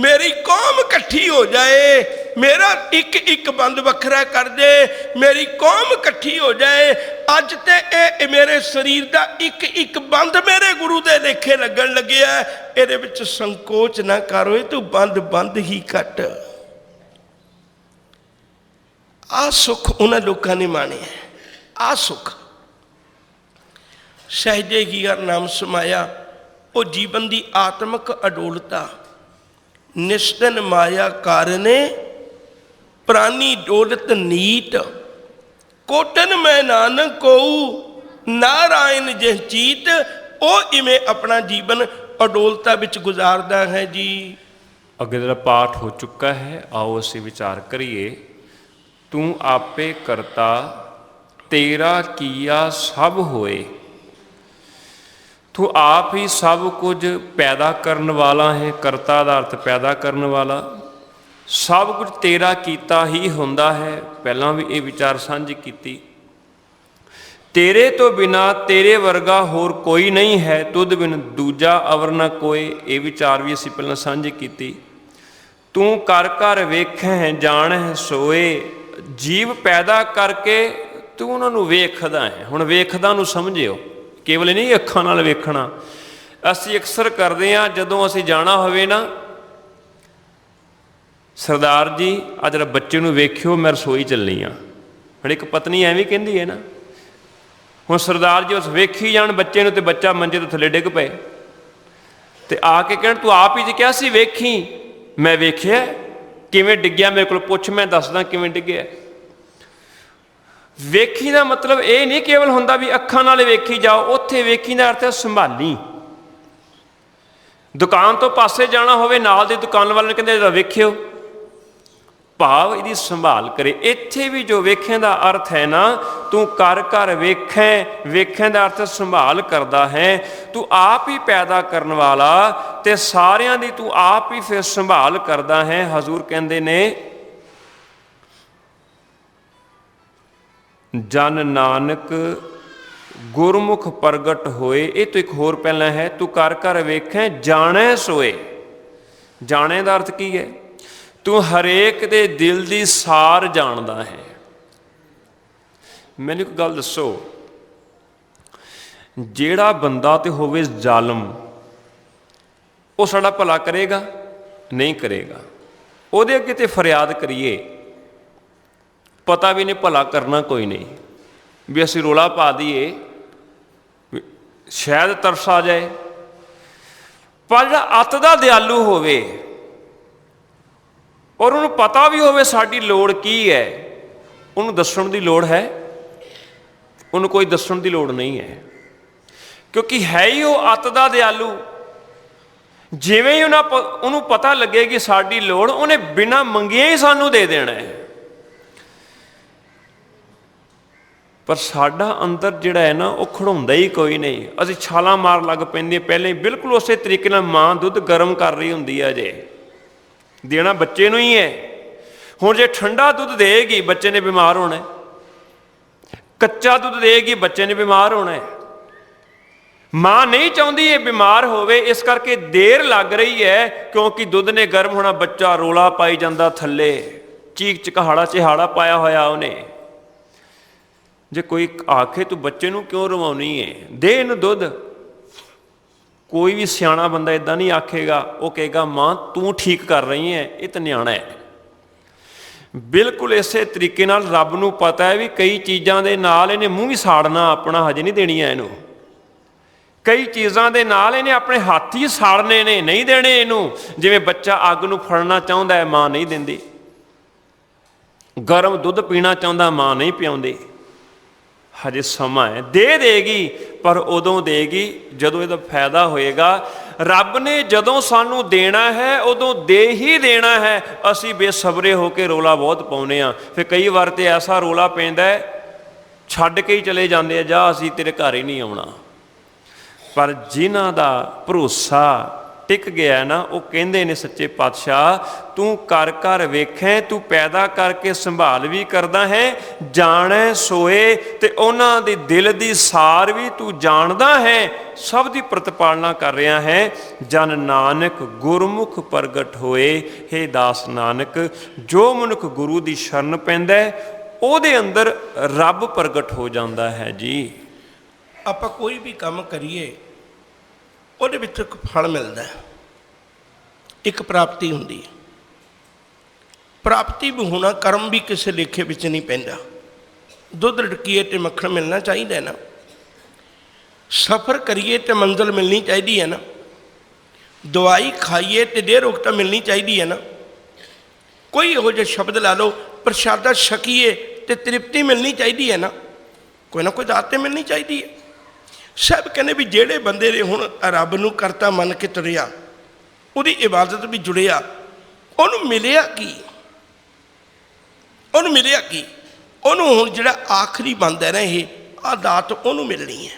ਮੇਰੀ ਕੌਮ ਇਕੱਠੀ ਹੋ ਜਾਏ। ਮੇਰਾ ਇੱਕ ਬੰਦ ਵੱਖਰਾ ਕਰ ਦੇ, ਮੇਰੀ ਕੌਮ ਇਕੱਠੀ ਹੋ ਜਾਏ। ਅੱਜ ਤੇ ਇਹ ਮੇਰੇ ਸਰੀਰ ਦਾ ਇੱਕ ਬੰਦ ਮੇਰੇ ਗੁਰੂ ਦੇ ਲੇਖੇ ਲੱਗਣ ਲੱਗਿਆ। ਇਹਦੇ ਵਿੱਚ ਸੰਕੋਚ ਨਾ ਕਰ ਓਏ, ਤੂੰ ਬੰਦ ਹੀ ਕੱਟ। ਆ ਸੁੱਖ ਉਹਨਾਂ ਲੋਕਾਂ ਨੇ ਮਾਣਿਆ। ਆ ਸੁੱਖ ਸਹਿਜੇ ਹੀ ਹਰ ਨਾਮ ਸਮਾਇਆ। ਉਹ ਜੀਵਨ ਦੀ ਆਤਮਿਕ ਅਡੋਲਤਾ। ਨਿਸ਼ਤਨ ਮਾਇਆ ਕਾਰਨੇ ਪ੍ਰਾਨੀ ਡੋਲਤ ਨੀਤ। ਕੋਟਨ ਮੈਂ ਨਾਨਕ ਕੋਊ ਨਾਰਾਇਣ ਜਿਹ ਚੀਤ। ਉਹ ਇਵੇਂ ਆਪਣਾ ਜੀਵਨ ਅਡੋਲਤਾ ਵਿੱਚ ਗੁਜ਼ਾਰਦਾ ਹੈ ਜੀ। ਅੱਗੇ ਜਿਹੜਾ ਪਾਠ ਹੋ ਚੁੱਕਾ ਹੈ, ਆਓ ਅਸੀਂ ਵਿਚਾਰ ਕਰੀਏ। ਤੂੰ ਆਪੇ ਕਰਤਾ ਤੇਰਾ ਕੀਆ ਸਭ ਹੋਏ। ਤੂੰ ਆਪ ਹੀ ਸਭ ਕੁਝ ਪੈਦਾ ਕਰਨ ਵਾਲਾ ਹੈ। ਕਰਤਾ ਦਾ ਅਰਥ ਪੈਦਾ ਕਰਨ ਵਾਲਾ। ਸਭ ਕੁਝ ਤੇਰਾ ਕੀਤਾ ਹੀ ਹੁੰਦਾ ਹੈ। ਪਹਿਲਾਂ ਵੀ ਇਹ ਵਿਚਾਰ ਸਾਂਝੀ ਕੀਤੀ। ਤੇਰੇ ਤੋਂ ਬਿਨਾ ਤੇਰੇ ਵਰਗਾ ਹੋਰ ਕੋਈ ਨਹੀਂ ਹੈ, ਤੁਧ ਬਿਨ ਦੂਜਾ ਅਵਰ ਨਾ ਕੋਏ। ਇਹ ਵਿਚਾਰ ਵੀ ਅਸੀਂ ਪਹਿਲਾਂ ਸਾਂਝੀ ਕੀਤੀ। ਤੂੰ ਕਰ ਕਰ ਵੇਖੈ ਜਾਣੈ ਸੋਏ। ਜੀਵ ਪੈਦਾ ਕਰਕੇ ਤੂੰ ਉਹਨਾਂ ਨੂੰ ਵੇਖਦਾ ਹੈ। ਹੁਣ ਵੇਖਦਾ ਨੂੰ ਸਮਝਿਓ, ਕੇਵਲ ਨਹੀਂ ਅੱਖਾਂ ਨਾਲ ਵੇਖਣਾ। ਅਸੀਂ ਅਕਸਰ ਕਰਦੇ ਹਾਂ, ਜਦੋਂ ਅਸੀਂ ਜਾਣਾ ਹੋਵੇ ਨਾ, ਸਰਦਾਰ ਜੀ ਆ ਜਰਾ ਬੱਚੇ ਨੂੰ ਵੇਖਿਓ, ਮੈਂ ਰਸੋਈ ਚੱਲੀ ਹਾਂ। ਹੁਣ ਇੱਕ ਪਤਨੀ ਐਵੇਂ ਕਹਿੰਦੀ ਹੈ ਨਾ। ਹੁਣ ਸਰਦਾਰ ਜੀ ਉਸ ਵੇਖੀ ਜਾਣ ਬੱਚੇ ਨੂੰ, ਤੇ ਬੱਚਾ ਮੰਜੇ ਤੋਂ ਥੱਲੇ ਡਿੱਗ ਪਏ ਤੇ ਆ ਕੇ ਕਹਿਣ ਤੂੰ ਆਪ ਹੀ ਕਿਹਾ ਸੀ ਵੇਖੀ। ਮੈਂ ਵੇਖਿਆ। ਕਿਵੇਂ ਡਿੱਗਿਆ ਮੇਰੇ ਕੋਲ ਪੁੱਛ, ਮੈਂ ਦੱਸਦਾ ਕਿਵੇਂ ਡਿੱਗਿਆ। ਵੇਖੀ ਦਾ ਮਤਲਬ ਇਹ ਨਹੀਂ ਕੇਵਲ ਹੁੰਦਾ ਵੀ ਅੱਖਾਂ ਨਾਲ ਵੇਖੀ ਜਾਓ। ਉੱਥੇ ਵੇਖੀ ਦਾ ਅਰਥ ਹੈ ਸੰਭਾਲੀ। ਦੁਕਾਨ ਤੋਂ ਪਾਸੇ ਜਾਣਾ ਹੋਵੇ, ਨਾਲ ਦੀ ਦੁਕਾਨ ਵਾਲੇ ਨੇ ਕਹਿੰਦੇ ਵੇਖਿਓ, ਭਾਵ ਇਹਦੀ ਸੰਭਾਲ ਕਰੇ। ਇੱਥੇ ਵੀ ਜੋ ਵੇਖਣ ਦਾ ਅਰਥ ਹੈ ਨਾ, ਤੂੰ ਕਰ ਕਰ ਵੇਖੈ। ਵੇਖਣ ਦਾ ਅਰਥ ਸੰਭਾਲ ਕਰਦਾ ਹੈ। ਤੂੰ ਆਪ ਹੀ ਪੈਦਾ ਕਰਨ ਵਾਲਾ ਤੇ ਸਾਰਿਆਂ ਦੀ ਤੂੰ ਆਪ ਹੀ ਫਿਰ ਸੰਭਾਲ ਕਰਦਾ ਹੈ। ਹਜ਼ੂਰ ਕਹਿੰਦੇ ਨੇ ਜਨ ਨਾਨਕ ਗੁਰਮੁਖ ਪ੍ਰਗਟ ਹੋਏ। ਇਹ ਤੋਂ ਇੱਕ ਹੋਰ ਪਹਿਲਾਂ ਹੈ, ਤੂੰ ਕਰ ਕਰ ਵੇਖੈ ਜਾਣੈ ਸੋਏ। ਜਾਣੇ ਦਾ ਅਰਥ ਕੀ ਹੈ? ਤੂੰ ਹਰੇਕ ਦੇ ਦਿਲ ਦੀ ਸਾਰ ਜਾਣਦਾ ਹੈ। ਮੈਨੂੰ ਇੱਕ ਗੱਲ ਦੱਸੋ, ਜਿਹੜਾ ਬੰਦਾ ਤੇ ਹੋਵੇ ਜ਼ਾਲਮ, ਉਹ ਸਾਡਾ ਭਲਾ ਕਰੇਗਾ? ਨਹੀਂ ਕਰੇਗਾ। ਉਹਦੇ ਅੱਗੇ ਤੇ ਫਰਿਆਦ ਕਰੀਏ, ਪਤਾ ਵੀ ਨਹੀਂ ਭਲਾ ਕਰਨਾ ਕੋਈ ਨਹੀਂ, ਵੀ ਅਸੀਂ ਰੌਲਾ ਪਾ ਦਈਏ, ਸ਼ਾਇਦ ਤਰਸ ਆ ਜਾਏ। ਪਰ ਜਿਹੜਾ ਅੱਤ ਦਾ ਦਿਆਲੂ ਹੋਵੇ ਔਰ ਉਹਨੂੰ ਪਤਾ ਵੀ ਹੋਵੇ ਸਾਡੀ ਲੋੜ ਕੀ ਹੈ, ਉਹਨੂੰ ਦੱਸਣ ਦੀ ਲੋੜ ਹੈ? ਉਹਨੂੰ ਕੋਈ ਦੱਸਣ ਦੀ ਲੋੜ ਨਹੀਂ ਹੈ, ਕਿਉਂਕਿ ਹੈ ਹੀ ਉਹ ਅੱਤ ਦਾ ਦਿਆਲੂ। ਜਿਵੇਂ ਹੀ ਉਹਨੂੰ ਪਤਾ ਲੱਗੇਗੀ ਸਾਡੀ ਲੋੜ, ਉਹਨੇ ਬਿਨਾਂ ਮੰਗਿਆ ਹੀ ਸਾਨੂੰ ਦੇ ਦੇਣਾ ਹੈ। पर साडा अंदर जिहड़ा है ना वो खड़ाउंदा ही कोई नहीं। असीं छालां मार लग पैंदे पहले ही बिल्कुल उस तरीके नाल माँ दुੱਧ गर्म कर रही हुंदी है। जे देना बच्चे नूं ही है। हुण जे ठंडा दुੱਧ देगी बच्चे ने बीमार होना है, कच्चा दुੱਧ देगी बच्चे ने बीमार होना है। माँ नहीं चाहती ये बीमार होवे, इस करके देर लग रही है क्योंकि दुੱਧ ने गर्म होना, बच्चा रोला पाई जाता थले, चीक चकहाड़ा चिहाड़ा पाया होया उन्हें। जे कोई आखे तू बच्चे नूं क्यों रवाउणी है, दे इहनूं दुੱਧ। कोई भी सियाणा बंदा इदां नहीं आखेगा, वो कहेगा माँ तू ठीक कर रही है, ये तो न्याणा है। बिल्कुल इस तरीके नाल रब नूं पता है भी कई चीज़ां दे नाल इहने मूँह भी साड़ना अपना, हजे नहीं देनी है इहनूं। कई चीज़ां दे नाल इहने अपने हत्थ ही साड़ने ने, नहीं देने इहनूं। जिवें बच्चा अग नूं फड़ना चाहुंदा है, माँ नहीं दिंदी। गर्म दुੱਧ पीना चाहुंदा, माँ नहीं पियाउंदी। हजे समा है, दे देगी पर उदों देगी जदों इहदा फायदा होएगा। रब ने जदों सानू देना है उदों दे ही देना है। असी बेसबरे होकर रोला बहुत पाउने आ, फिर कई बार तो ऐसा रोला पैंदा है छड्ड के ही चले जाते हैं, जा असी तेरे घर ही नहीं आउणा। पर जिन्हां दा भरोसा टिक गया ना, वो कहंदे ने सच्चे पातशाह तू कर कर वेखें, तू पैदा करके संभाल भी करदा है, जाने सोए ते उन्हां दे दिल दी सार भी तू जानदा है, सब दी प्रतिपालना कर रहा है। जन नानक गुरमुख प्रगट होए, हे दास नानक जो मनुख गुरु दी शरण पैंदा है ਉਹਦੇ अंदर रब प्रगट हो जाता है। जी ਆਪਾਂ ਕੋਈ ਵੀ ਕੰਮ ਕਰੀਏ ਉਹਦੇ ਵਿੱਚ ਇੱਕ ਫਲ ਮਿਲਦਾ ਹੈ, ਇੱਕ ਪ੍ਰਾਪਤੀ ਹੁੰਦੀ ਹੈ। ਪ੍ਰਾਪਤੀ ਵੀ ਹੋਣਾ, ਕਰਮ ਵੀ ਕਿਸੇ ਲੇਖੇ ਵਿੱਚ ਨਹੀਂ ਪੈਂਦਾ। ਦੁੱਧ ਰੜਕੀਏ ਤੇ ਮੱਖਣ ਮਿਲਣਾ ਚਾਹੀਦਾ ਨਾ, ਸਫ਼ਰ ਕਰੀਏ ਤੇ ਮੰਜ਼ਿਲ ਮਿਲਣੀ ਚਾਹੀਦੀ ਹੈ ਨਾ, ਦਵਾਈ ਖਾਈਏ ਤੇ ਦੇਰ ਰੋਗ ਤਾਂ ਮਿਲਣੀ ਚਾਹੀਦੀ ਹੈ ਨਾ। ਕੋਈ ਇਹੋ ਜਿਹਾ ਸ਼ਬਦ ਲਾ ਲਓ, ਪ੍ਰਸ਼ਾਦਾ ਛਕੀਏ ਤੇ ਤ੍ਰਿਪਤੀ ਮਿਲਣੀ ਚਾਹੀਦੀ ਹੈ ਨਾ, ਕੋਈ ਨਾ ਕੋਈ ਦਾਤ ਤੇ ਮਿਲਣੀ ਚਾਹੀਦੀ ਹੈ। सब कहने भी जेड़े बंदे ने हुण रब नूं करता मन के तुरिया, उहदी इबादत भी जुड़िया, उहनूं मिलिया की? उहनूं मिलिया की? उहनूं हुण जिहड़ा आखिरी बनदा ना, ये आ दात उहनूं मिलनी है,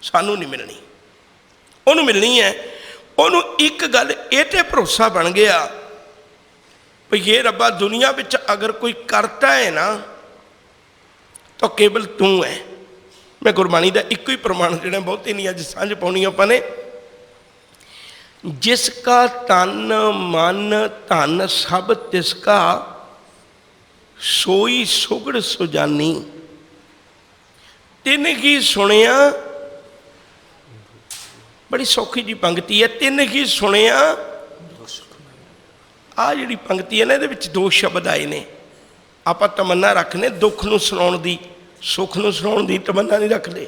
सानूं नहीं मिलनी। उहनूं मिलनी है। उहनूं एक गल इह ते भरोसा बन गया भी ये रब्बा दुनिया विच अगर कोई करता है ना तो केवल तू है। मैं गुरबाणी का एक ही प्रमाण जो बहुत ही नहीं अज सांझ पानी अपने, जिसका तन मन धन सब तिसका सोई सुगड़ सुजानी। तिन ही सुनिया, बड़ी सौखी जी पंक्ति है, तिन ही सुनिया। आ जी पंक्ति है ना, ये दो शब्द आए ने, आप तमन्ना रखने दुख नूं सुनाउण दी, सुख नूं सुनाउण दी तमन्ना नहीं रखते।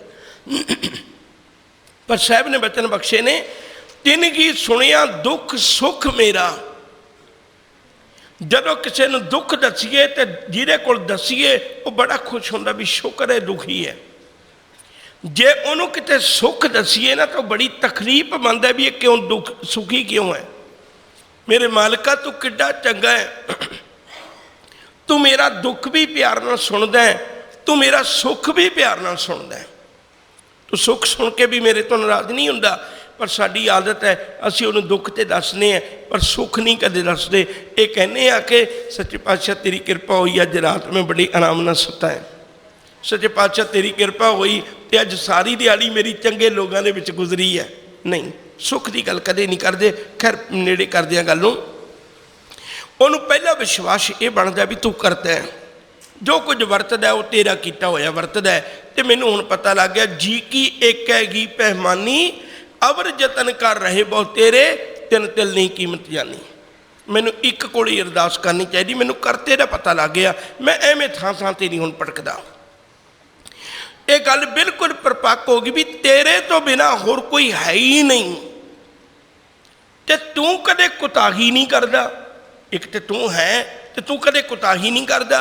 पर साहब ने बचन बख्शे ने, तिन की सुनिया दुख सुख मेरा। जदों किसी नूं दुख दसीए तो जिहदे कोल दसीए वो बड़ा खुश होंदा भी शुक्र है दुखी है। जे उन्होंने किते सुख दसीए ना तो बड़ी तकलीफ मंदा भी ये क्यों दुख सुखी क्यों है। मेरे मालिका तू किड्डा चंगा है, तू मेरा दुख भी प्यार नाल सुनदा है, तू मेरा सुख भी प्यार नाल सुनदा है। तू सुख सुन के भी मेरे तो नाराज नहीं हुंदा, पर साडी आदत है असीं उहनूं दुख ते दसने हैं पर सुख नहीं कदे दसदे। ये कहने आ कि सच्चे पातशाह तेरी कृपा हुई, अज रात में बड़ी आराम नाल सुता है। सच्चे पातशाह तेरी कृपा हुई तो अज सारी दिहाड़ी मेरी चंगे लोगों के विच गुजरी है। नहीं, सुख की गल कदे नहीं करते। खैर नेड़े करदियां गल नूं उहनूं पहला विश्वास ये बनता भी तू करता है, जो कुछ वरतदा वो तेरा किया होया वरतदा है। तो मैनूं हुण पता लग गया, जी की एक हैगी पैमानी, अवर जतन कर रहे बहुत तेरे, तिन तिल नहीं कीमत जानी। मैनूं एक कोल ही अरदास करनी चाहिए, मैनूं करते दा पता लग गया, मैं एवें थां थां ते नहीं हुण भटकदा। ये गल बिल्कुल परपक्क होगी भी तेरे तो बिना होर कोई है ही नहीं, ते तू कदे कुताही नहीं करदा। एक तो तू है तो तू कदे कुताही नहीं करदा।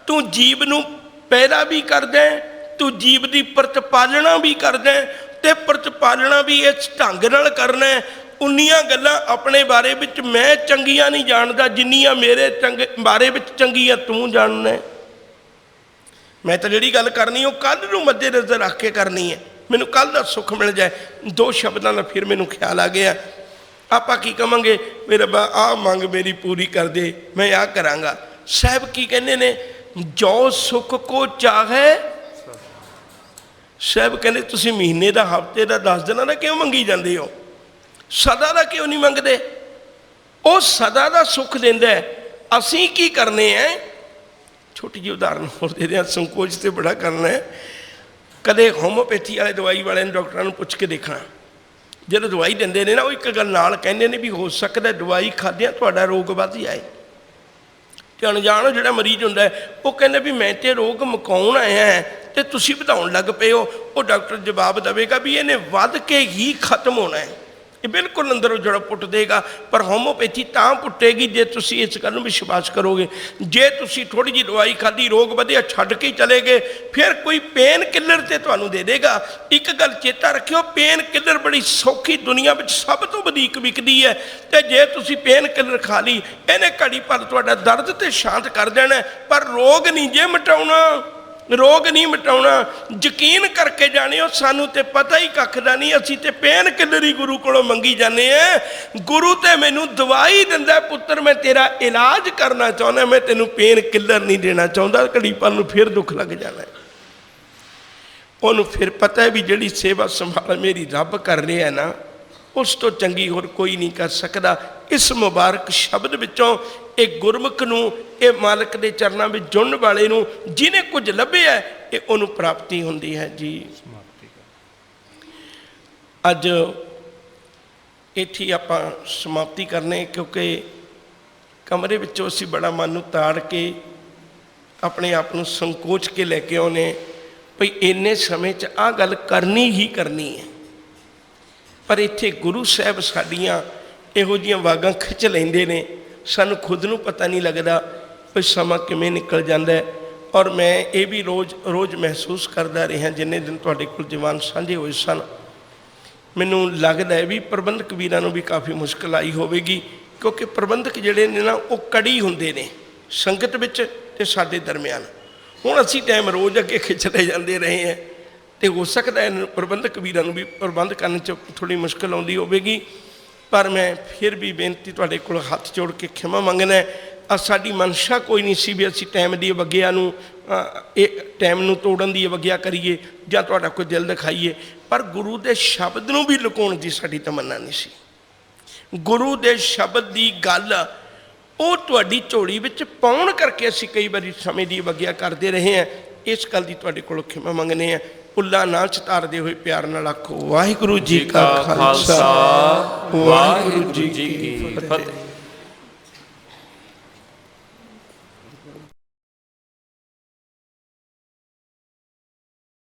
तू जीव नूं पैदा भी करदा है, तू जीव की प्रतिपालना भी करदा है, ते प्रतिपालना भी इस ढंग नाल करना है। उन्नियां गल्लां अपने बारे विच मैं चंगियां नहीं जानदा जिन्नियां मेरे चंगे बारे विच चंगियां तू जानना है। मैं तो जिहड़ी गल करनी वो कल नूं मद्दे नज़र रख के करनी है। मैनूं कल दा सुख मिल जाए। दो शब्दां दा फिर मैनूं ख्याल आ गया, आपां की कहांगे, मेरे रब्बा आ मंग मेरी पूरी कर दे, मैं आ करांगा। साहब की कहंदे ने, जो सुख को चाहे। साहब कहंदे तुसीं महीने दा, हफ्ते दा, 10 दिनां दा क्यों मंगी जांदे हो, सदा दा क्यों नहीं मंगदे? वो सदा दा सुख दिंदा है, असीं की करने हैं? छोटी जी उदाहरण होर दे दें, संकोच तो बड़ा करना है। कदे होम्योपैथी वाले दवाई वाले डॉक्टरों को पुछ के देखना, जो दवाई देंदे ने ना, वो एक गल नाल कहंदे ने भी हो सकता है दवाई खाद्या तुहाडा रोग वध जाए। ते अनजान जिहड़ा मरीज हुंदा है वो कहंदा भी मैं तो रोग मुकाउण आया है तो तुसीं वधाउण लग पे हो। वो डॉक्टर जवाब देगा भी इहने वध के ही खत्म होना है, ये बिल्कुल अंदरों जड़ पुट देगा। पर होम्योपैथी तां पुटेगी जे तुसीं इस गल नूं विश्वास करोगे। जे तुसीं थोड़ी जी दवाई खाधी, रोग वधिया, छड्ड के चले गए, फिर कोई पेन किलर ते तुहानूं दे देगा। एक गल चेता रखियो, पेन किलर बड़ी सौखी दुनिया में सब तो वधीक विकदी है। ते जे तुसीं पेन किलर खा ली, इहने घड़ी भर तुहाडा दर्द ते शांत कर देना, पर रोग नहीं जे मिटाउणा, रोग नहीं मिटाउणा। यकीन करके जाने हो, सानू ते पता ही कख दा नहीं, असीं ते पेन किलर ही गुरु कोलों मंगी जाने हैं। गुरु ते मैनू दवाई दिंदा, पुत्र मैं तेरा इलाज करना चाहुंदा, मैं तेनू पेन किलर नहीं देना चाहुंदा। घड़ी पल नूं फिर दुख लग जाना है। उहनूं फिर पता है भी जिहड़ी सेवा संभाल मेरी रब कर रहा है ना, उस तो चंगी होर कोई नहीं कर सकता। इस मुबारक शब्द विचों एक गुरमुख नूं, ये मालक के चरणों में जुड़न वाले नूं, जिन्हें कुछ लभ्या ये उन्होंने प्राप्ति होंदी है जी। अज इत्थे आपां समाप्ति करने, क्योंकि कमरे विचों असीं बड़ा मन नूं ताड़ के अपने आप नूं संकोच के लैके आउने भई इन्ने समय च आ गल करनी ही करनी है। पर इत्थे गुरु साहब साडियां इहो जिहियां वागां खिच लैंदे ने, सानू खुद नूं पता नहीं लगता भी समा किवें निकल जाता है। और मैं ये भी रोज़ रोज़ महसूस करता रहा, जिन्ने दिन तुहाडे कोल दीवान साझे होए सन, मैनूं लगदा है भी प्रबंधक वीरां नूं भी काफ़ी मुश्किल आई होवेगी, क्योंकि प्रबंधक जिहड़े ने ना वो कड़ी हुंदे ने संगत विच ते साडे दरम्यान। हुण असीं टाइम रोज़ अगे खिचते जाते रहे हैं, तो हो सकता है प्रबंधक वीरां नूं भी प्रबंध करने च थोड़ी मुश्किल आउंदी होवेगी। पर मैं फिर भी बेनती तुहाडे कोल हथ जोड़ के क्षमा मंगना है। साडी मनशा कोई नहीं सी भी असीं टाइम दी अवग्या नूं टाइम नूं तोड़न दी अवग्या करिए जां तुहाडा कोई दिल दिखाइए, पर गुरु दे शब्द नूं भी लुकाउण दी साडी तमन्ना नहीं सी। गुरु दे शब्द दी गल वो तुहाडी झोली विच पाउण करके असीं कई बारी समय दी अवग्या करते रहे हैं। इस गल दी तुहाडे कोलों क्षमा मंगने हैं। उल्ला ना चितारदे होए प्यार नाल आखो वाहिगुरू जी का खालसा, वाहिगुरू जी की फतेह।